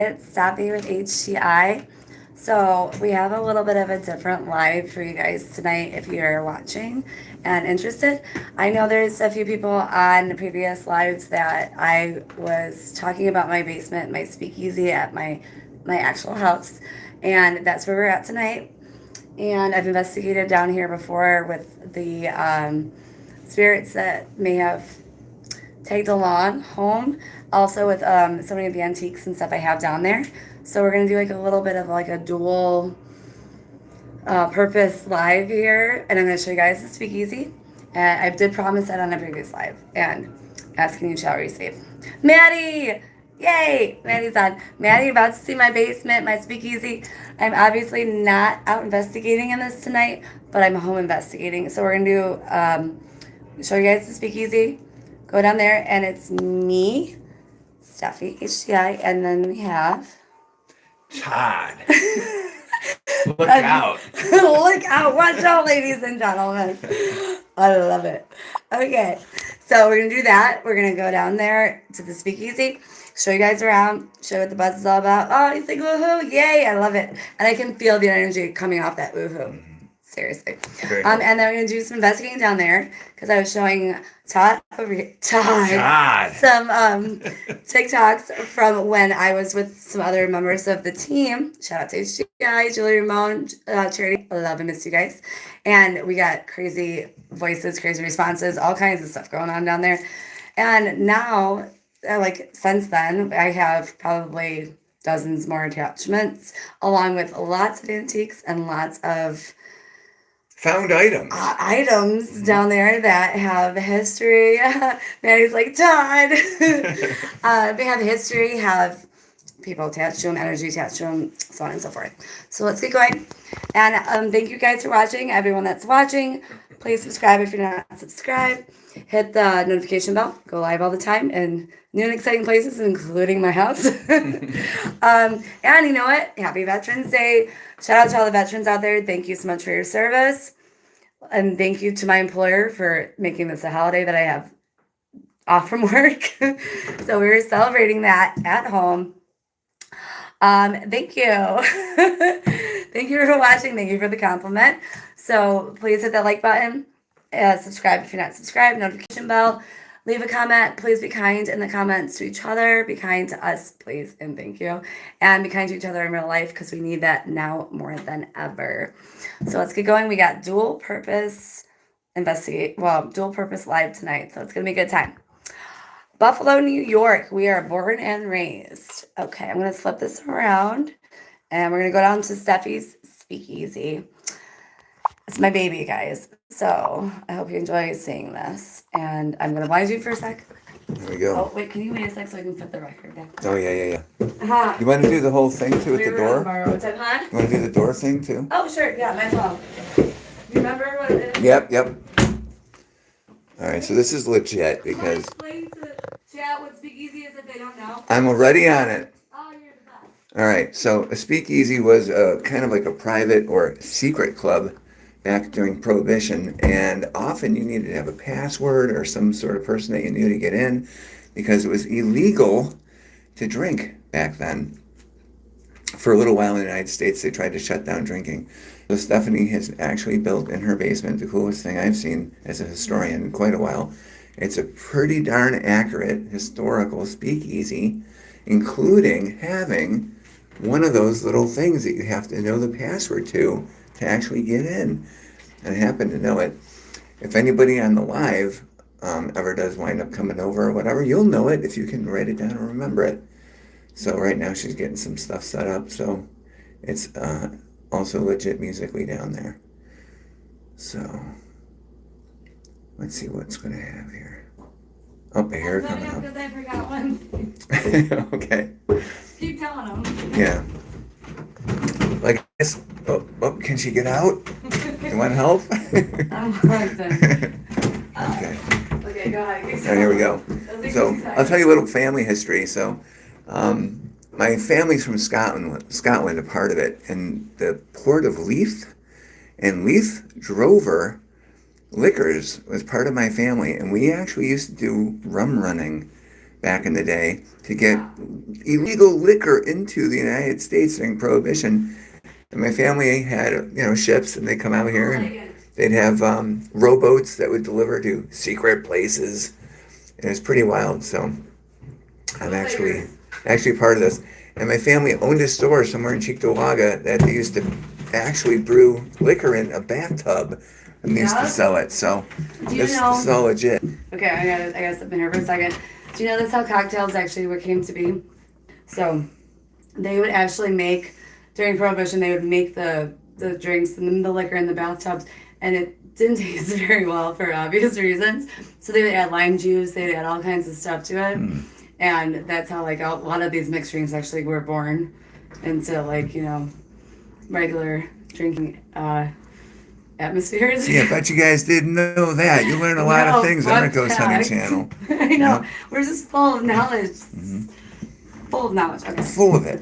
It's Sappy with HTI. So we have a little bit of a different live for you guys tonight if you're watching and interested. I know there's a few people on the previous lives that I was talking about my basement, my speakeasy at my actual house, and that's where we're at tonight. And I've investigated down here before with the spirits that may have tagged along home. Also with so many of the antiques and stuff I have down there. So we're gonna do like a little bit of like a dual purpose live here, and I'm gonna show you guys the speakeasy. And I did promise that on a previous live, and asking you shall receive. Maddie! Yay! Maddie's on. Maddie, about to see my basement, my speakeasy. I'm obviously not out investigating in this tonight, but I'm home investigating. So we're gonna show you guys the speakeasy. Go down there, and it's me, Steffi, HTI, and then we have Todd. Look out. Look out. Watch out, ladies and gentlemen. I love it. Okay, so we're going to do that. We're going to go down there to the speakeasy, show you guys around, show you what the buzz is all about. Oh, you think woohoo? Yay, I love it. And I can feel the energy coming off that woohoo. Seriously. And then we're going to do some investigating down there because I was showing Todd some TikToks from when I was with some other members of the team. Shout out to HGI, Julie Ramone, Charity. I love and miss you guys. And we got crazy voices, crazy responses, all kinds of stuff going on down there. And now, since then, I have probably dozens more attachments, along with lots of antiques and lots of found items. Items down there that have history. Maddie's like, Todd. They have history, have people attached to them, energy attached to them, so on and so forth. So let's get going. And thank you guys for watching. Everyone that's watching, please subscribe if you're not subscribed. Hit the notification bell. Go live all the time in new and exciting places, including my house. And you know what? Happy Veterans Day. Shout out to all the veterans out there. Thank you so much for your service. And thank you to my employer for making this a holiday that I have off from work. So we're celebrating that at home. Thank you. Thank you for watching. Thank you for the compliment. So please hit that like button. Subscribe if you're not subscribed. Notification bell. Leave a comment. Please be kind in the comments to each other. Be kind to us, please, and thank you. And be kind to each other in real life because we need that now more than ever. So let's get going. We got dual purpose live tonight. So it's going to be a good time. Buffalo, New York. We are born and raised. Okay, I'm going to flip this around. And we're going to go down to Steffi's Speakeasy. It's my baby, guys. So I hope you enjoy seeing this. And I'm going to blind you for a sec. There we go. Oh, wait, can you wait a sec so I can put the record down? Oh, yeah. You want to do the whole thing, too, at the door? You want to do the door thing, too? Oh, sure. Yeah, might as well. You remember what it is? Yep. All right, so this is legit because... Explain to chat what Speakeasy is if they don't know. I'm already on it. Oh, you're the best. All right, so a speakeasy was kind of like a private or secret club back during Prohibition, and often you needed to have a password or some sort of person that you knew to get in because it was illegal to drink back then. For a little while in the United States, they tried to shut down drinking. So Stephanie has actually built in her basement the coolest thing I've seen as a historian in quite a while. It's a pretty darn accurate historical speakeasy, including having one of those little things that you have to know the password to actually get in. And I happen to know it. If anybody on the live ever does wind up coming over or whatever, you'll know it if you can write it down or remember it. So right now she's getting some stuff set up, so it's also legit musically down there. So let's see what's going to have here. Oh, a hair coming up. Because I forgot one. Okay. Keep telling them. Yeah. Like this. Oh, can she get out? You want help? I'm frozen. Okay. Okay, go ahead. So here we go. So I'll tell you a little family history. So my family's from Scotland, a part of it, and the port of Leith and Leith Drover Liquors was part of my family, and we actually used to do rum running back in the day to get illegal liquor into the United States during Prohibition. And my family had, ships, and they'd come out here, and they'd have rowboats that would deliver to secret places. And it was pretty wild. So I'm actually part of this. And my family owned a store somewhere in Cheektowaga that they used to actually brew liquor in a bathtub and they used to sell it. So this is all legit. Okay, I gotta step in here for a second. Do you know that's how cocktails actually what came to be? So they would actually make, during Prohibition, they would make the drinks and the liquor in the bathtubs, and it didn't taste very well for obvious reasons. So they would add lime juice, they would add all kinds of stuff to it. And that's how like a lot of these mixed drinks actually were born into like, regular drinking atmospheres. Yeah, bet you guys didn't know that. You learn a lot of things on our Ghost Hunting channel. I know. We're just full of knowledge. Full of knowledge. Okay. Full of it.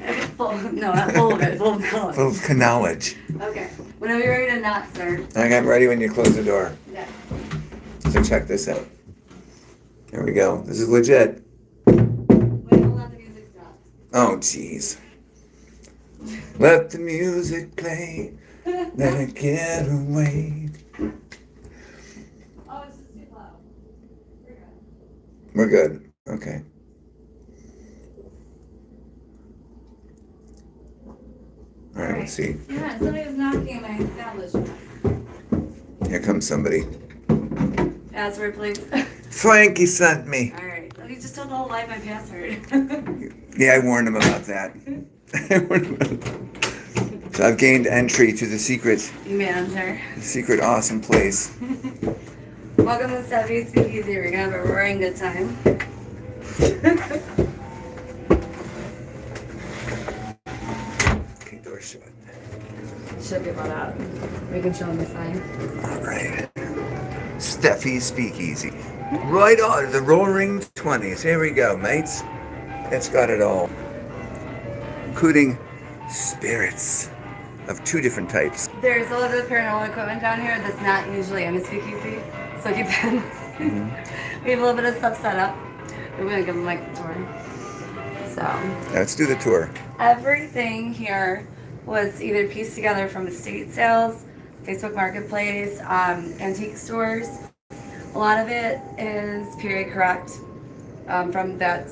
No, not full of it. Full of knowledge. Full of knowledge. Okay. When are we ready to knock, sir? I'm ready when you close the door. Yeah. So check this out. Here we go. This is legit. Wait, hold on, the music stopped. Oh, jeez. Let the music play. Let it get away. Oh, it's just too loud. We're good. Okay. All right, let's see. Yeah, somebody was knocking at my establishment. Here comes somebody. Password, please. Frankie sent me. All right. You just told the whole life my password. Yeah, I warned him about that. So I've gained entry to the secret awesome place. Welcome to 70 Speakeasy. We're going to have a roaring good time. Okay, door shut. Should be brought out. We can show them the sign. All right. Steffi's Speakeasy. Right on, the Roaring 20s. Here we go, mates. It's got it all. Including spirits of two different types. There's a lot of paranormal equipment down here that's not usually in a speakeasy, so keep that. We have a little bit of stuff set up. We're going to give them like the tour. So Let's do the tour. everything here was either pieced together from estate sales, Facebook Marketplace, antique stores. A lot of it is period correct from that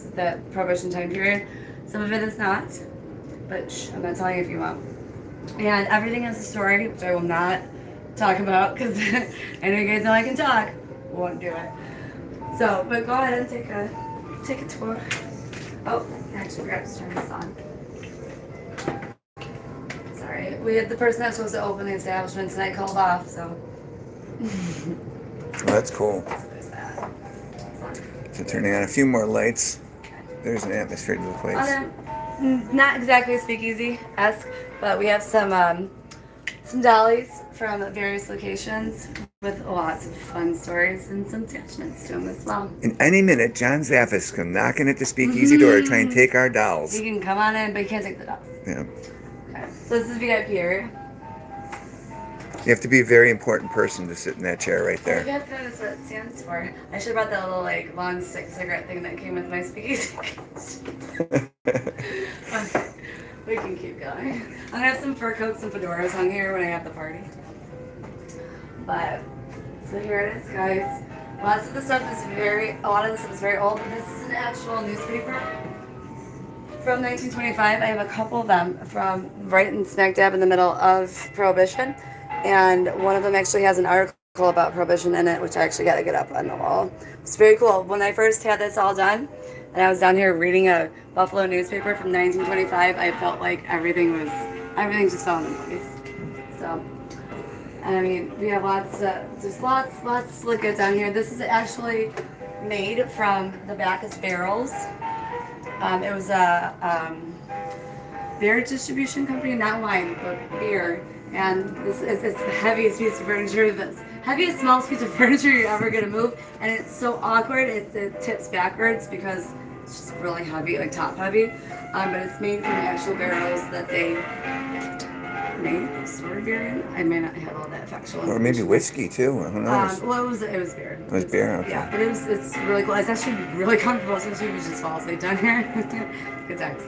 Prohibition time period. Some of it is not, but I'm not telling you if you won't. And everything has a story, which I will not talk about because I know you guys know I can talk. Won't do it. So, but go ahead and take a tour. Oh, I actually forgot to turn this on. Sorry, we had the person that was supposed to open the establishment tonight called off, so. Well, that's cool. So there's that. So turning on a few more lights. There's an atmosphere to the place. Not exactly speakeasy-esque, but we have some dollies from various locations with lots of fun stories and some attachments to them as well. In any minute, John Zaffis come knocking at the Speakeasy door to try and take our dolls. You can come on in, but you can't take the dolls. Yeah. Okay. So this is VIP area. You have to be a very important person to sit in that chair right there. VIP kind of what it stands for. I should have brought that little like long stick cigarette thing that came with my speakeasy. Okay, we can keep going. I'm gonna have some fur coats and fedoras hung here when I have the party. But so here it is, guys. A lot of the stuff is very old. But this is an actual newspaper from 1925. I have a couple of them from right in smack dab in the middle of Prohibition, and one of them actually has an article about Prohibition in it, which I actually got to get up on the wall. It's very cool. When I first had this all done, and I was down here reading a Buffalo newspaper from 1925, I felt like everything just fell into place. So, I mean, we have lots to look at down here. This is actually made from the Bacchus barrels. It was a beer distribution company, not wine, but beer. And it's the heaviest piece of furniture, the heaviest, smallest piece of furniture you're ever gonna move. And it's so awkward, it tips backwards because it's just really heavy, like top heavy. But it's made from actual barrels that they maybe store beer. I may not have all that factual Or maybe information. whiskey too. Who knows? Well, it was beer. It was beer. Okay. Yeah, but it's really cool. It's actually really comfortable, especially if you just fall asleep down here. Good times.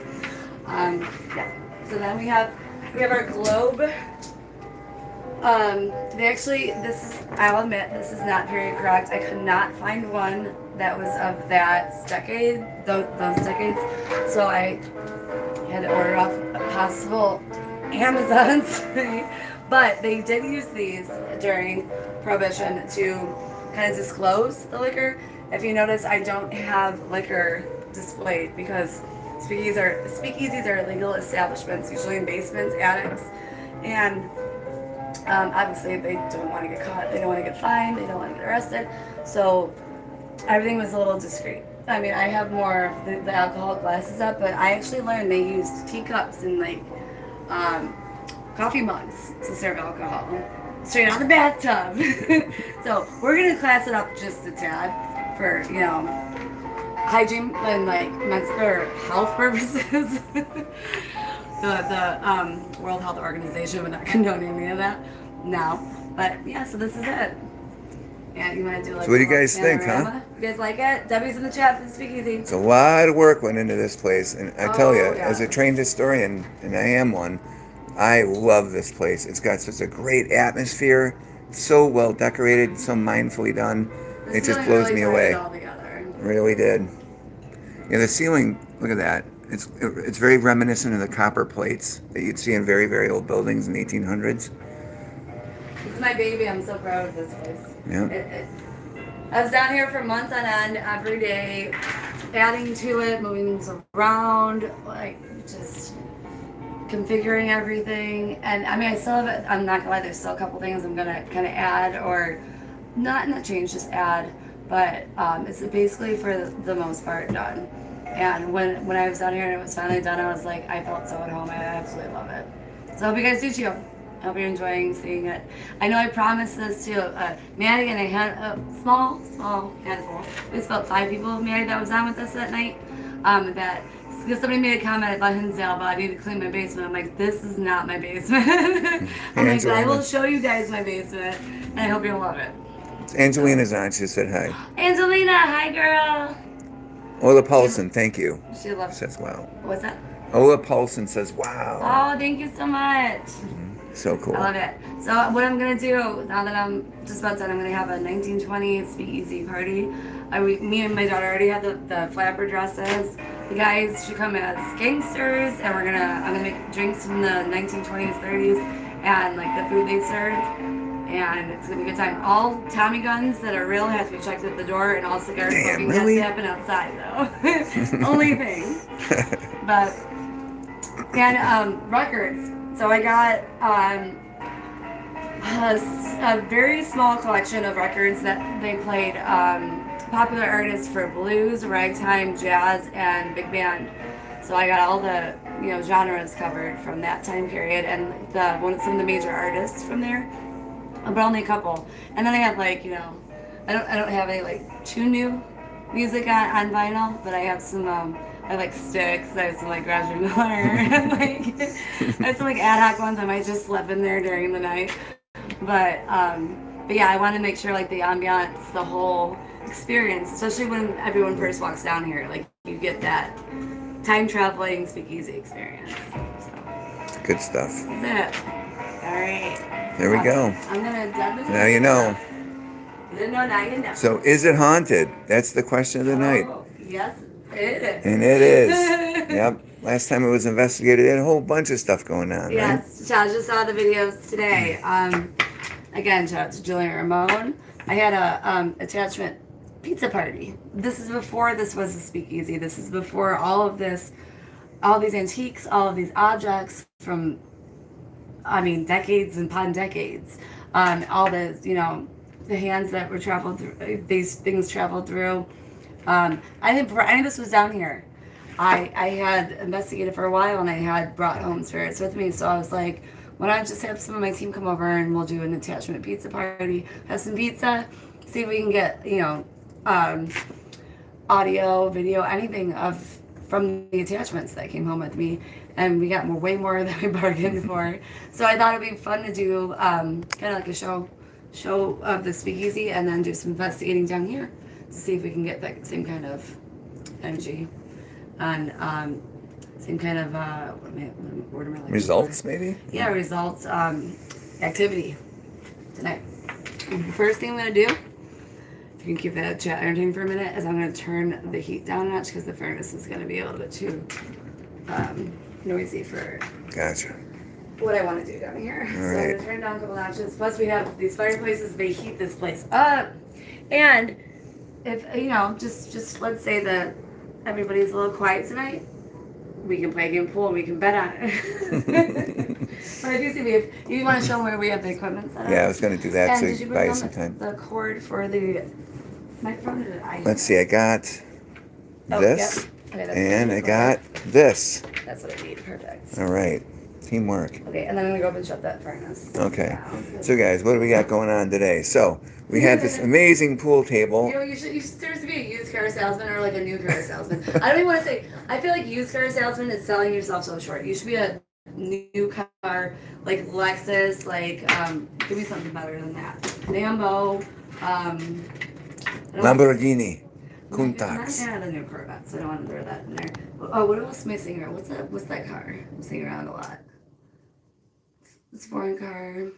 Yeah. So then we have our globe. They actually, I'll admit, this is not very correct. I could not find one that was of that decade, those decades. So I had to order off possible Amazons. But they did use these during Prohibition to kind of disclose the liquor. If you notice, I don't have liquor displayed because speakeasies are legal establishments, usually in basements, attics, and obviously they don't want to get caught, they don't want to get fined, they don't want to get arrested. So everything was a little discreet. I mean, I have more of the alcohol glasses up, but I actually learned they used teacups and like coffee mugs to serve alcohol straight out of the bathtub. So we're gonna class it up just a tad for hygiene and like or health purposes. the World Health Organization would not condone any of that now. But yeah, so this is it. Yeah, you want to do like. So what do you guys think, huh? You guys like it? Debbie's in the chat for the Speakeasy. It's a lot of work went into this place, and I tell you, yeah. as a trained historian, and I am one, I love this place. It's got such a great atmosphere, so well decorated, so mindfully done. It just blows me away. Really did. Yeah, the ceiling. Look at that. It's very reminiscent of the copper plates that you'd see in very, very old buildings in the 1800s. It's my baby. I'm so proud of this place. Yeah. I was down here for months on end, every day, adding to it, moving things around, like just configuring everything. And I mean, I still have it. I'm not gonna lie. There's still a couple things I'm gonna kind of add, or not change, just add. But it's basically for the most part done. And when I was down here and it was finally done, I was like, I felt so at home. I absolutely love it. So I hope you guys do too. I hope you're enjoying seeing it. I know I promised this to Maddie, and I had a small handful. It was about 5 people, Maddie, that was on with us that night. Because somebody made a comment about Hinsdale, but I need to clean my basement. I'm like, this is not my basement. I'm like, but I will show you guys my basement, and I hope you'll love it. Angelina's on. She said hi. Angelina, hi girl. Ola Paulson, thank you. She loves Says wow. What's that? Ola Paulson says wow. Oh, thank you so much. So cool. I love it. So what I'm gonna do now that I'm just about done, I'm gonna have a 1920s speakeasy party. Me and my daughter already have the flapper dresses. The guys should come as gangsters, and I'm gonna make drinks from the 1920s, 30s, and like the food they served. And it's gonna be a good time. All Tommy guns that are real have to be checked at the door, and all cigar smoking really? has to happen outside though. Only thing. But and records. So I got a very small collection of records that they played popular artists for blues, ragtime, jazz, and big band. So I got all the genres covered from that time period, and some of the major artists from there, but only a couple. And then I have I don't have any like too new music on vinyl, but I have some. I like Sticks. I have some like Roger Miller. And, I have some like ad hoc ones. I might just slip in there during the night. But yeah, I want to make sure like the ambiance, the whole experience, especially when everyone first walks down here, like you get that time traveling speakeasy experience. So, good stuff. That's it. All right. There we go. I'm gonna Now you know. You didn't know, now you know. So is it haunted? That's the question of the night. Yes. It is. And it is. Yep. Last time it was investigated, they had a whole bunch of stuff going on. Yes. Right? I just saw the videos today. Again, shout out to Julian Ramon. I had a attachment pizza party. This is before this was a speakeasy. This is before all these antiques, all of these objects from, decades and upon decades. All the, the hands that were traveled through, these things traveled through. I think before any of this was down here, I had investigated for a while, and I had brought home spirits with me. So I was like, why don't I just have some of my team come over and we'll do an attachment pizza party, have some pizza, see if we can get, audio, video, anything from the attachments that came home with me, and we got way more than we bargained for. So I thought it'd be fun to do kind of like a show of the speakeasy, and then do some investigating down here to see if we can get that same kind of energy and same kind of what am I looking Results, for? maybe? Yeah, results, activity tonight. The first thing I'm gonna do, if you can keep that chat entertaining for a minute, is I'm gonna turn the heat down a notch because the furnace is gonna be a little bit too noisy for Gotcha. what I want to do down here. All So right. I'm gonna turn it down a couple notches. Plus we have these fireplaces, they heat this place up. And if just let's say that everybody's a little quiet tonight, we can play a game of pool and we can bet on it. But I do see if you want to show them where we have the equipment set up. Yeah, I was going to do that And so did you you can buy bring you some time. the cord for the microphone? Or did I? Let's see, I got this, Yep. Okay, that's and what I need. got this. That's what I need. Perfect. All right, teamwork. Okay, and then I'm gonna go up and shut that furnace. Okay, down. so guys, what do we got going on today? So we have this amazing pool table. You should seriously be a used car salesman or like a new car salesman. I don't even want to say. I feel like used car salesman is selling yourself so short. You should be a new car, like Lexus, like give me something better than that. Lambo, Lamborghini, I'm Countach. not a new Corvette, so I don't want to throw that in there. Oh, what else am I seeing around? What's that car? I'm seeing around a lot. It's a foreign car.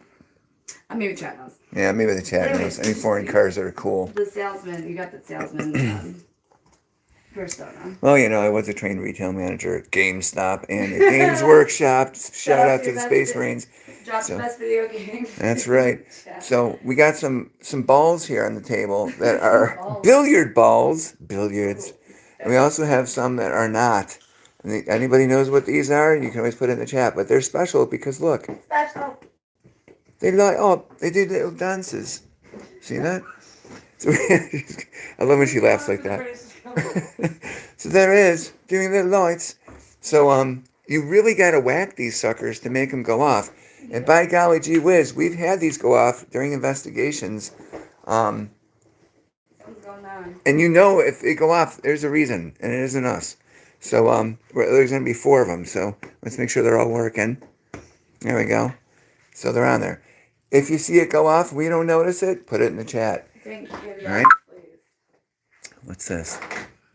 Maybe Chad knows. Yeah, maybe the chat knows. Any foreign cars that are cool. The salesman, you got the salesman persona. Well, I was a trained retail manager at GameStop and at Games Workshop. Shout out to the Space Marines. Drop the best video game. That's right. Yeah. So we got some balls here on the table that are Balls. billiards. And we also have some that are not. And anybody knows what these are? You can always put it in the chat. But they're special because look, Special. they do little dances. See that? So I love when she laughs like that. So there is doing the lights. So you really got to whack these suckers to make them go off. And by golly gee whiz, we've had these go off during investigations. Something's going on. And if they go off, there's a reason, and it isn't us. So there's going to be 4 of them. So let's make sure they're all working. There we go. So they're on there. If you see it go off, we don't notice it, put it in the chat. Thank you. All right. Please. What's this?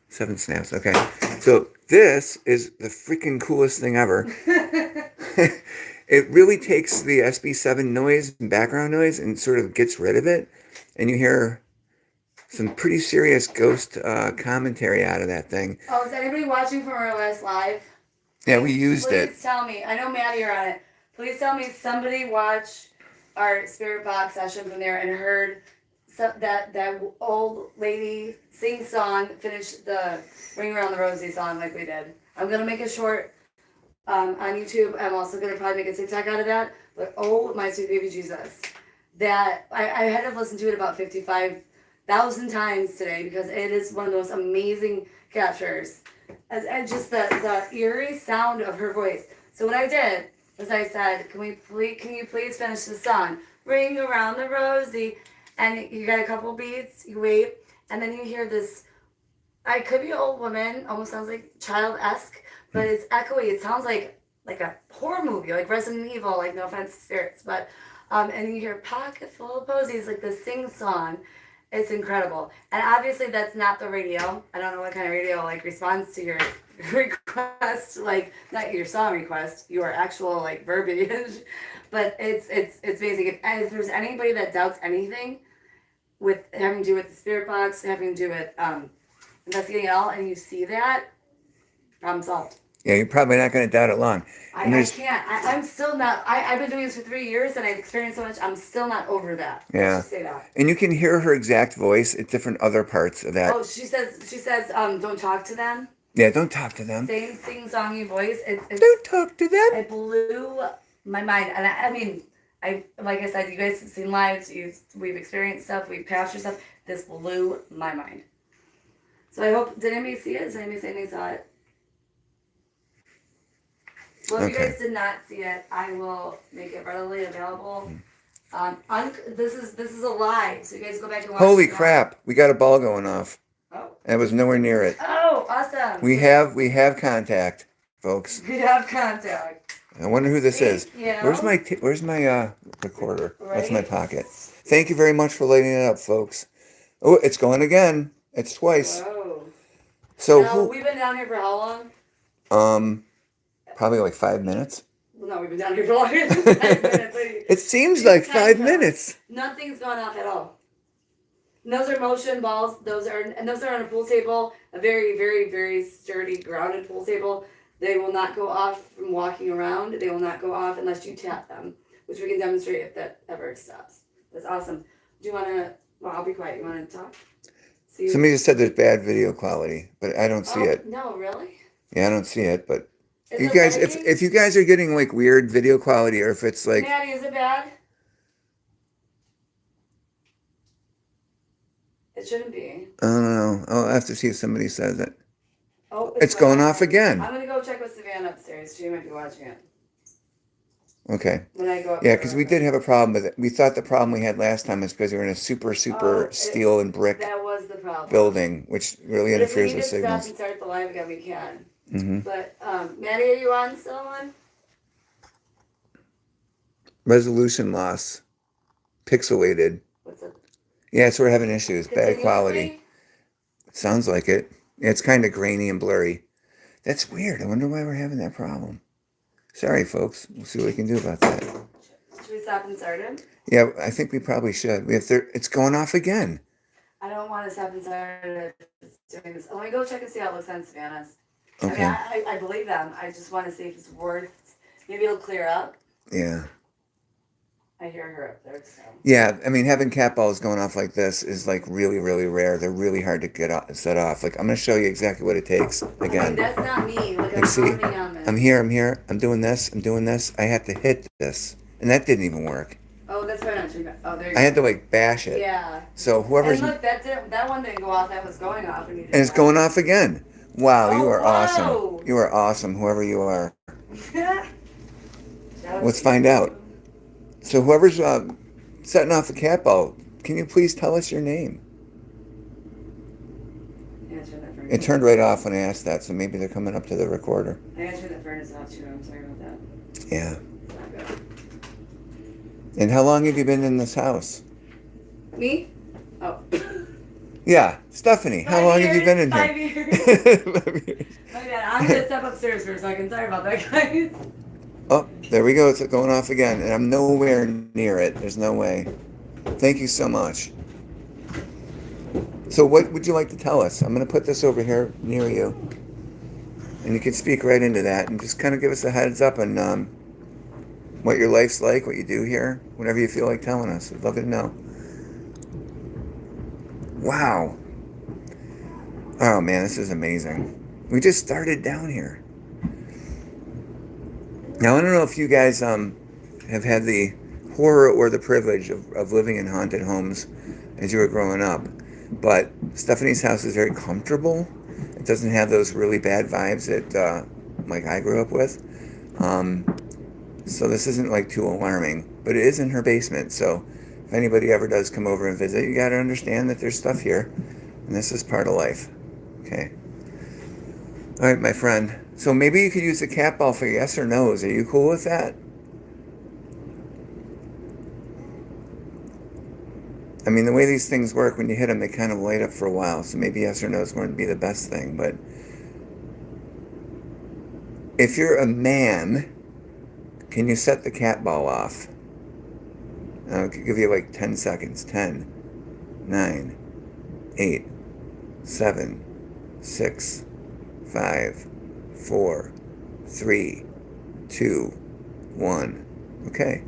7 snaps. Okay. So this is the freaking coolest thing ever. It really takes the SB7 noise and background noise and sort of gets rid of it. And you hear some pretty serious ghost commentary out of that thing. Oh, is anybody watching from our last live? Yeah, we used it. Please tell me. I know Maddie, you're on it. Please tell me somebody watched our Spirit Box session from there and heard that old lady sing song, finish the Ring Around the Rosie song like we did. I'm going to make a short on YouTube. I'm also going to probably make a TikTok out of that. But oh, my sweet baby Jesus. That I had to listen to it about 55,000 times today because it is one of those amazing captures. And just the eerie sound of her voice. So what I did was I said, can you please finish the song? Ring around the Rosie. And you got a couple beats, you wait, and then you hear this, I could be an old woman, almost sounds like child-esque, but it's echoey. It sounds like a horror movie, like Resident Evil, like no offense to spirits, but, and you hear pocket full of posies, like the sing-song. It's incredible. And obviously that's not the radio. I don't know what kind of radio responds to your request, not your song request, your actual verbiage. But it's amazing. If there's anybody that doubts anything with having to do with the spirit box, having to do with investigating it all, and you see that, problem solved. Yeah, you're probably not going to doubt it long. I can't. I'm still not. I've been doing this for 3 years, and I've experienced so much. I'm still not over that. Yeah. Let's just say that. And you can hear her exact voice at different other parts of that. Oh, she says, don't talk to them. Yeah, don't talk to them. Same sing-songy voice. It's Don't talk to them. It blew my mind, and I mean, like I said, you guys have seen lives. We've experienced stuff. We've captured stuff. This blew my mind. So I hope. Did anybody see it? Did anybody say they saw it? Well, if you guys did not see it, I will make it readily available. This is a live, so you guys go back and watch. Holy it. crap! We got a ball going off. Oh. I was nowhere near it. Oh, awesome. We have contact, folks. We have contact. I wonder who this is. You know? Where's my recorder? That's my Right? pocket. Thank you very much for lighting it up, folks. Oh, it's going again. It's twice. Whoa. So now, we've been down here for how long? Probably like 5 minutes. Well, no, we've been down here for longer than 5 minutes. It seems like 5 minutes. Nothing's gone off at all. And those are motion balls. Those are on a pool table, a very, very, very sturdy, grounded pool table. They will not go off from walking around. They will not go off unless you tap them, which we can demonstrate if that ever stops. That's awesome. Do you want to? Well, I'll be quiet. You want to talk? Somebody just said there's bad video quality, but I don't see it. No, really? Yeah, I don't see it, but Is you it guys, lagging? if you guys are getting like weird video quality, or if it's like, Maddie, is it bad? It shouldn't be. I don't know. I'll have to see if somebody says it. Oh, It's going off again. I'm gonna go check with Savannah upstairs. She might be watching it. Okay. When I go up Yeah, there. because we did have a problem with it. We thought the problem we had last time is because we were in a super steel and brick That was the problem. building, which really But if we interferes need with to stop signals. and start the live again, we can. Mm-hmm. But Maddie, are you on still on? Resolution loss. Pixelated. What's up? Yeah, so we're having issues. Bad quality. Continuously? Sounds like it. Yeah, it's kind of grainy and blurry. That's weird. I wonder why we're having that problem. Sorry, folks. We'll see what we can do about that. Should we stop and start it? Yeah, I think we probably should. It's going off again. I don't want to stop and start it. It's doing this. Let me go check and see how it looks on Savannah's. Okay. I mean, I believe them. I just want to see if it's worth. Maybe it'll clear up. Yeah. I hear her up there. So. Yeah, I mean, having cat balls going off like this is like really, really rare. They're really hard to set off. Like, I'm going to show you exactly what it takes. Again. I mean, that's not me. Like, I'm see, pounding on this. I'm here. I'm doing this. I had to hit this. And that didn't even work. Oh, that's probably not true. Oh, there you go. I had to like bash it. Yeah. So whoever's... And look, that one didn't go off. That was going off. And it's going off again. Wow, you are whoa. awesome. You are awesome, whoever you are. Let's find out. So whoever's setting off the cat ball, can you please tell us your name? It turned right off when I asked that, so maybe they're coming up to the recorder. I gotta turn the furnace off too. I'm sorry about that. Yeah. It's not good. And how long have you been in this house? Me? Oh. Yeah, Stephanie. How long have you been in here? 5 years. 5 years. My bad. I'm gonna step upstairs for a second. Sorry about that, guys. Oh, there we go. It's going off again, and I'm nowhere near it. There's no way. Thank you so much. So what would you like to tell us? I'm going to put this over here near you. And you can speak right into that and just kind of give us a heads up on what your life's like, what you do here, whatever you feel like telling us. I'd love to know. Wow. Oh, man, this is amazing. We just started down here. Now, I don't know if you guys have had the horror or the privilege of living in haunted homes as you were growing up, but Stephanie's house is very comfortable. It doesn't have those really bad vibes that like I grew up with. So this isn't like too alarming, but it is in her basement. So if anybody ever does come over and visit, you got to understand that there's stuff here, and this is part of life. Okay. All right, my friend. So maybe you could use the cat ball for yes or no's. Are you cool with that? I mean, the way these things work, when you hit them, they kind of light up for a while. So maybe yes or no's wouldn't be the best thing. But if you're a man, can you set the cat ball off? I'll give you like 10 seconds. 10, 9, 8, 7, 6, 5, 4, 3, 2, 1. Okay.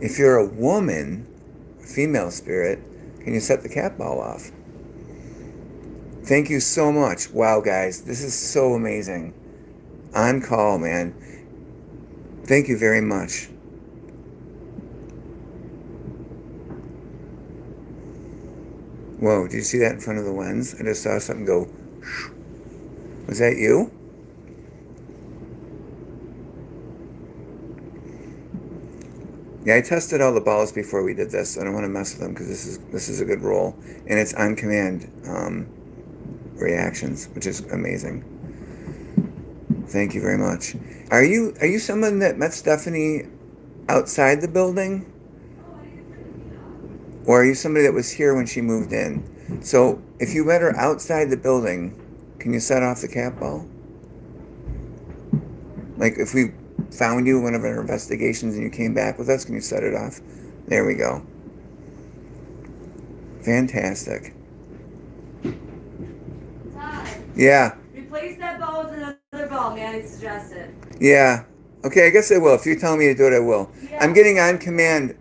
If you're a woman, a female spirit, can you set the cat ball off? Thank you so much. Wow, guys, this is so amazing. On call, man. Thank you very much. Whoa, did you see that in front of the lens? I just saw something go. Was that you? Yeah, I tested all the balls before we did this. I don't want to mess with them because this is a good roll, and it's on command. reactions, which is amazing. Thank you very much. Are you someone that met Stephanie outside the building? Or are you somebody that was here when she moved in? So if you met her outside the building, can you set off the cat ball? Like if we found you in one of our investigations and you came back with us, can you set it off? There we go. Fantastic. Todd, Yeah. replace that ball with another ball, Manny suggested. Yeah. Okay, I guess I will. If you tell me to do it, I will. Yeah. I'm getting on command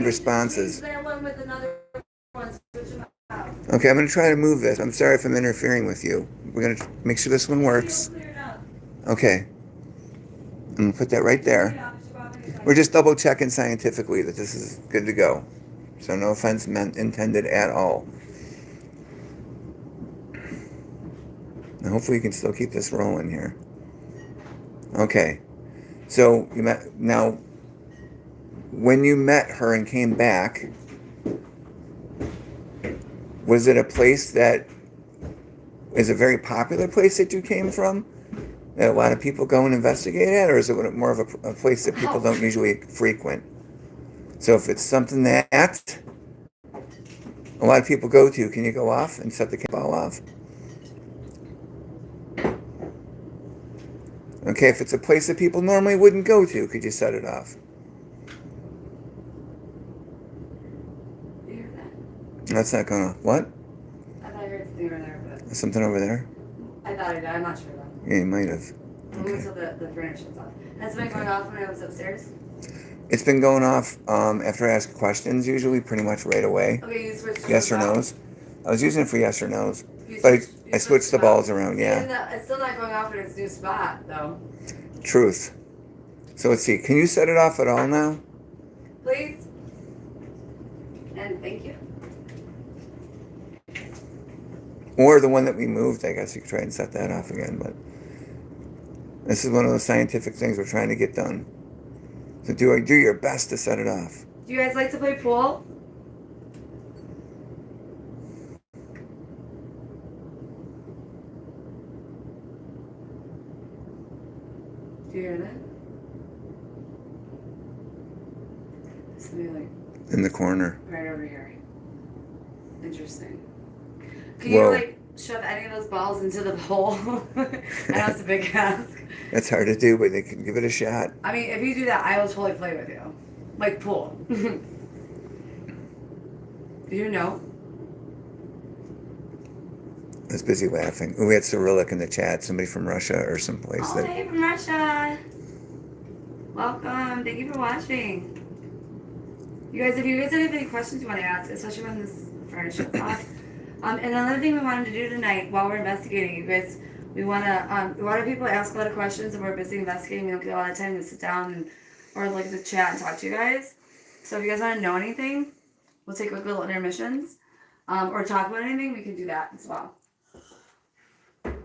responses. Change that one with another one. Switch them out. Okay, I'm going to try to move this. I'm sorry if I'm interfering with you. We're going to make sure this one works. Clear it up. Okay. I'm going to put that right there. We're just double checking scientifically that this is good to go. So no offense meant intended at all. And hopefully you can still keep this rolling here. Okay. So you met now when you met her and came back, was it a place that is a very popular place that you came from? That a lot of people go and investigate at, or is it more of a place that people don't usually frequent? So if it's something that a lot of people go to, can you go off and set the cat ball off? Okay, if it's a place that people normally wouldn't go to, could you set it off? You hear that? That's not gonna, what? I thought I heard something over there, but Something over there? I thought I did. I'm not sure though. Yeah, you might have. When Okay. until the furniture was off. Has it been going off when I was upstairs? It's been going off after I ask questions, usually pretty much right away. Okay, you switched. Yes or no's. I was using it for yes or no's. But I switched the balls around, yeah. It's still not going off in its new spot, though. Truth. So let's see. Can you set it off at all now? Please. And thank you. Or the one that we moved, I guess you could try and set that off again. But this is one of those scientific things we're trying to get done. So do your best to set it off. Do you guys like to play pool? Do you hear that? Somebody like In the corner. right over here. Interesting. Can Whoa. you like shove any of those balls into the hole? I know it's a big ask. That's hard to do, but they can give it a shot. I mean, if you do that, I will totally play with you. Like pool. Do you know? I was busy laughing. We had Cyrillic in the chat, somebody from Russia or someplace. Oh, hey from Russia. Welcome. Thank you for watching. You guys, if you guys have any questions you want to ask, especially when this furniture is off. And another thing we wanted to do tonight while we're investigating, you guys, we want to, a lot of people ask a lot of questions and we're busy investigating. We don't get a lot of time to sit down or look at the chat and talk to you guys. So if you guys want to know anything, we'll take quick little intermissions. Or talk about anything, we can do that as well.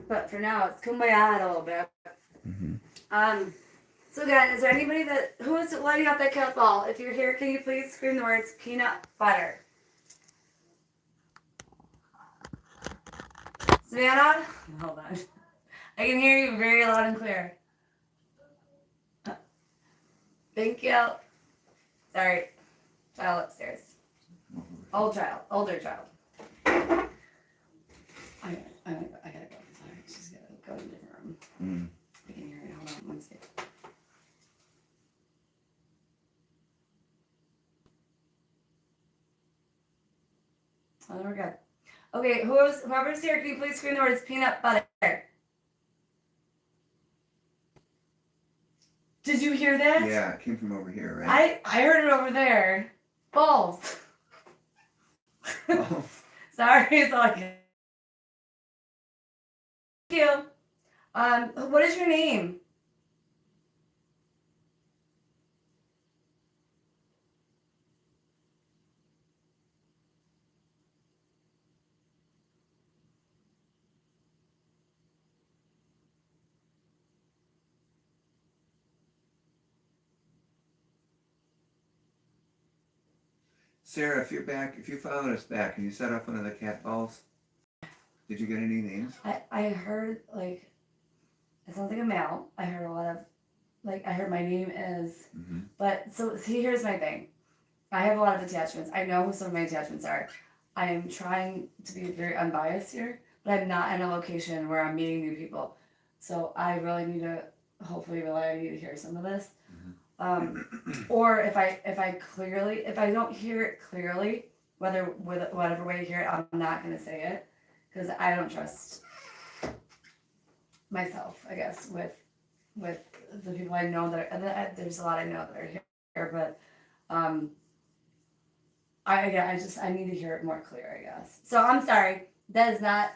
But for now, it's kumbaya a little bit. Mm-hmm. So again, is there anybody who is lighting up that cat ball? If you're here, can you please scream the words peanut butter? Savannah? Hold on. I can hear you very loud and clear. Thank you. Sorry. Child upstairs. Older child. I gotta go. Sorry, she's gotta go in a different room. I can hear it. Hold on one second. Oh, we're good. Okay, whoever's here, can you please scream the words peanut butter? Did you hear that? Yeah, it came from over here, right? I heard it over there. Balls. Oh. Sorry, it's all good. Thank you. What is your name? Sarah, if you followed us back, can you set up one of the cat balls? Did you get any names? I heard like it sounds like a male. I heard a lot of I heard my name is, Mm-hmm. but so see, here's my thing. I have a lot of attachments. I know who some of my attachments are. I am trying to be very unbiased here, but I'm not in a location where I'm meeting new people. So I really need to, hopefully, I need to hear some of this. Or if I don't hear it clearly, whatever way you hear it, I'm not gonna say it because I don't trust myself. I guess with the people I know there's a lot I know that are here, but I need to hear it more clear, I guess. So I'm sorry. That is not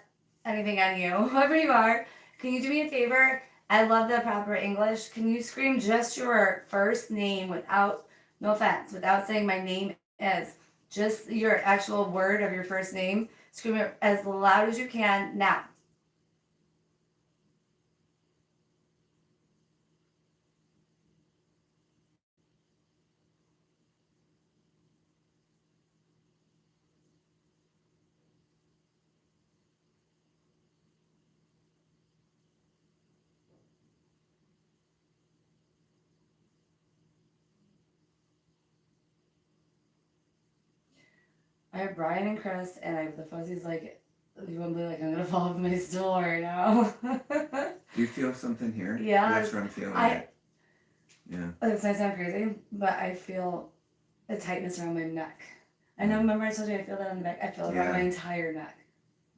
anything on you. Whoever you are, can you do me a favor? I love the proper English. Can you scream just your first name without, no offense, without saying my name is, just your actual word of your first name. Scream it as loud as you can now. I have Brian and Chris, and I have the fuzzies like, you wouldn't believe, like, I'm gonna fall off my stool right now. Do you feel something here? Yeah. That's what I'm feeling. Yeah. This might sound crazy, but I feel a tightness around my neck. I know, remember I told you I feel that on the back? I feel it around my entire neck.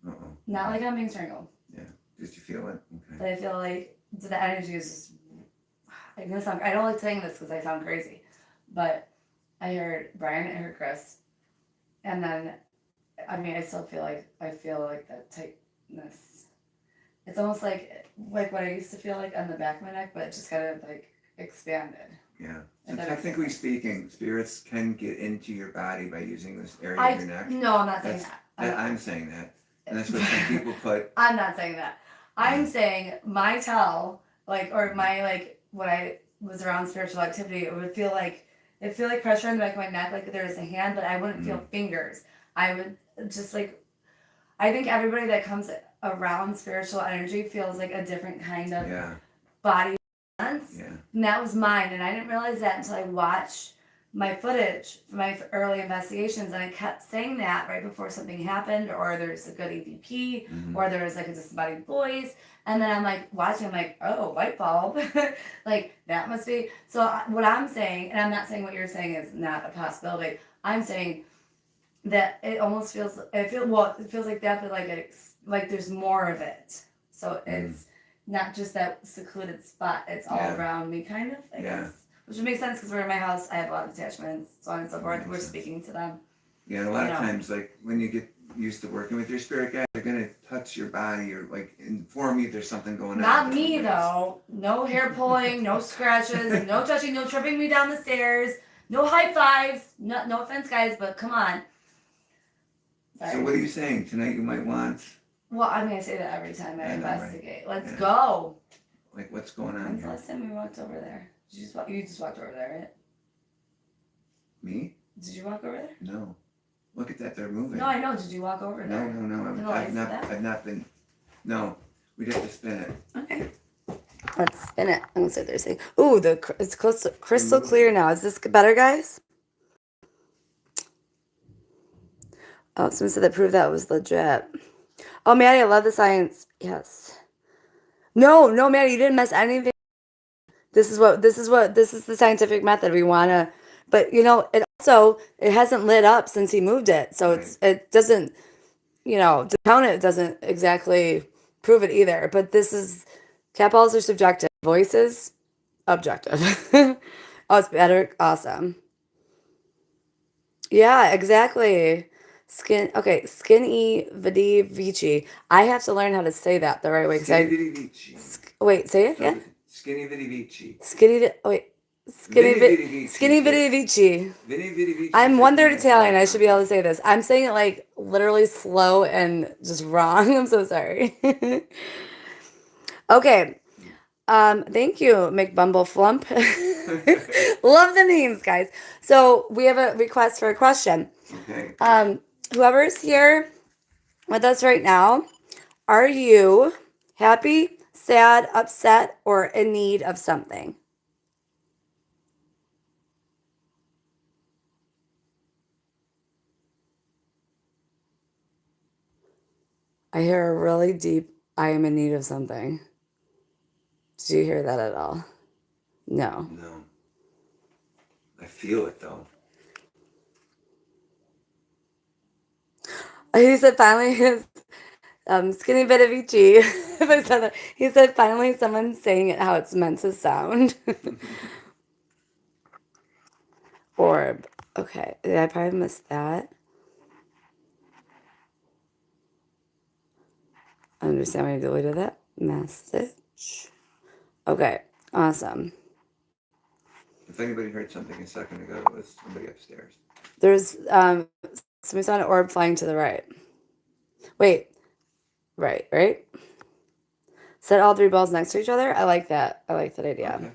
Uh-oh. Not like I'm being strangled. Yeah. Did you feel it? Okay. But I feel like the energy is just. I don't like saying this because I sound crazy. But I heard Brian, I heard Chris. And then, I mean, I feel like that tightness. It's almost like what I used to feel like on the back of my neck, but it just kind of like expanded. Yeah. So technically speaking, spirits can get into your body by using this area of your neck. No, I'm not saying that. I'm saying that. And that's what some people put. I'm not saying that. I'm saying my tell, or my, when I was around spiritual activity, it'd feel like pressure in the back of my neck, like there was a hand, but I wouldn't feel fingers. I would just I think everybody that comes around spiritual energy feels like a different kind of body sense. Yeah. And that was mine, and I didn't realize that until I watched my footage from my early investigations, and I kept saying that right before something happened, or there's a good EVP, or there was like a disembodied voice, and then I'm like watching, I'm like, oh, light bulb, like that must be. So what I'm saying, and I'm not saying what you're saying is not a possibility. I'm saying that it almost feels, it feels like that, but like there's more of it. So it's not just that secluded spot; it's all around me, kind of. I guess. Which would make sense because we're in my house. I have a lot of attachments, so on and so forth. We're speaking to them. Yeah, and a lot of times, like when you get used to working with your spirit guide, they're gonna touch your body or like inform you there's something going on. Not me though. No hair pulling, no scratches, no touching, no tripping me down the stairs, no high fives. No offense, guys, but come on. Sorry. So what are you saying tonight? You might want. Well, I mean, I say that every time I investigate. Right? Let's go. Like what's going on? When's the last time we walked over there? You just walked over there, right? Me? Did you walk over there? No. Look at that, they're moving. No, I know. Did you walk over there? No. I've not been. No, we'd have to spin it. Okay. Let's spin it. I'm gonna sit there saying, "Ooh, it's crystal clear now. Is this better, guys?" Oh, someone said that proved that was legit. Oh, Maddie, I love the science. Yes. No, Maddie, you didn't miss anything. This is the scientific method we want to, but it hasn't lit up since he moved it. So it doesn't, to count it doesn't exactly prove it either, but cat balls are subjective. Voices, objective. Oh, it's better. Awesome. Yeah, exactly. Skinny vidi vici. I have to learn how to say that the right way. Skinny vidi vici. Wait, say it again. Skinny vidi vici. Skinny vidi vici. I'm 1/3 Italian. I should be able to say this. I'm saying it like literally slow and just wrong. I'm so sorry. Okay. Thank you, McBumbleflump. Love the names, guys. So we have a request for a question. Okay. Whoever's here with us right now, Are you happy, sad, upset, or in need of something? I hear a really deep, I am in need of something. Did you hear that at all? No. No. I feel it though. He said finally his skinny bit of EG. If I said that. He said finally someone's saying it how it's meant to sound. Orb. Okay. I probably missed that. I understand why you deleted that message. Okay. Awesome. If anybody heard something a second ago, it was somebody upstairs. There's somebody saw an orb flying to the right. Wait. Right. Set all three balls next to each other. I like that. I like that idea.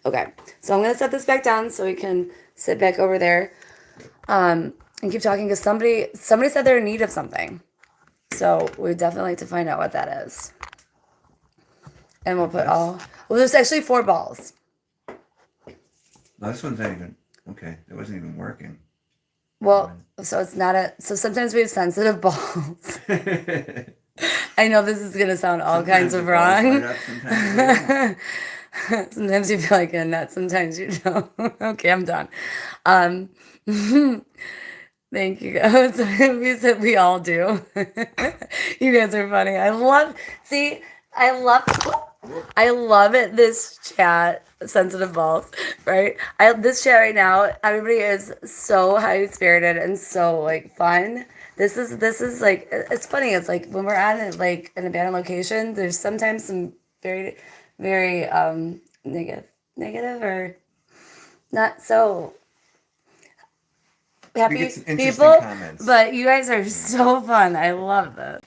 Okay. So I'm gonna set this back down so we can sit back over there. And keep talking because somebody said they're in need of something. So we definitely like to find out what that is. And we'll put well, there's actually 4 balls. No, this one's not even, okay, it wasn't even working. Well, so it's not so sometimes we have sensitive balls. I know this is going to sound all kinds of wrong. Sometimes you feel like a nut, sometimes you don't. Okay, I'm done. Thank you guys. We said we all do. You guys are funny. I love it. This chat, sensitive balls, right? This chat right now, everybody is so high spirited and so like fun. This is like it's funny. It's like when we're at it like an abandoned location, there's sometimes some very, very negative or not so happy people, comments. But you guys are so fun. I love this.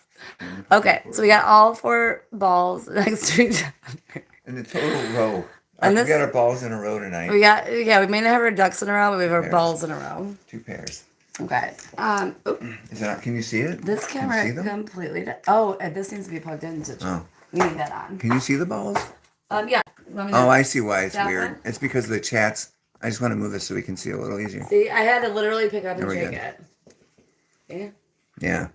Okay, so we got all 4 balls next to each other. In the total row. And we got our balls in a row tonight. We may not have our ducks in a row, but we have our balls in a row. 2 pairs. Okay. Is it not, can you see it? This camera completely. This needs to be plugged into. We need that on. Can you see the balls? Yeah. I see why it's weird. One? It's because of the chats. I just want to move this so we can see a little easier. See, I had to literally pick up and shake it. Yeah. Yeah.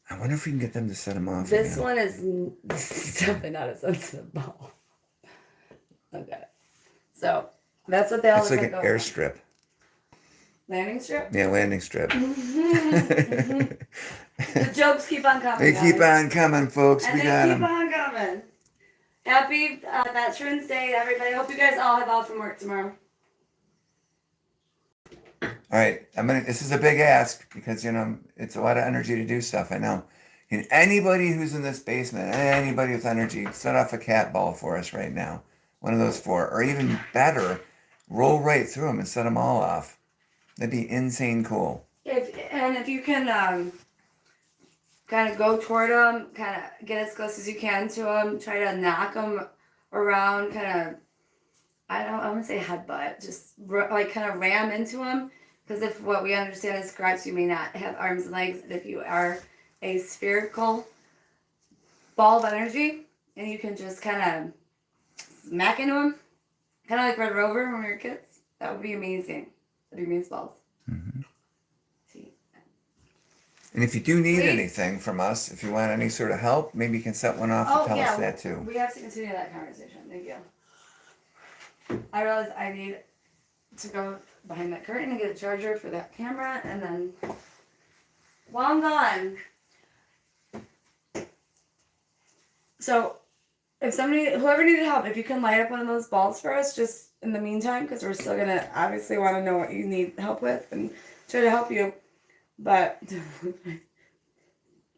I wonder if we can get them to set them off. This one is definitely not a sensitive ball. Okay. So, that's what they all look like. It's like an airstrip. Landing strip? Yeah, landing strip. The jokes keep on coming. They keep on coming, folks. And we got them. Keep on coming. Happy Veterans Day, everybody. Hope you guys all have off from work tomorrow. All right, this is a big ask because it's a lot of energy to do stuff. I know. And anybody who's in this basement, anybody with energy, set off a cat ball for us right now. One of those 4, or even better, roll right through them and set them all off. That'd be insane cool. If you can kind of go toward them, kind of get as close as you can to them, try to knock them around, kind of, I want to say headbutt, just like kind of ram into them. Because if what we understand is correct, you may not have arms and legs. And if you are a spherical ball of energy, and you can just kind of smack into them, kind of like Red Rover when we were kids, that would be amazing. That'd be amazing balls. Mm-hmm. See. And if you do need anything from us, if you want any sort of help, maybe you can set one off and tell us that too. We have to continue that conversation. Thank you. I realize I need to go behind that curtain and get a charger for that camera, and then while I'm gone. So, whoever needed help, if you can light up one of those balls for us, just in the meantime, because we're still gonna obviously want to know what you need help with and try to help you, but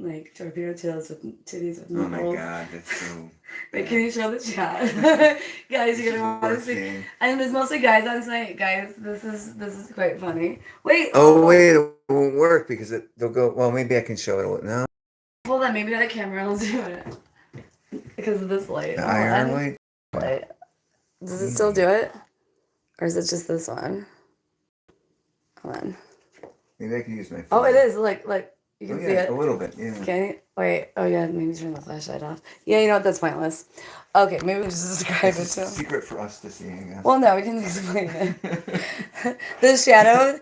like torpedo titties with no holes. Oh my god, that's so. Wait, can you show the chat, guys? You're gonna want to see. And there's mostly guys on tonight, guys. This is quite funny. Wait. Oh wait, it won't work because they'll go. Well, maybe I can show it. No. Hold on, maybe that camera will do it because of this light. The IR light. Does it still do it, or is it just this one? Hold on. Maybe I can use my phone. Oh, it is. Like. You Oh can see yeah, it. a little bit. Yeah. Okay. Wait. Oh yeah. Maybe turn the flashlight off. Yeah. You know what? That's pointless. Okay. Maybe we just describe It's it a to him. secret for us to see, I guess. Well, no, we can explain it. The shadow,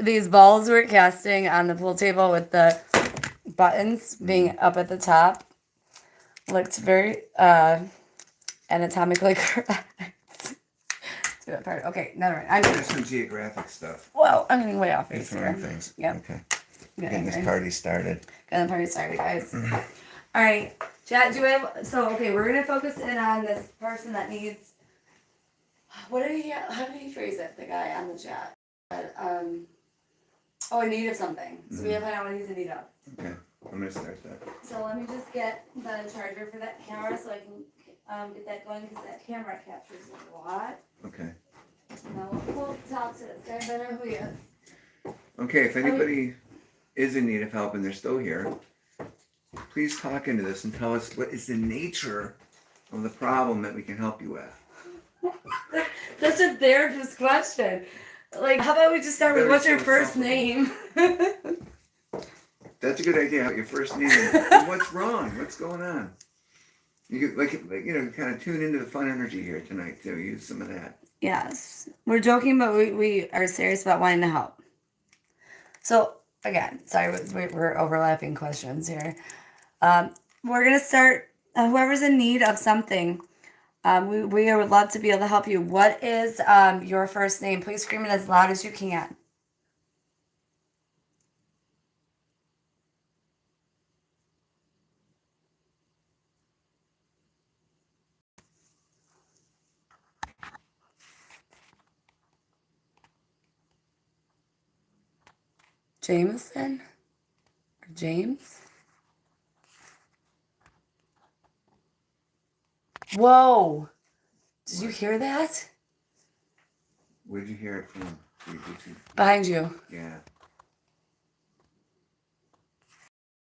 these balls we're casting on the pool table with the buttons being up at the top looked very anatomically correct. Do that part. Okay, never mind. I'm There's some geographic stuff. Well, I'm getting way off base Informing here. things. Yep. Okay. Yeah, Getting this party started. Getting the party started, guys. All right, chat. Do we have? So okay, we're gonna focus in on this person that needs. What did he? How did he phrase it? The guy on the chat. Oh, in need of something. So we have to find out what he's in need of. Okay. I'm gonna start that. So let me just get the charger for that camera so I can get that going because that camera captures a lot. Okay. Now we'll talk to this guy. Better who he is. Okay, if anybody is in need of help and they're still here, please talk into this and tell us what is the nature of the problem that we can help you with. Such a therapist question. Like, how about we just start with Very what's your first philosophical. name? That's a good idea. Your first name and what's wrong? What's going on? You could, kind of tune into the fun energy here tonight too. Use some of that. Yes. We're joking, but we are serious about wanting to help. So, again, sorry, we're overlapping questions here. We're going to start, whoever's in need of something, we would love to be able to help you. What is your first name? Please scream it as loud as you can. Jameson? Or James? Whoa! Did you hear that? Where'd you hear it from? Behind you. Yeah.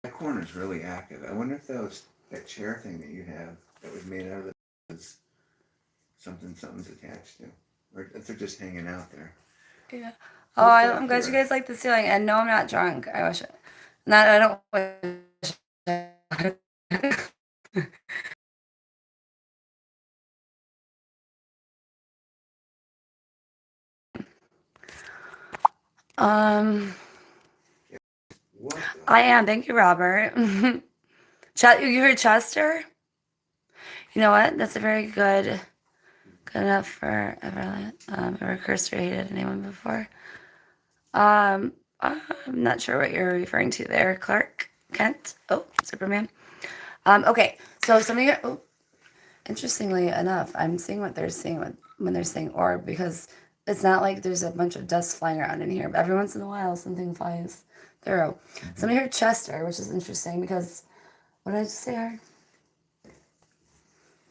That corner's really active. I wonder if that chair thing that you have that was made out of the something's attached to. Or if they're just hanging out there. Yeah. Oh, I'm glad you guys like the ceiling. And no, I'm not drunk. I wish. Not. I don't wish. What the? I am. Thank you, Robert. You heard Chester? You know what? That's a very good enough for ever cursed or hated anyone before. I'm not sure what you're referring to there, Clark Kent. Oh, Superman. Okay, so something. Oh, interestingly enough, I'm seeing what they're seeing when they're saying orb because it's not like there's a bunch of dust flying around in here, but every once in a while something flies through. Somebody heard Chester, which is interesting because what did I just say? Her?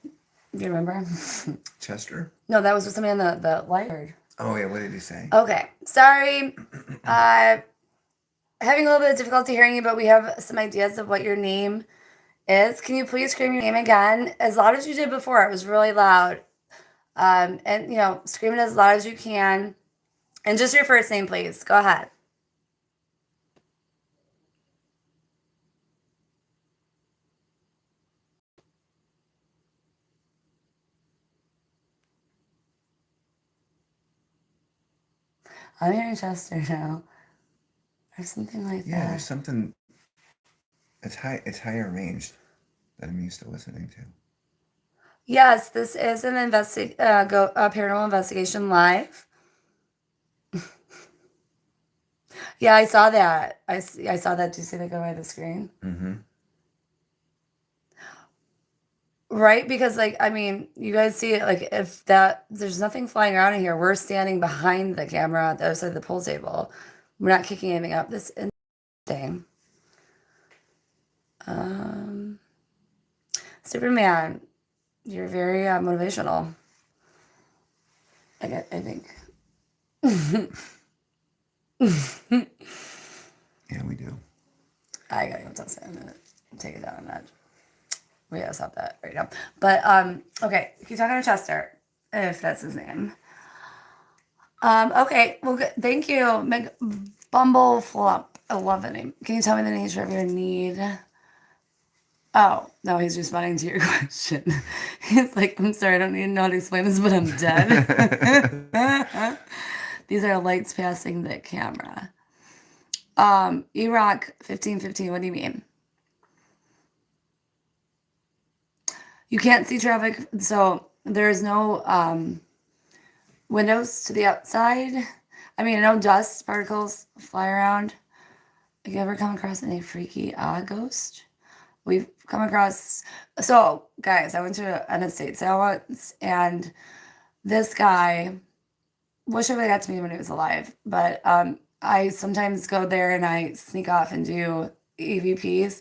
Do you remember? Chester? No, that was somebody on the light heard. Oh yeah, what did he say? Okay, sorry. Having a little bit of difficulty hearing you, but we have some ideas of what your name is. Can you please scream your name again as loud as you did before? It was really loud. And scream it as loud as you can. And just your first name, please. Go ahead. I'm hearing Chester now. Or something like Yeah, that. there's something. It's higher ranged that I'm used to listening to. Yes, this is an paranormal investigation live. Yeah, I saw that. I saw that. Do you see that go by the screen? Mm-hmm. Right? Because, you guys see it, if there's nothing flying around in here, we're standing behind the camera at the other side of the pool table. We're not kicking anything up. This is interesting. Superman, you're very motivational. I think. Yeah, we do. I gotta go tell Sam to take it down a notch. We gotta stop that right now. But okay, keep talking to Chester, if that's his name. Okay, well, good. Thank you, Bumble Flump. I love the name. Can you tell me the nature of your need? Oh, no, he's responding to your question. He's like, I'm sorry, I don't need to know how to explain this, but I'm dead. These are lights passing the camera. Erock 1515, what do you mean? You can't see traffic, so there's no windows to the outside. I mean, no dust particles fly around. Have you ever come across any freaky ghost? We've come across. So, guys, I went to an estate sale once, and this guy, wish I would have got to meet him when he was alive, but I sometimes go there and I sneak off and do EVPs.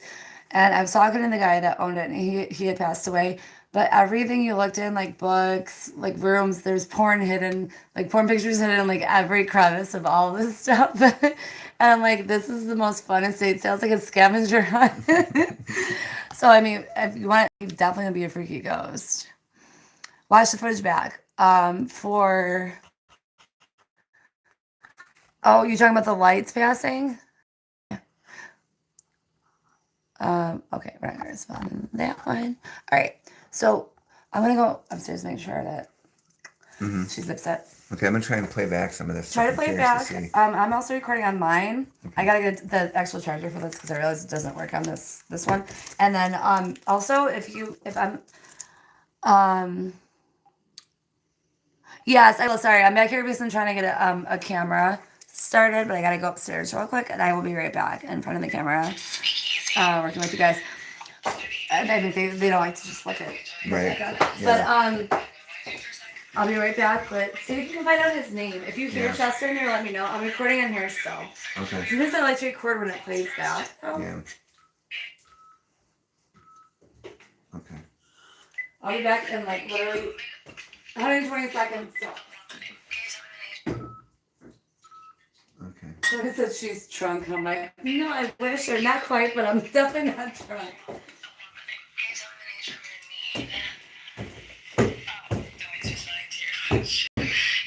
And I was talking to the guy that owned it, and he had passed away. But everything you looked in, like books, like rooms, there's porn hidden, like porn pictures hidden in like every crevice of all this stuff. And I'm like, this is the most fun estate sale. It's like a scavenger hunt. So I mean, if you want, it definitely gonna be a freaky ghost. Watch the footage back. Oh, you're talking about the lights passing? Okay, we're not gonna respond to that one. All right, so I'm gonna go upstairs to make sure that she's upset. Okay, I'm gonna try and play back some of this. Try to I'm play it curious back. see. I'm also recording on mine. I gotta get the actual charger for this because I realized it doesn't work on this one. And then also if I'm yes, sorry, I'm back here because I'm trying to get a camera started, but I gotta go upstairs real quick, and I will be right back in front of the camera, working with you guys. I think they don't like to just look at Right. Yeah. But I'll be right back. But see if you can find out his name. If you hear Chester in here, let me know. I'm recording on here still. Okay. Sometimes I like to record when it plays back. Yeah. Okay. I'll be back in like literally 120 seconds. So. Okay. So it said she's drunk, and I'm like, no, I wish, or not quite, but I'm definitely not drunk.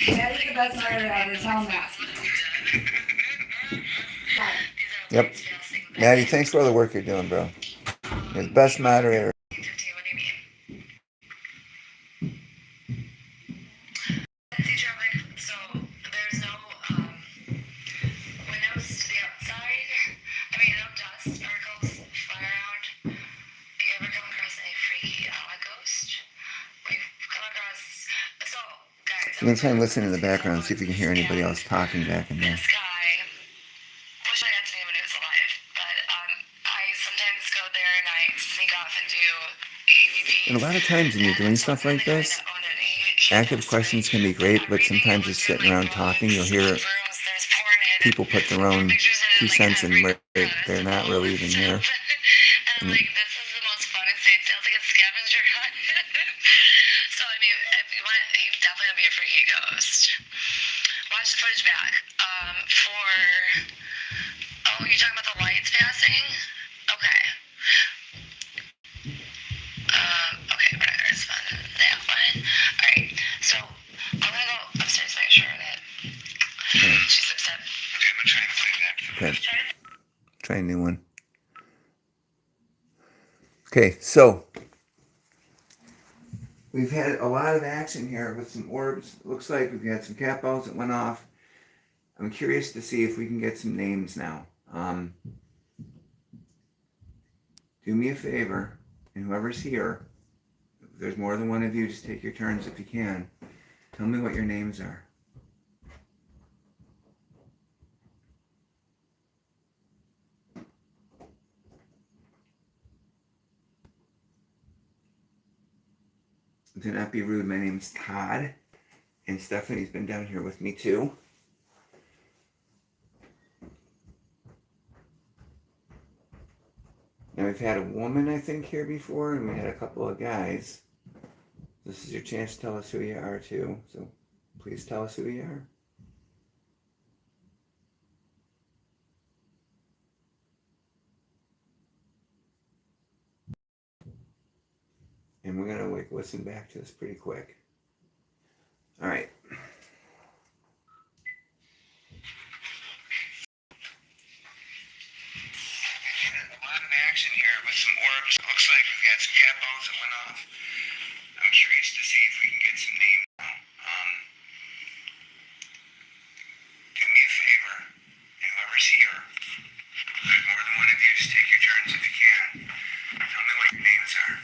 That is the best murder ever. Tell him that. Yep. Maddie, thanks for all the work you're doing, bro. You're the best moderator. I'm gonna try and listen in the background, see if you can hear anybody else talking back in there. And a lot of times when you're doing stuff like this, active questions can be great, but sometimes just sitting around talking, you'll hear people put their own 2 cents in where they're not really even here. And like, this is the most fun estate sale. It's like a scavenger hunt. So, I mean, if you want, he's definitely gonna be a freaky ghost. Watch the footage back. Oh, you're talking about the lights passing? Okay. Okay, we're not gonna respond to that one. Alright, so I'm gonna go upstairs to make sure that she's upset. Okay, I'm gonna try to play that. Okay. Try a new one. Okay, so we've had a lot of action here with some orbs. Looks like we've got some cat balls that went off. I'm curious to see if we can get some names now. Do me a favor, and whoever's here, if there's more than one of you, just take your turns if you can. Tell me what your names are. Do not be rude. My name's Todd, and Stephanie's been down here with me too. Now we've had a woman, I think, here before, and we had a couple of guys. This is your chance to tell us who you are too, so please tell us who you are. And we're gonna listen back to this pretty quick. All right. like we've got some cat balls that went off. I'm curious to see if we can get some names now. Do me a favor, and whoever's here, there's more than one of you, just take your turns if you can. Tell me what your names are.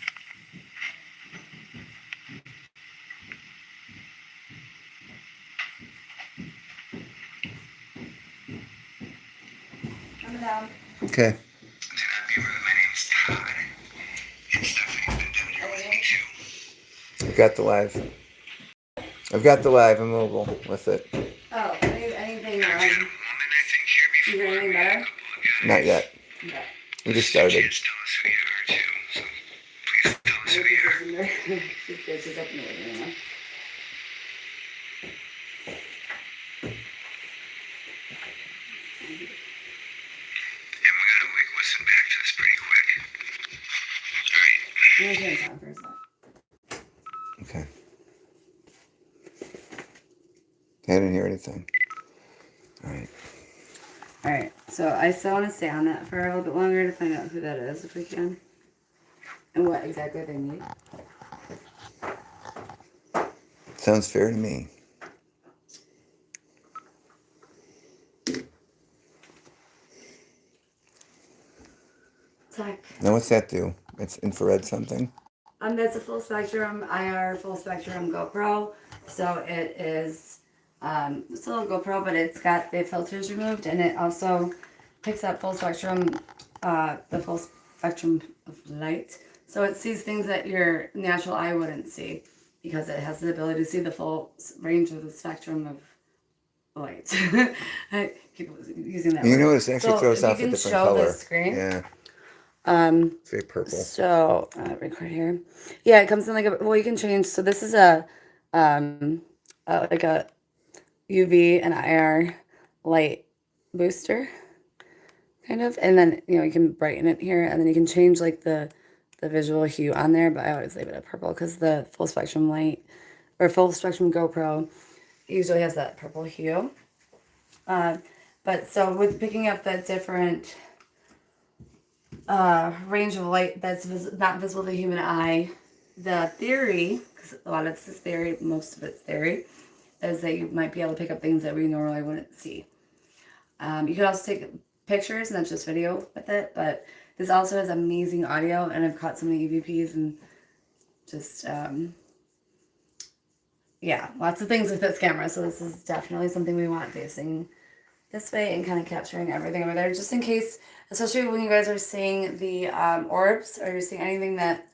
Coming down. Okay. Do not be rude. My name's Todd. And Stephanie's been down here with me too. I've got the live. I'm mobile with it. Oh, anything, I've had a woman, I think, here you before. hear anything We had a better? couple of guys. Not yet. Okay. We just started. Kids tell us who you are too, so please tell us who you are. She's good. She's up in the living room. And we gotta listen back to this pretty quick. Alright. I'm gonna turn it down for a sec. Okay. I didn't hear anything. All right. All right. So I still want to stay on that for a little bit longer to find out who that is, if we can, and what exactly they need. Sounds fair to me. Tech. Now, what's that do? It's infrared something? That's a full spectrum IR full spectrum GoPro. So it is, it's a little GoPro, but it's got the filters removed, and it also picks up full spectrum, the full spectrum of light. So it sees things that your natural eye wouldn't see because it has the ability to see the full range of the spectrum of light. I keep using that You word. notice it actually So throws if you off a can different show color. the screen. Yeah, Um, it's very purple. so record here. Yeah, it comes in like a, well, you can change. So this is like a UV and IR light booster kind of, and then you can brighten it here, and then you can change like the visual hue on there, but I always leave it at purple because the full spectrum light or full spectrum GoPro usually has that purple hue. But so with picking up the different range of light that's not visible to the human eye, the theory, because a lot of this is theory, most of it's theory, is that you might be able to pick up things that we normally wouldn't see. You could also take pictures and that's just video with it, but this also has amazing audio, and I've caught so many EVPs and just, yeah, lots of things with this camera. So this is definitely something we want facing this way and kind of capturing everything over there, just in case, especially when you guys are seeing the orbs, or you're seeing anything that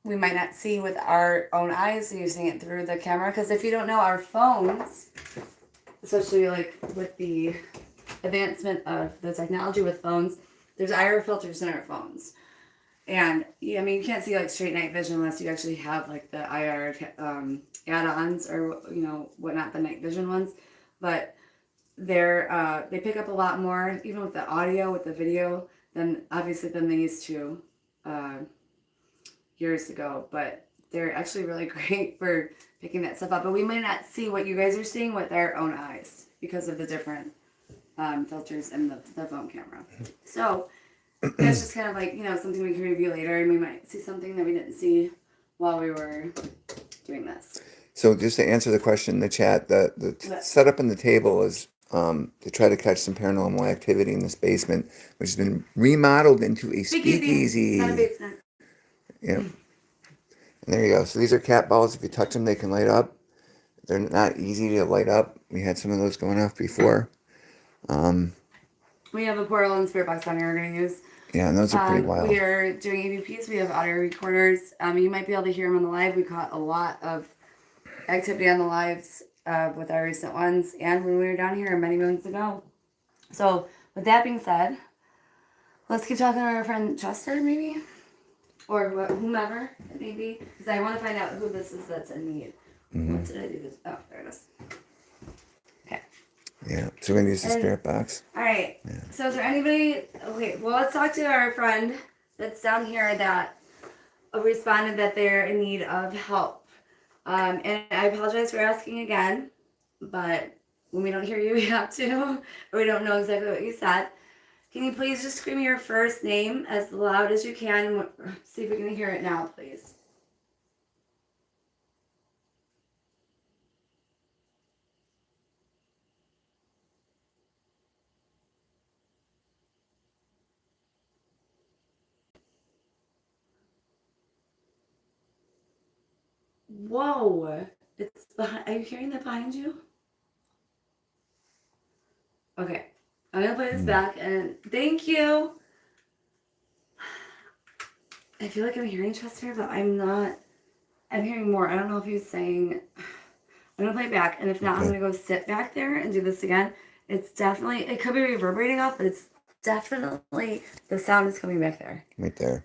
we might not see with our own eyes, and you're seeing it through the camera. Because if you don't know, our phones, especially like with the advancement of the technology with phones, there's IR filters in our phones. And I mean, you can't see like straight night vision unless you actually have like the IR add-ons or whatnot, the night vision ones. But they pick up a lot more, even with the audio, with the video, than they used to years ago. But they're actually really great for picking that stuff up. But we might not see what you guys are seeing with our own eyes because of the different filters in the phone camera. So that's just kind of like, something we can review later, and we might see something that we didn't see while we were doing this. So just to answer the question in the chat, the setup in the table is to try to catch some paranormal activity in this basement, which has been remodeled into a speakeasy. It's not a basement. Yeah. And there you go. So these are cat balls. If you touch them, they can light up. They're not easy to light up. We had some of those going off before. We have a portal and spirit box on here we're going to use. Yeah, and those are pretty wild. We are doing EVPs. We have audio recorders. You might be able to hear them on the live. We caught a lot of activity on the lives with our recent ones, and when we were down here many months ago. So with that being said, let's keep talking to our friend Chester, maybe, or whomever it may be, because I want to find out who this is that's in need. Mm-hmm. What did I do this? Oh, there it is. Okay. Yeah, so we're going to use the spirit box. All right. Yeah. So is there anybody? Okay. Well, let's talk to our friend that's down here that responded that they're in need of help. And I apologize for asking again, but when we don't hear you, we have to, or we don't know exactly what you said. Can you please just scream your first name as loud as you can? See if we can hear it now, please. Whoa! It's behind. Are you hearing that behind you? Okay. I'm gonna play this back and thank you. I feel like I'm hearing Chester, but I'm not. I'm hearing more. I don't know if he's saying. I'm gonna play it back, and if not, I'm gonna go sit back there and do this again. It's definitely. It could be reverberating off, but it's definitely the sound is coming back there. Right there.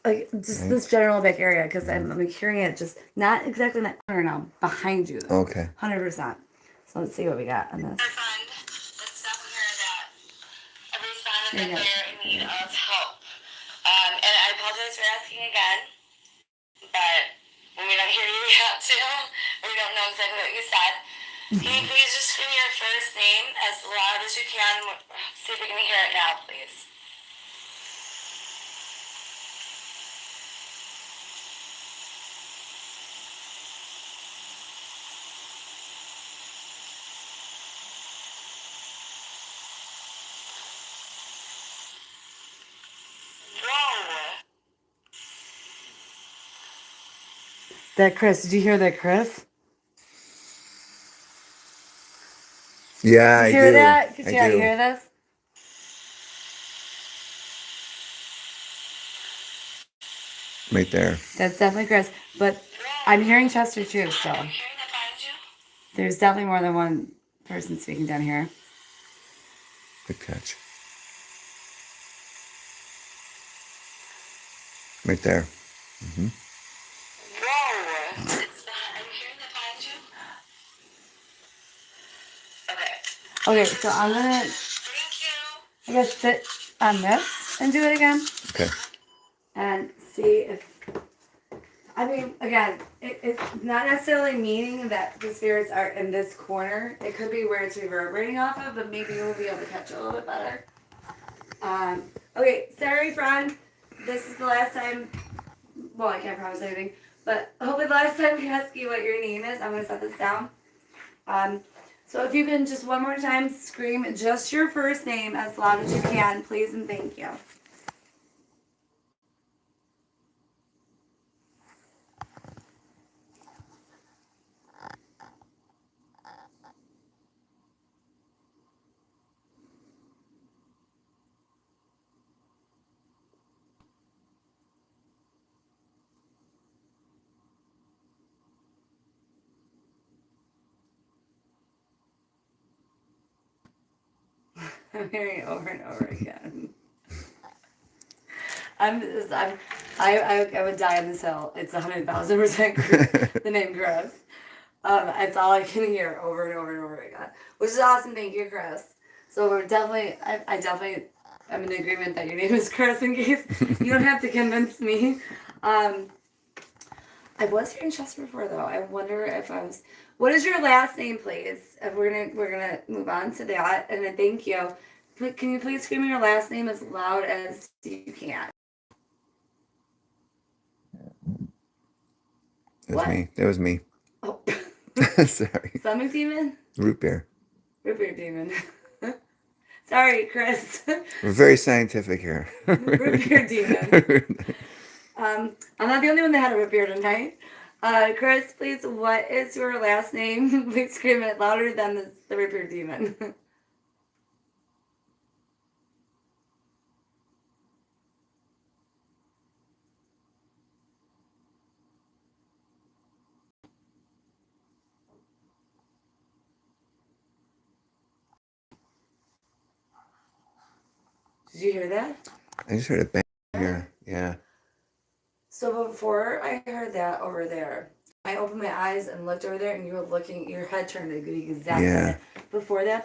Like just this general back area, because I'm hearing it just not exactly in that corner now, behind you. Though. Okay. 100%. So let's see what we got on this. Our friend, let's definitely hear that. Every responded that Yeah. they're in need of help. And I apologize for asking again, but when we don't hear you, we have to, or we don't know exactly what you said. Can you please just scream your first name as loud as you can? See if we can hear it now, please. Whoa. That Chris, did you hear that, Chris? Yeah, You I hear do. that? Could I you do. hear this? Right there. That's definitely Chris. But I'm hearing Chester too, so Are you hearing that behind you? there's definitely more than one person speaking down here. Good catch. Right there. Whoa. Are you hearing that behind you? Okay. Okay, so I'm gonna, Thank you. I guess, sit on this and do it again Okay. and see if. I mean, again, it's not necessarily meaning that the spirits are in this corner. It could be where it's reverberating off of, but maybe we'll be able to catch it a little bit better. Okay, sorry, friend. This is the last time. Well, I can't promise anything, but hopefully the last time we ask you what your name is, I'm gonna set this down. So if you can just one more time scream just your first name as loud as you can, please and thank you. I'm hearing it over and over again. I would die on this hill. It's 100,000% the name Chris. It's all I can hear over and over and over again, which is awesome. Thank you, Chris. So we're definitely, I definitely am in agreement that your name is Chris. In case you don't have to convince me. I was hearing Chester before though. I wonder if I was. What is your last name, please? If we're gonna move on to that, and then thank you. Can you please scream your last name as loud as you can? That was What? me. That was me. Oh, Sorry. stomach demon, Root beer. root beer demon. Sorry, Chris. We're very scientific here. Root beer demon. I'm not the only one that had a root beer tonight. Chris, please, what is your last name? Please scream it louder than the root beer demon. Did you hear that? I just heard a bang here. Yeah. So before I heard that over there, I opened my eyes and looked over there, and you were looking. Your head turned to the exact Yeah. second. Before that,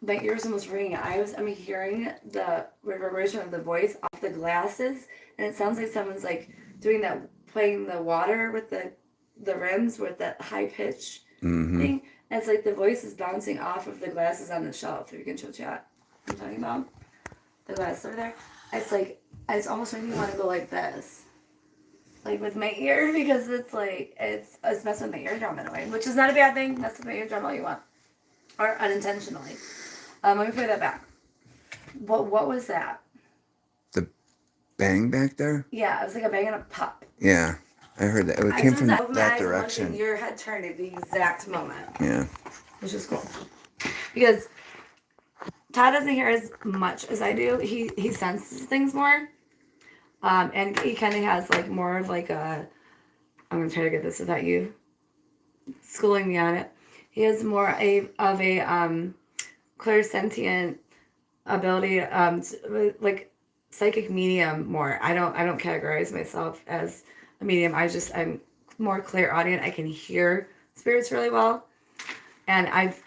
my ears almost ringing. I'm hearing the reverberation of the voice off the glasses, and it sounds like someone's like doing that, playing the water with the rims with that high pitch thing. And it's like the voice is bouncing off of the glasses on the shelf. If you can show chat, I'm talking about. the glass over there. It's like it's almost making me want to go like this, like with my ear, because it's like it's messing with my eardrum in a way, which is not a bad thing. Mess with my eardrum all you want, or unintentionally. Let me play that back. What was that? The bang back there? Yeah, it was like a bang and a pop. Yeah, I heard that. It As came soon from as I opened my that eyes and looked, direction. and your head turned at the exact moment, Yeah. which is cool. Because Todd doesn't hear as much as I do. He senses things more. And he kind of has like more of like a, I'm going to try to get this without you schooling me on it. He has more of a clairsentient ability, like psychic medium more. I don't categorize myself as a medium. I'm more clairaudient. I can hear spirits really well. And I've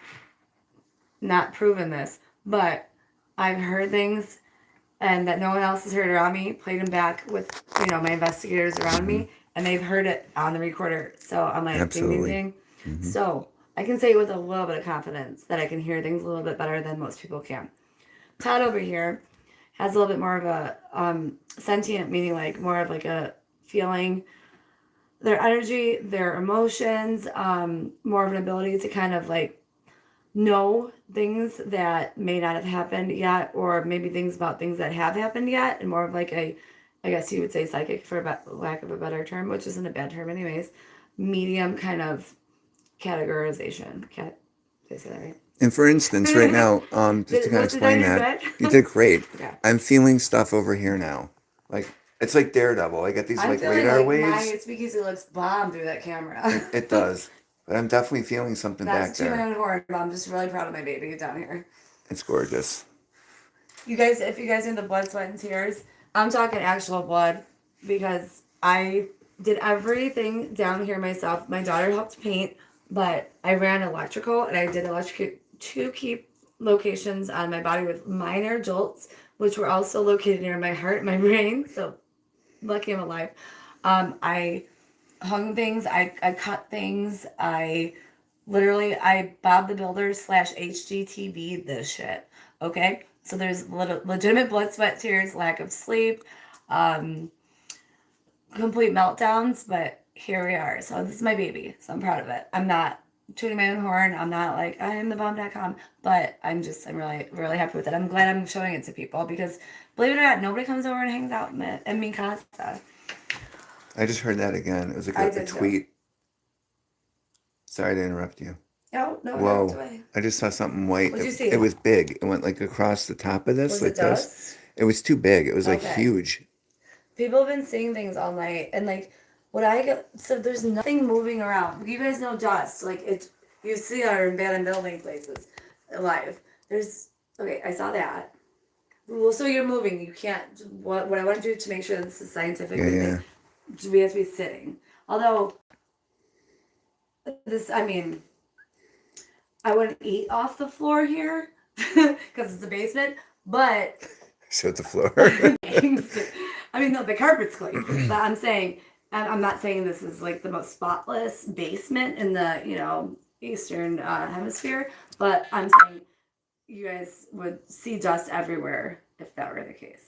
not proven this, but I've heard things and that no one else has heard around me, played them back with, my investigators around me, and they've heard it on the recorder. So I'm like, Absolutely. ding, ding, ding. So I can say with a little bit of confidence that I can hear things a little bit better than most people can. Todd over here has a little bit more of a sentient, meaning like more of like a feeling, their energy, their emotions, more of an ability to kind of like know things that may not have happened yet, or maybe things about things that have happened yet, and more of like a, I guess you would say psychic for lack of a better term, which isn't a bad term anyways, medium kind of categorization. Did I say that right? And for instance, right now, just to kind of explain that, you did great. Yeah. I'm feeling stuff over here now. Like, it's like Daredevil. I got these I'm like feeling radar like waves. my speakeasy looks bomb through that camera. It does. But I'm definitely feeling something back That's too my there. own horn, but I'm just really proud of my baby down here. It's gorgeous. You guys, if you guys need the blood, sweat, and tears, I'm talking actual blood because I did everything down here myself. My daughter helped paint, but I ran electrical and I did electric two key locations on my body with minor jolts, which were also located near my heart and my brain. So lucky I'm alive. I hung things, I cut things, I Bob the Builder / HGTV this shit. Okay? So there's legitimate blood, sweat, tears, lack of sleep, complete meltdowns, but here we are. So this is my baby. So I'm proud of it. I'm not tooting my own horn. I'm not like I am the bomb.com, but I'm really, really happy with it. I'm glad I'm showing it to people because believe it or not, nobody comes over and hangs out in mi casa. I just heard that again. It was like a tweet. Sorry to interrupt you. No, Whoa. I just saw something white. What'd you see? It was big. It went like across the top of this. Was like it dust? this. It was too big. It was like huge. People have been seeing things all night, and like what I get. So there's nothing moving around. You guys know dust. Like it, you see our abandoned building places, live. I saw that. Well, so you're moving. You can't. What I want to do to make sure that this is scientific. Yeah. We have to be sitting. Although I wouldn't eat off the floor here because it's a basement, but Shut the floor. no, the carpet's clean. But I'm not saying this is like the most spotless basement in the, Eastern hemisphere, but I'm saying you guys would see dust everywhere if that were the case.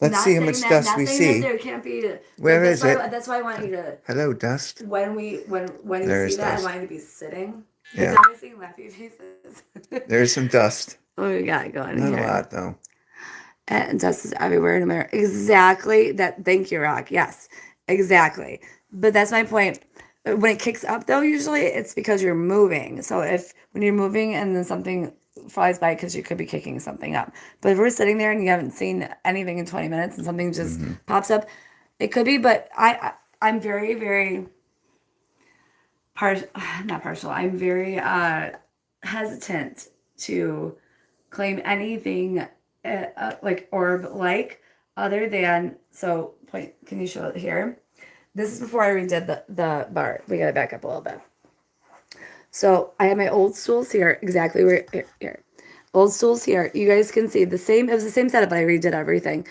Let's see how much dust we see. There can't be. Where is it? That's why I want you to. Hello, dust. When you see that, I want you to be sitting. Yeah. It's only seeing laughy faces. There's some dust. What we got going Not here? a lot, though. And dust is everywhere in America. Exactly. Thank you, Rock. Yes, exactly. But that's my point. When it kicks up, though, usually it's because you're moving. So when you're moving and then something flies by because you could be kicking something up. But if we're sitting there and you haven't seen anything in 20 minutes and something just pops up, it could be. But I'm very, very not partial. I'm very hesitant to claim anything like orb-like other than, can you show it here? This is before I redid the bar. We gotta back up a little bit. So I have my old stools here, exactly where here. Old stools here. You guys can see it was the same setup, but I redid everything.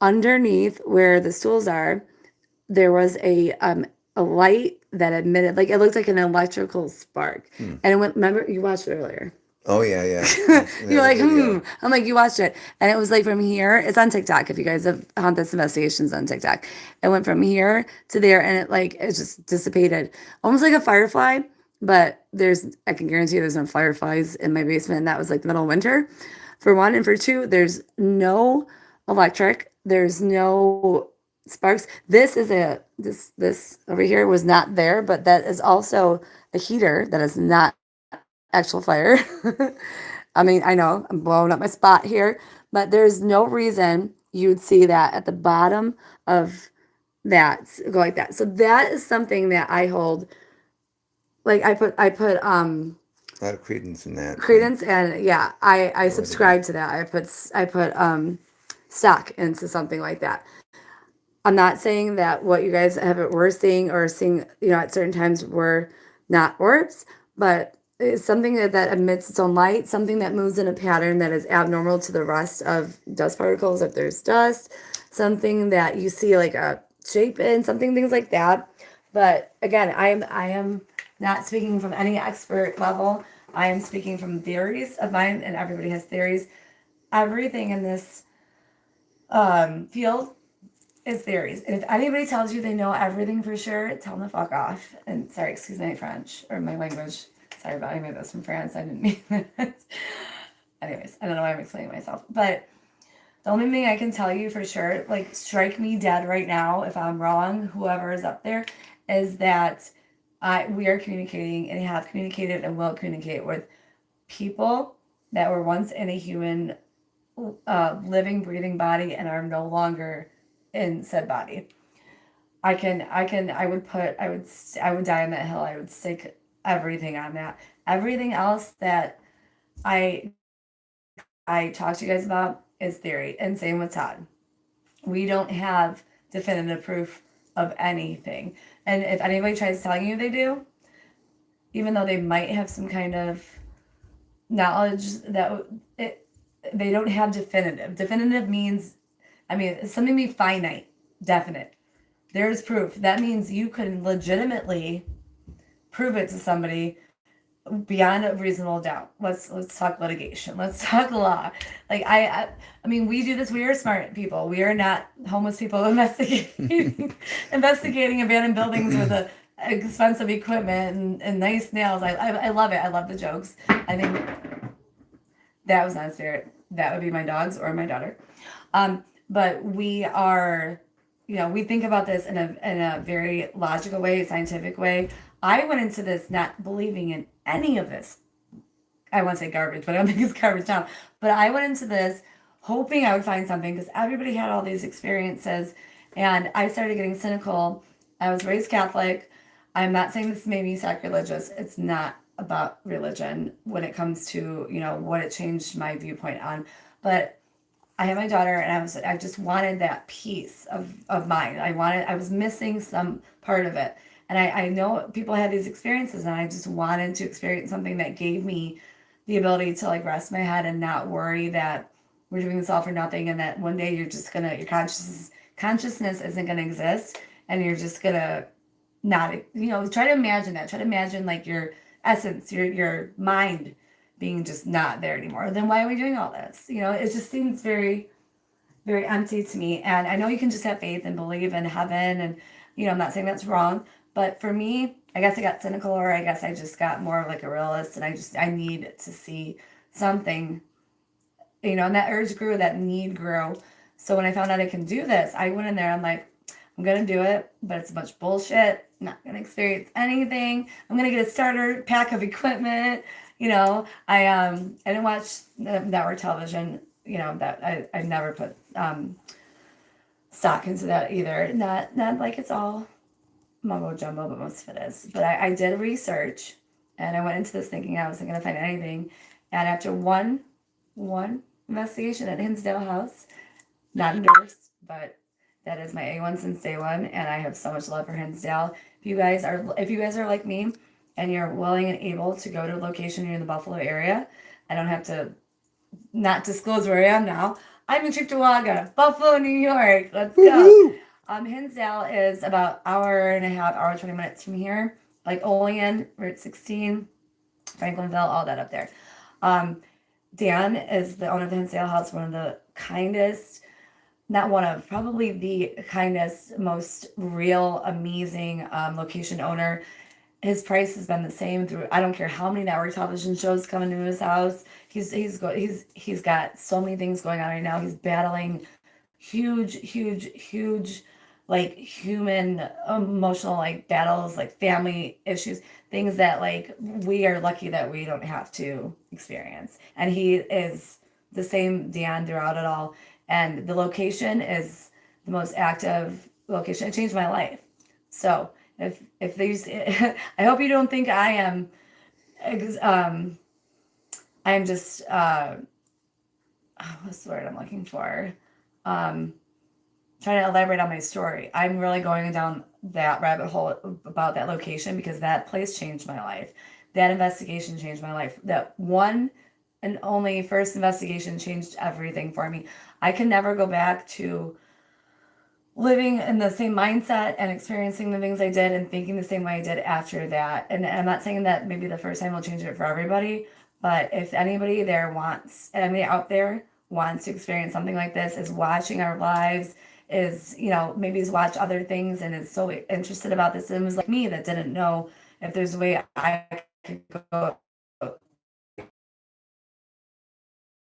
Underneath where the stools are, there was a light that emitted, like it looked like an electrical spark. And it went, remember, you watched it earlier. Oh yeah, yeah. You're There's a like, video. I'm like, you watched it. And it was like from here, it's on TikTok. If you guys have Haunted Investigations on TikTok, it went from here to there and it just dissipated. Almost like a firefly, but I can guarantee you there's no fireflies in my basement. And that was like the middle of winter, for one. And for two, there's no electric, there's no sparks. This over here was not there, but that is also a heater that is not actual fire. I mean, I know I'm blowing up my spot here, but there's no reason you would see that at the bottom of that go like that. So that is something that I hold, like I put A lot of credence in that. credence, and yeah, I Or the subscribe to that. I put stock into something like that. I'm not saying that what you guys were seeing or seeing, at certain times were not orbs, but it's something that emits its own light, something that moves in a pattern that is abnormal to the rest of dust particles. If there's dust, something that you see like a shape in, things like that. But again, I am not speaking from any expert level. I am speaking from theories of mine, and everybody has theories. Everything in this field is theories. And if anybody tells you they know everything for sure, tell them to fuck off. And sorry, excuse my French or my language. Sorry about any of this from France. I didn't mean that. Anyways, I don't know why I'm explaining myself. But the only thing I can tell you for sure, like strike me dead right now if I'm wrong, whoever is up there, is that we are communicating and have communicated and will communicate with people that were once in a human living, breathing body and are no longer in said body. I would die on that hill. I would stick everything on that. Everything else that I I talk to you guys about is theory, and same with Todd. We don't have definitive proof of anything. And if anybody tries telling you they do, even though they might have some kind of knowledge it, they don't have definitive. Definitive means, I mean, something be finite, definite. There's proof. That means you can legitimately prove it to somebody beyond a reasonable doubt. Let's talk litigation. Let's talk law. Like I mean, we do this. We are smart people. We are not homeless people investigating abandoned buildings with expensive equipment and nice nails. I love it. I love the jokes. I think that was not a spirit. That would be my dogs or my daughter. But we are, we think about this in a very logical way, scientific way. I went into this not believing in any of this. I won't say garbage, but I don't think it's garbage now. But I went into this hoping I would find something because everybody had all these experiences. And I started getting cynical. I was raised Catholic. I'm not saying this made me sacrilegious. It's not about religion when it comes to, what it changed my viewpoint on. But I had my daughter and I just wanted that piece of mind. I was missing some part of it. And I know people had these experiences and I just wanted to experience something that gave me the ability to like rest my head and not worry that we're doing this all for nothing and that one day you're just gonna your consciousness isn't gonna exist and you're just gonna not try to imagine that. Try to imagine like your essence, your mind being just not there anymore. Then why are we doing all this? It just seems very, very empty to me. And I know you can just have faith and believe in heaven and I'm not saying that's wrong, but for me, I guess I got cynical or I guess I just got more of like a realist and I need to see something, and that urge grew, that need grew. So when I found out I can do this, I went in there, I'm like, I'm gonna do it, but it's a bunch of bullshit. I'm not gonna experience anything. I'm gonna get a starter pack of equipment. I didn't watch network television. That I never put stock into that either. Not like it's all mumbo jumbo, but most of it is. But I did research, and I went into this thinking I wasn't gonna find anything. And after one investigation at Hinsdale House, not endorsed, but that is my A1 since day one, and I have so much love for Hinsdale. If you guys are like me, and you're willing and able to go to a location near the Buffalo area, I don't have to not disclose where I am now. I'm in Cheektowaga, Buffalo, New York. Let's go. Hinsdale is about hour and a half, hour 20 minutes from here. Like Olean, Route 16, Franklinville, all that up there. Dan is the owner of the Hinsdale House, one of the kindest, not one of, probably the kindest, most real, amazing location owner. His price has been the same through, I don't care how many network television shows come into his house. He's got so many things going on right now. He's battling huge like human emotional like battles, like family issues, things that like we are lucky that we don't have to experience. And he is the same Dan throughout it all. And the location is the most active location. It changed my life. So if these, I hope you don't think I am, I'm just, what's the word I'm looking for? Um, Trying to elaborate on my story. I'm really going down that rabbit hole about that location because that place changed my life. That investigation changed my life. That one and only first investigation changed everything for me. I can never go back to living in the same mindset and experiencing the things I did and thinking the same way I did after that. And I'm not saying that maybe the first time will change it for everybody, but if anybody there wants, anybody out there wants to experience something like this, is watching our lives, is, maybe has watched other things and is so interested about this and was like me that didn't know if there's a way I could go.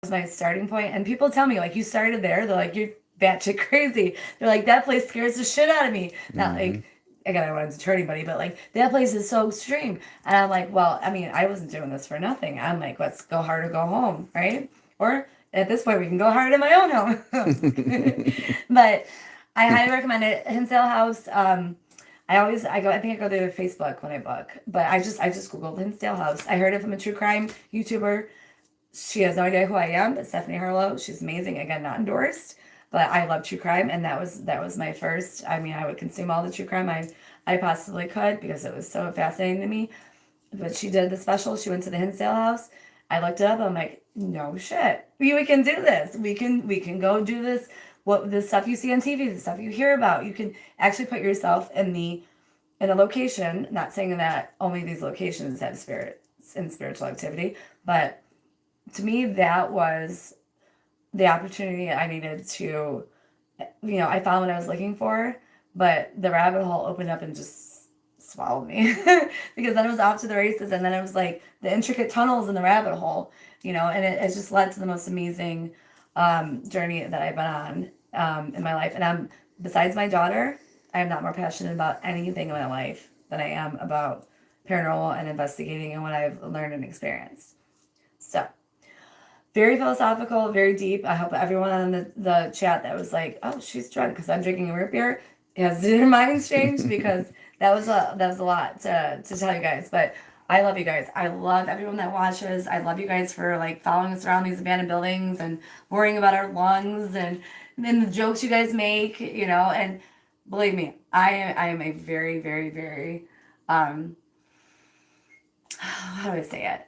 Was my starting point. And people tell me, like, you started there. They're like, you're batshit crazy. They're like, that place scares the shit out of me. Not like, again, I don't want to deter anybody, but like, that place is so extreme. And I'm like, well, I mean, I wasn't doing this for nothing. I'm like, let's go hard or go home, right? Or at this point, we can go hard in my own home. But I highly recommend it. Hinsdale House. I think I go to Facebook when I book, but I just Googled Hinsdale House. I heard it from a true crime YouTuber. She has no idea who I am, but Stephanie Harlow, she's amazing. Again, not endorsed, but I love true crime, and that was my first. I mean, I would consume all the true crime I possibly could because it was so fascinating to me. But she did the special. She went to the Hinsdale House. I looked it up. I'm like, no shit, we can do this. We can go do this. What the stuff you see on TV, the stuff you hear about, you can actually put yourself in a location. Not saying that only these locations have spirits and spiritual activity, but to me, that was the opportunity I needed to, I found what I was looking for, but the rabbit hole opened up and just swallowed me because then it was off to the races. And then it was like the intricate tunnels in the rabbit hole, and it just led to the most amazing journey that I've been on in my life. And besides my daughter, I am not more passionate about anything in my life than I am about paranormal and investigating and what I've learned and experienced. So, very philosophical, very deep. I hope everyone on the chat that was like, oh, she's drunk because I'm drinking a root beer has their minds changed because that was a lot to tell you guys. But I love you guys. I love everyone that watches. I love you guys for like following us around these abandoned buildings and worrying about our lungs and the jokes you guys make, and believe me, I am a very, very, very how do I say it?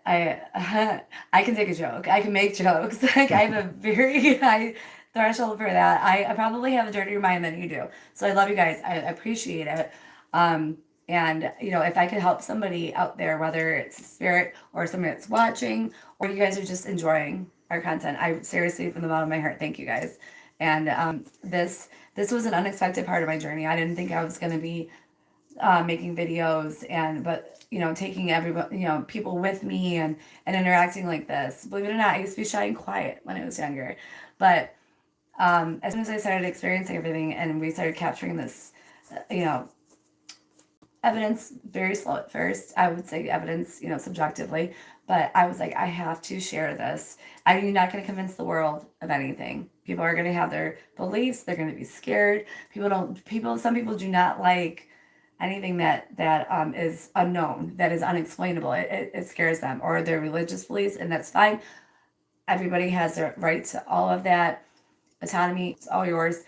I can take a joke. I can make jokes. Like I have a very high threshold for that. I probably have a dirtier mind than you do. So I love you guys. I appreciate it. And if I could help somebody out there, whether it's a spirit or somebody that's watching, or you guys are just enjoying our content, I seriously, from the bottom of my heart, thank you guys. And this was an unexpected part of my journey. I didn't think I was going to be making videos but taking everybody, people with me and interacting like this. Believe it or not, I used to be shy and quiet when I was younger, but as soon as I started experiencing everything and we started capturing this, evidence, very slow at first, I would say evidence, subjectively, but I was like, I have to share this. I'm not going to convince the world of anything. People are going to have their beliefs. They're going to be scared. Some people do not like anything that is unknown, that is unexplainable. It scares them, or their religious beliefs, and that's fine. Everybody has their right to all of that. Autonomy, it's all yours.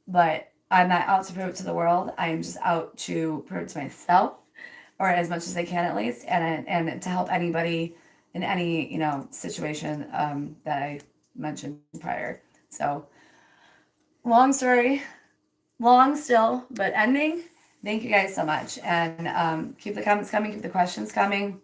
But I'm not out to prove it to the world. I am just out to prove it to myself, or as much as I can at least, and to help anybody in any situation that I mentioned prior. So long story, long still, but ending. Thank you guys so much, and keep the comments coming, keep the questions coming.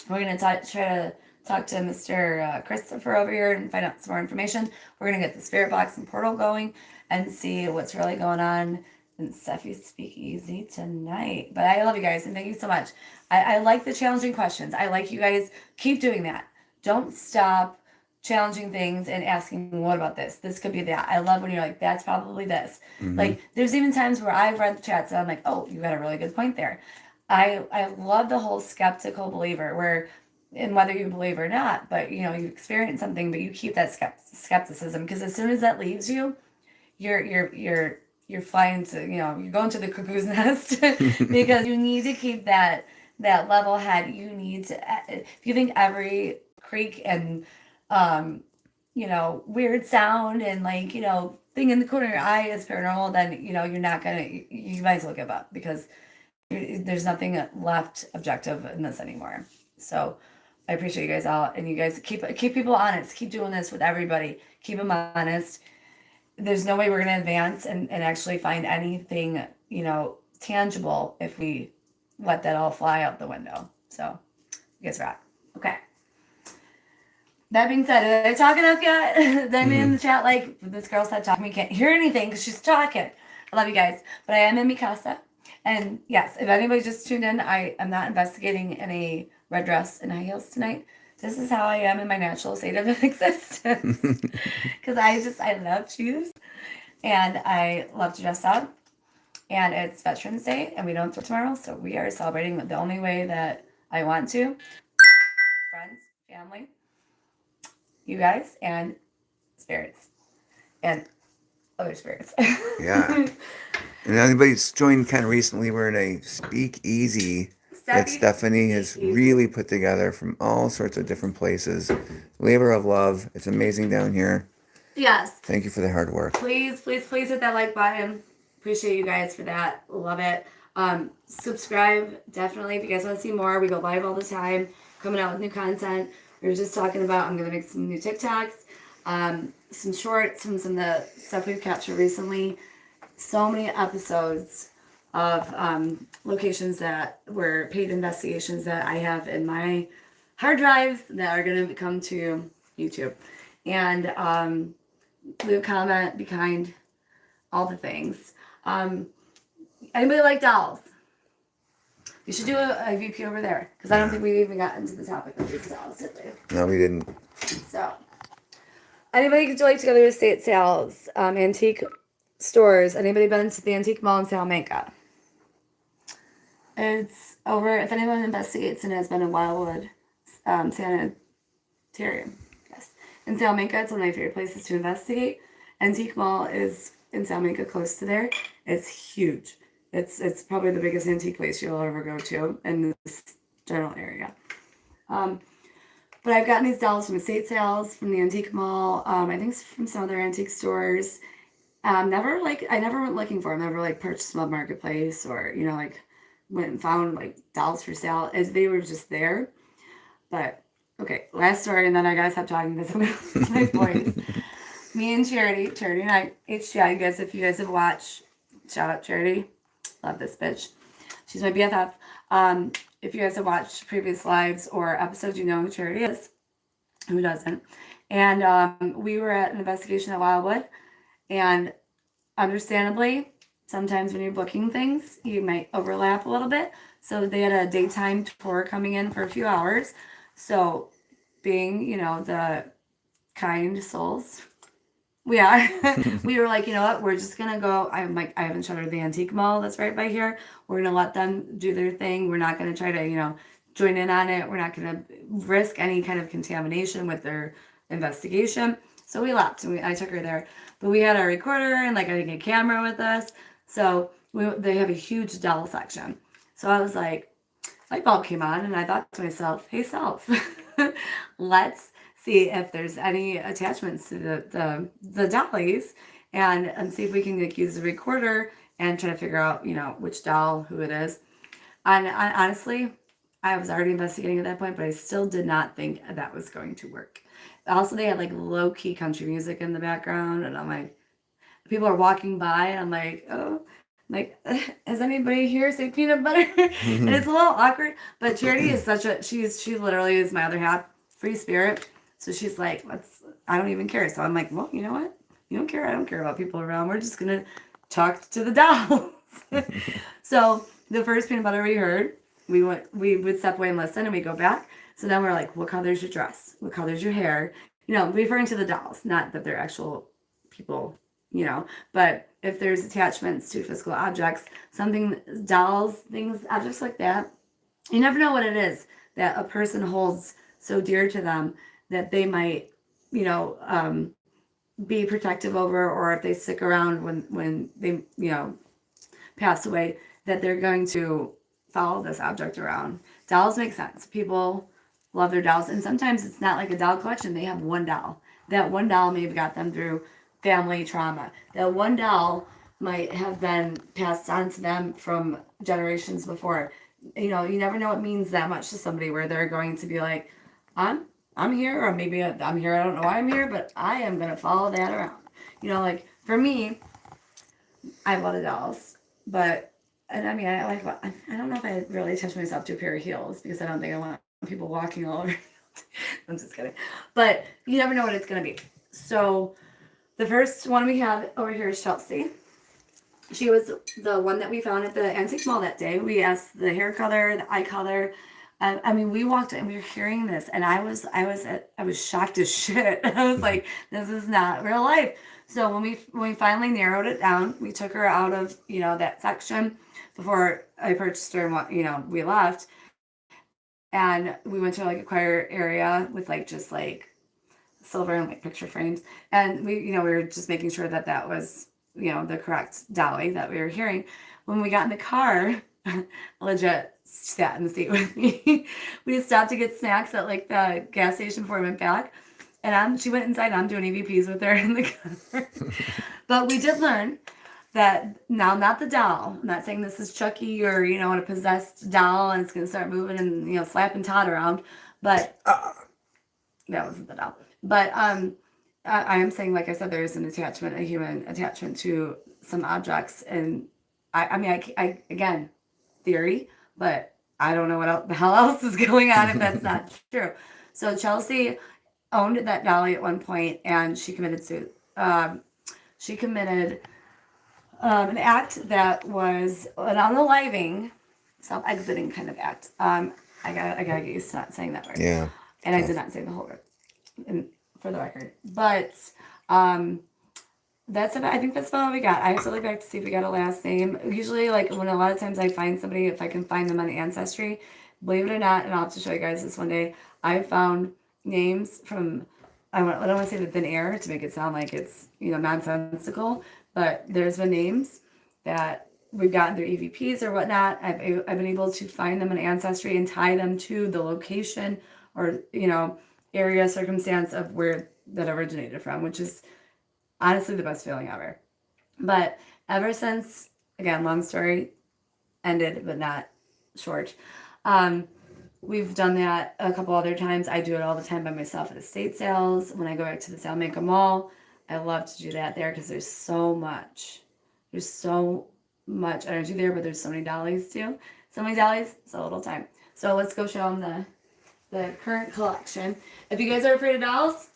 We're gonna try to talk to Mr. Christopher over here and find out some more information. We're going to get the spirit box and portal going and see what's really going on in Steffi's Speakeasy tonight. But I love you guys and thank you so much. I like the challenging questions. I like you guys. Keep doing that. Don't stop challenging things and asking, what about this? This could be that. I love when you're like, that's probably this. Like, there's even times where I've read the chats and I'm like, oh, you got a really good point there. I love the whole skeptical believer where, and whether you believe or not, but you experience something, but you keep that skepticism, because as soon as that leaves you, you're flying to, you're going to the cuckoo's nest because you need to keep that level head. You need to, if you think every creak and weird sound and thing in the corner of your eye is paranormal, then you're not gonna, you might as well give up, because there's nothing left objective in this anymore. So I appreciate you guys all, and you guys keep people honest. Keep doing this with everybody. Keep them honest. There's no way we're gonna advance and actually find anything tangible if we let that all fly out the window. So you guys rock. Okay. That being said, are they talking enough yet? Then in the chat, like, this girl said talking. We can't hear anything because she's talking. I love you guys. But I am in Mikasa. And yes, if anybody just tuned in, I am not investigating in a red dress and high heels tonight. This is how I am in my natural state of existence. Because I love shoes. And I love to dress up. And it's Veterans Day. And we don't do tomorrow. So we are celebrating the only way that I want to. Friends, family, you guys, and spirits. And other spirits. Yeah. And anybody's joined kind of recently, we're in a speakeasy that Stephanie has really put together from all sorts of different places. Labor of love. It's amazing down here. Yes. Thank you for the hard work. Please hit that like button. Appreciate you guys for that. Love it. Subscribe, definitely, if you guys want to see more. We go live all the time, coming out with new content. We were just talking about, I'm going to make some new TikToks, some shorts, some of the stuff we've captured recently. So many episodes of locations that were paid investigations that I have in my hard drives that are going to come to YouTube. And leave a comment, be kind, all the things. Anybody like dolls? We should do a VP over there, because I don't think we even got into the topic of these dolls, did we? No, we didn't. So, anybody could like to go to estate sales, antique stores. Anybody been to the antique mall in Salamanca? It's over. If anyone investigates and has been in Wildwood, Sanitarium, yes, in Salamanca, it's one of my favorite places to investigate. Antique Mall is in Salamanca, close to there. It's huge. It's probably the biggest antique place you'll ever go to in this general area. But I've gotten these dolls from estate sales, from the antique mall. I think from some other antique stores. I never went looking for them. Never purchased them on Marketplace or went and found dolls for sale, as they were just there. But okay, last story, and then I gotta stop talking because I'm gonna lose my voice. Me and Charity and I, HGI, you guys, if you guys have watched, shout out Charity. Love this bitch. She's my BFF. If you guys have watched previous lives or episodes, you know who Charity is. Who doesn't? And we were at an investigation at Wildwood. And understandably, sometimes when you're booking things, you might overlap a little bit. So they had a daytime tour coming in for a few hours. So being, the kind souls we are. We were like, you know what? We're just going to go. I'm like, I haven't shuttered the antique mall that's right by here. We're going to let them do their thing. We're not going to try to, join in on it. We're not going to risk any kind of contamination with their investigation. So we left and I took her there. But we had our recorder and I think a camera with us. So they have a huge doll section. So I was like, light bulb came on and I thought to myself, hey self, let's see if there's any attachments to the dollies and see if we can use the recorder and try to figure out, which doll, who it is. And honestly, I was already investigating at that point, but I still did not think that was going to work. Also, they had low-key country music in the background, and I'm like, people are walking by, and I'm like, oh, has anybody here say peanut butter? And it's a little awkward, but Charity is she literally is my other half. free spirit. So she's like, I don't even care. So I'm like, well, you know what? You don't care. I don't care about people around. We're just going to talk to the dolls. So the first peanut butter we heard, we would step away and listen, and we go back. So then we're like, what color's your dress? What color's your hair? You know, referring to the dolls, not that they're actual people, you know, but if there's attachments to physical objects, something, dolls, things, objects like that, you never know what it is that a person holds so dear to them that they might, you know, be protective over, or if they stick around when they, you know, pass away, that they're going to follow this object around. Dolls make sense. People love their dolls, and sometimes it's not like a doll collection. They have one doll. That one doll maybe got them through family trauma. That one doll might have been passed on to them from generations before. You know, you never know what means that much to somebody, where they're going to be like, I'm here, or maybe I'm here, I don't know why I'm here, but I am going to follow that around. You know, like for me, I love the dolls, but, and I mean, I don't know if I really attach myself to a pair of heels, because I don't think I want people walking all over. I'm just kidding. But you never know what it's going to be. So the first one we have over here is Chelsea. She was the one that we found at the antique mall that day. We asked the hair color, the eye color. I mean, we walked and we were hearing this, and I was shocked as shit. I was like, this is not real life. So when we finally narrowed it down, we took her out of, you know, that section before I purchased her, and, you know, we left, and we went to like a choir area with like just like silver and like picture frames, and we were just making sure that that was, you know, the correct dolly that we were hearing. When we got in the car, legit sat in the seat with me. We stopped to get snacks at like the gas station before we went back, and she went inside. I'm doing EVPs with her in the car. But we did learn that now, not the doll. I'm not saying this is Chucky or, you know, a possessed doll and it's going to start moving and, you know, slapping Todd around. But that wasn't the doll. But I am saying, like I said, there is an attachment, a human attachment to some objects. And I mean, I again, theory, but I don't know what the hell else is going on if that's not true. So Chelsea owned that dolly at one point, and she committed an act that was an unaliving, self-exiting kind of act. I gotta get used to not saying that word. Yeah. And I did not say the whole word, for the record. But that's about, I think that's about all we got. I have to look back to see if we got a last name. Usually, like, when a lot of times I find somebody, if I can find them on Ancestry, believe it or not, and I'll have to show you guys this one day, I found names from, I don't want to say the thin air to make it sound like it's, you know, nonsensical, but there's been names that we've gotten through EVPs or whatnot. I've been able to find them in Ancestry and tie them to the location or, you know, area, circumstance of where that originated from, which is honestly the best feeling ever. But ever since, again, long story, ended but not short, we've done that a couple other times. I do it all the time by myself at estate sales. When I go back to the Salmanca Mall, I love to do that there because there's so much energy there, but there's so many dollies too. So many dollies, so little time. So let's go show them the current collection. If you guys are afraid of dolls,